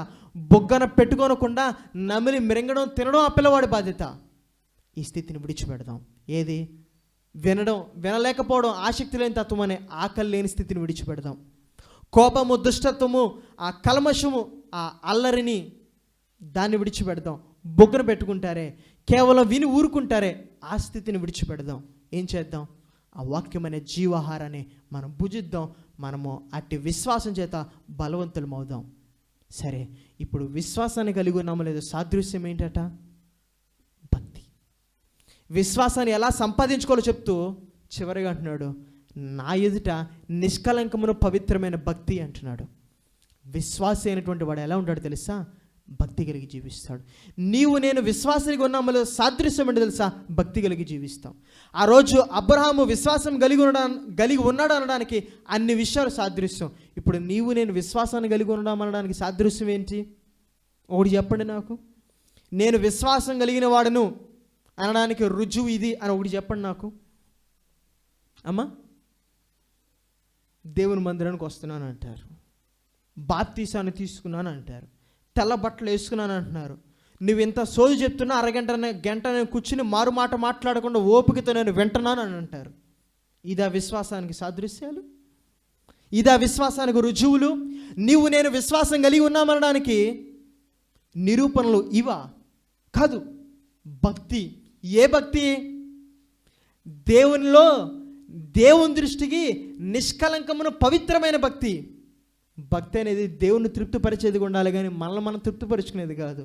బొగ్గన పెట్టుకోనకుండా నమిలి మిరింగడం తినడం ఆ పిల్లవాడి బాధ్యత. ఈ స్థితిని విడిచిపెడదాం. ఏది? వినలేకపోవడం, ఆసక్తి లేని తత్వం అనే ఆకలి లేని స్థితిని విడిచిపెడదాం. కోపము, దుష్టత్వము, ఆ కల్మషము, ఆ అల్లరిని దాన్ని విడిచిపెడదాం. బొగ్గన పెట్టుకుంటారే, కేవలం విని ఊరుకుంటారే, ఆ స్థితిని విడిచిపెడదాం. ఏం చేద్దాం? ఆ వాక్యం అనే జీవాహారాన్ని మనం భుజిద్దాం. మనము అట్టి విశ్వాసం చేత బలవంతులం అవుదాం. సరే, ఇప్పుడు విశ్వాసాన్ని కలిగి ఉన్నామో లేదో సాదృశ్యం ఏంటట? భక్తి. విశ్వాసాన్ని ఎలా సంపాదించుకోవాలో చెప్తూ చివరిగా అంటున్నాడు, నా ఎదుట నిష్కలంకమును పవిత్రమైన భక్తి అంటున్నాడు. విశ్వాసి అయినటువంటి వాడు ఎలా ఉంటాడు తెలుసా? భక్తి కలిగి జీవిస్తాడు. నీవు నేను విశ్వాసానికి ఉన్నామో సాదృశ్యం అంటే తెలుసా? భక్తి కలిగి జీవిస్తాం. ఆ రోజు అబ్రహాము విశ్వాసం కలిగి ఉన్నాడు అనడానికి అన్ని విషయాలు సాదృశ్యం. ఇప్పుడు నీవు నేను విశ్వాసాన్ని కలిగి ఉన్నాం అనడానికి సాదృశ్యం ఏంటి? ఒకటి చెప్పండి నాకు. నేను విశ్వాసం కలిగిన వాడును అనడానికి రుజువు ఇది అని ఒకటి చెప్పండి నాకు. అమ్మా, దేవుని మందిరానికి వస్తున్నాను అంటారు, బాప్తీసాన్ని తీసుకున్నాను అంటారు, తెల్ల బట్టలు వేసుకున్నాను అంటున్నారు. నువ్వు ఇంత సోది చెప్తున్నా గంట నేను కూర్చుని మారు మాట మాట్లాడకుండా ఓపికతో నేను వింటున్నాను అని అంటారు. ఇదా విశ్వాసానికి సాదృశ్యాలు? ఇదా విశ్వాసానికి రుజువులు? నీవు నేను విశ్వాసం కలిగి ఉన్నామనడానికి నిరూపణలు ఇవా? కాదు. భక్తి. ఏ భక్తి? దేవుని దృష్టికి నిష్కలంకమును పవిత్రమైన భక్తి. భక్తి అనేది దేవుని తృప్తిపరిచేది ఉండాలి, కానీ మనల్ని మనం తృప్తిపరుచుకునేది కాదు.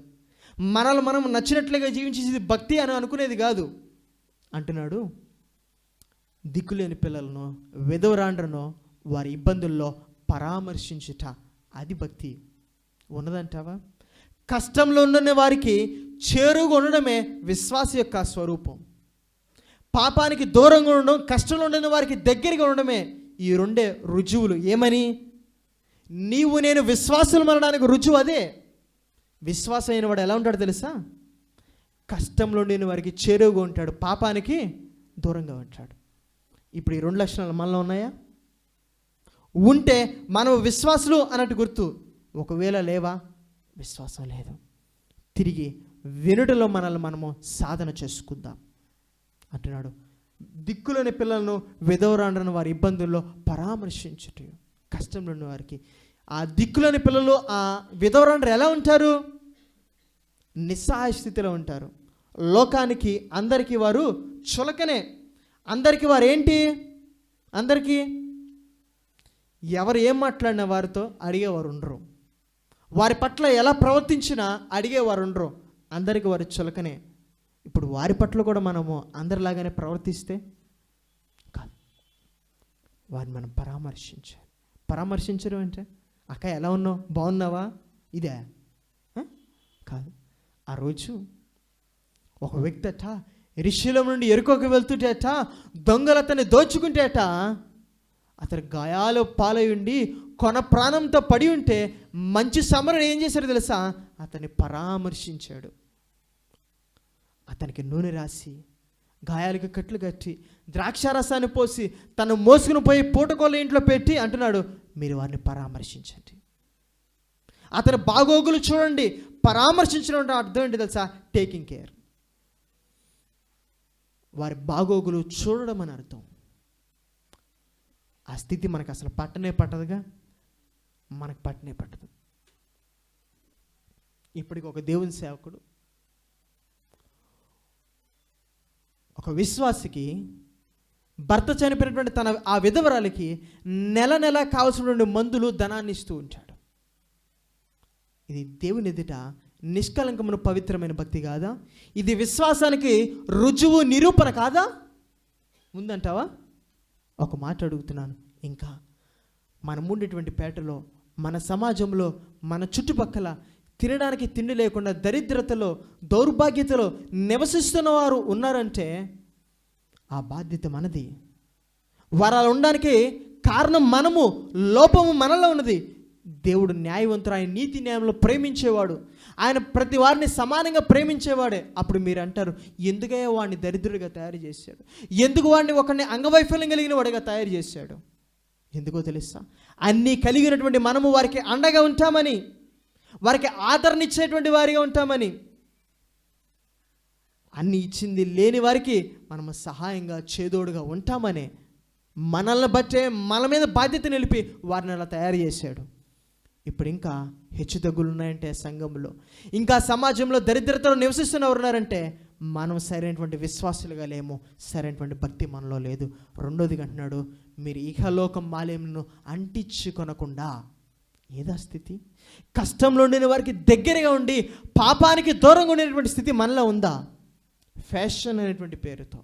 మనల్ని మనం నచ్చినట్లుగా జీవించేది భక్తి అని అనుకునేది కాదు. అంటున్నాడు, దిక్కులేని పిల్లలను, విధవరాండ్రను వారి ఇబ్బందుల్లో పరామర్శించుట, అది భక్తి ఉన్నదంటావా? కష్టంలో ఉన్న వారికి చేరుగా ఉండడమే విశ్వాస యొక్క స్వరూపం. పాపానికి దూరంగా ఉండడం, కష్టంలో ఉన్న వారికి దగ్గరగా ఉండడమే ఈ రెండే రుజువులు. ఏమని? నీవు నేను విశ్వాసులు అనడానికి రుజువు అదే. విశ్వాసం అయిన వాడు ఎలా ఉంటాడు తెలుసా? కష్టంలో నేను వారికి చేరువుగా ఉంటాడు, పాపానికి దూరంగా ఉంటాడు. ఇప్పుడు ఈ రెండు లక్షణాలు మనలో ఉన్నాయా? ఉంటే మనం విశ్వాసులు అన్నట్టు గుర్తు. ఒకవేళ లేవా, విశ్వాసం లేదు. తిరిగి వెనుటలో మనల్ని మనము సాధన చేసుకుందాం అంటున్నాడు. దిక్కులోని పిల్లలను, విధవరాండ్రను వారి ఇబ్బందుల్లో పరామర్శించుట, కష్టంలో ఉన్న వారికి. ఆ దిక్కులోని పిల్లలు, ఆ విధవరాండ్రు ఎలా ఉంటారు? నిస్సహాయ స్థితిలో ఉంటారు. లోకానికి అందరికీ వారు చులకనే. అందరికీ వారు ఏంటి? అందరికీ ఎవరు ఏం మాట్లాడినా వారితో అడిగేవారు ఉండరు. వారి పట్ల ఎలా ప్రవర్తించినా అడిగేవారు ఉండరు. అందరికీ వారు చులకనే. ఇప్పుడు వారి పట్ల కూడా మనము అందరిలాగానే ప్రవర్తిస్తే కాదు, వారిని మనం పరామర్శించాలి. పరామర్శించడం అంటే, అక్క ఎలా ఉన్నావు, బాగున్నావా, ఇదే కాదు. ఆ రోజు ఒక వ్యక్తి అట యెరూషలేము నుండి యెరికోకు వెళ్తుంటేట దొంగలు అతన్ని దోచుకుంటేట అతని గాయాలు పాలై ఉండి కొన ప్రాణంతో పడి ఉంటే మంచి సమరుడు ఏం చేశాడు తెలుసా? అతన్ని పరామర్శించాడు. అతనికి నూనె రాసి, గాయాలకు కట్లు కట్టి, ద్రాక్షారసాన్ని పోసి, తను మోసుకుని పోయి పూటకోళ్ళ ఇంట్లో పెట్టి అంటున్నాడు, మీరు వారిని పరామర్శించండి, అతని బాగోగులు చూడండి. పరామర్శించడం అంటే అర్థం ఏంటి తెలుసా? Taking care. వారి బాగోగులు చూడడం అని అర్థం. ఆ స్థితి మనకు అసలు పట్టనే పట్టదుగా, మనకు పట్టనే పట్టదు. ఇప్పటికి ఒక దేవుని సేవకుడు, ఒక విశ్వాసికి భర్త చనిపోయినటువంటి తన ఆ విధవరాలకి నెల నెల కావాల్సినటువంటి మందులు, ధనాన్ని ఇస్తూ ఉంటాడు. ఇది దేవుని ఎదుట నిష్కలంకమైన పవిత్రమైన భక్తి కాదా? ఇది విశ్వాసానికి రుజువు, నిరూపణ కాదా? ఉందంటావా? ఒక మాట అడుగుతున్నాను. ఇంకా మనం ఉండేటువంటి పేటలో, మన సమాజంలో, మన చుట్టుపక్కల తినడానికి తిండి లేకుండా దరిద్రతలో, దౌర్భాగ్యతలో నివసిస్తున్న వారు ఉన్నారంటే ఆ బాధ్యత మనది. వారు అలా ఉండడానికి కారణం మనము, లోపము మనలో ఉన్నది. దేవుడు న్యాయవంతుడు, ఆయన నీతి న్యాయంలో ప్రేమించేవాడు, ఆయన ప్రతి వారిని సమానంగా ప్రేమించేవాడే. అప్పుడు మీరు అంటారు, ఎందుకయ్యా వాడిని దరిద్రుడిగా తయారు చేశాడు, ఎందుకు వాడిని ఒకరిని అంగవైఫల్యం కలిగిన వాడిగా తయారు చేశాడు? ఎందుకో తెలుసా? అన్నీ కలిగినటువంటి మనము వారికి అండగా ఉంటామని, వారికి ఆదరణ ఇచ్చేటువంటి వారిగా ఉంటామని. అన్ని ఇచ్చింది లేని వారికి మనము సహాయంగా, చేదోడుగా ఉంటామని, మనల్ని బట్టే మన మీద బాధ్యత నిలిపి వారిని అలా తయారు చేశాడు. ఇప్పుడు ఇంకా హెచ్చు తగ్గులు ఉన్నాయంటే సంఘంలో, ఇంకా సమాజంలో దరిద్రతలో నివసిస్తున్నవారు ఉన్నారంటే మనం సరైనటువంటి విశ్వాసులుగా లేము, సరైనటువంటి భక్తి మనలో లేదు. రెండోది అంటున్నాడు, మీరు ఇహలోకం మాలిన్యమును అంటించుకొనకుండా. ఏదా స్థితి? కష్టంలో ఉండిన వారికి దగ్గరగా ఉండి పాపానికి దూరంగా ఉండేటువంటి స్థితి మనలో ఉందా? ఫ్యాషన్ అనేటువంటి పేరుతో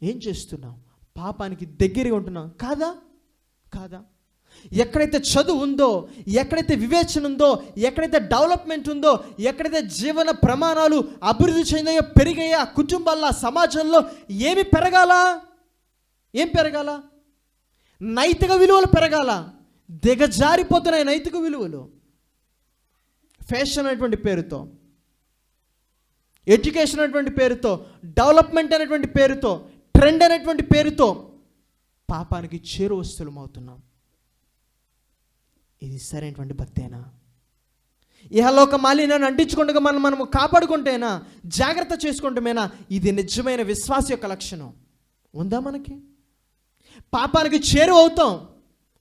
ఏం చేస్తున్నాం? పాపానికి దగ్గరగా ఉంటున్నాం కాదా? కాదా? ఎక్కడైతే చదువు ఉందో, ఎక్కడైతే వివేచన ఉందో, ఎక్కడైతే డెవలప్మెంట్ ఉందో, ఎక్కడైతే జీవన ప్రమాణాలు అభివృద్ధి చెందాయో, పెరిగాయో, ఆ కుటుంబాల్లో, ఆ సమాజంలో ఏమి పెరగాల? ఏం పెరగాల? నైతిక విలువలు పెరగాల. దిగజారిపోతున్నాయి నైతిక విలువలు. ఫ్యాషన్ అనేటువంటి పేరుతో, ఎడ్యుకేషన్ అనేటువంటి పేరుతో, డెవలప్మెంట్ అనేటువంటి పేరుతో, ట్రెండ్ అనేటువంటి పేరుతో పాపానికి చేరువస్తులం అవుతున్నాం. ఇది సరైనటువంటి భక్తేనా? ఇహలోక మాలిన్యాన్ని అంటించుకుంటూ మనము కాపాడుకుంటేనా, జాగ్రత్త చేసుకుంటేమేనా ఇది నిజమైన విశ్వాస యొక్క లక్షణం? ఉందా మనకి? పాపానికి చేరువ అవుతాం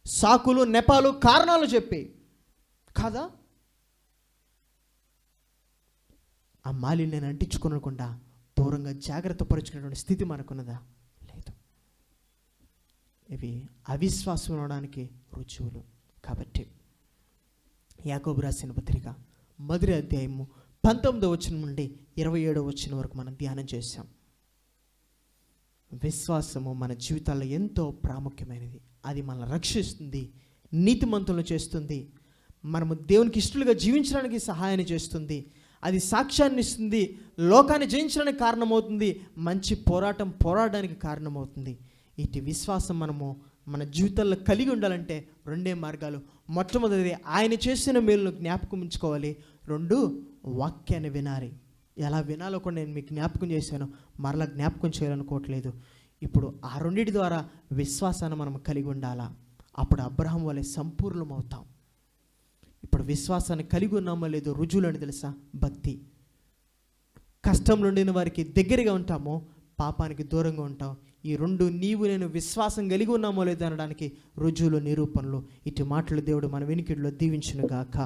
సాకులు, నెపాలు, కారణాలు చెప్పి కాదా? ఆ మాలిన్యాన్ని అంటించుకోనకుండా దూరంగా జాగ్రత్త పరుచుకునేటువంటి స్థితి మనకున్నదా? లేదు. ఇవి అవిశ్వాసం అవడానికి రుజువులు. కాబట్టి యాకోబు రాసిన పత్రిక మొదటి అధ్యాయము 19వ వచనం నుండి 27వ వచనం వరకు మనం ధ్యానం చేశాం. విశ్వాసము మన జీవితాల్లో ఎంతో ప్రాముఖ్యమైనది. అది మనల్ని రక్షిస్తుంది, నీతిమంతులను చేస్తుంది, మనము దేవునికి ఇష్టలుగా జీవించడానికి సహాయాన్ని చేస్తుంది, అది సాక్ష్యాన్ని ఇస్తుంది, లోకాన్ని జయించడానికి కారణమవుతుంది, మంచి పోరాడడానికి కారణమవుతుంది. ఇటు విశ్వాసం మనము మన జీవితాల్లో కలిగి ఉండాలంటే 2 మార్గాలు. మొట్టమొదటిది ఆయన చేసిన మేలును జ్ఞాపకం ఉంచుకోవాలి. 2, వాక్యాన్ని వినాలి. ఎలా వినాలో కూడా నేను మీకు జ్ఞాపకం చేశాను, మరలా జ్ఞాపకం చేయాలనుకోవట్లేదు. ఇప్పుడు ఆ రెండింటి ద్వారా విశ్వాసాన్ని మనం కలిగి ఉండాలా. అప్పుడు అబ్రహాం వలె సంపూర్ణమవుతాం. ఇప్పుడు విశ్వాసాన్ని కలిగి ఉన్నామో లేదో రుజువులు అని తెలుసా? భక్తి. కష్టం నుండిన వారికి దగ్గరగా ఉంటామో, పాపానికి దూరంగా ఉంటాం. ఈ 2 నీవు నేను విశ్వాసం కలిగి ఉన్నామో లేదో అనడానికి రుజువులు, నిరూపణలు. ఇటు మాటలు దేవుడు మన వినికిడిలో దీవించును గాక.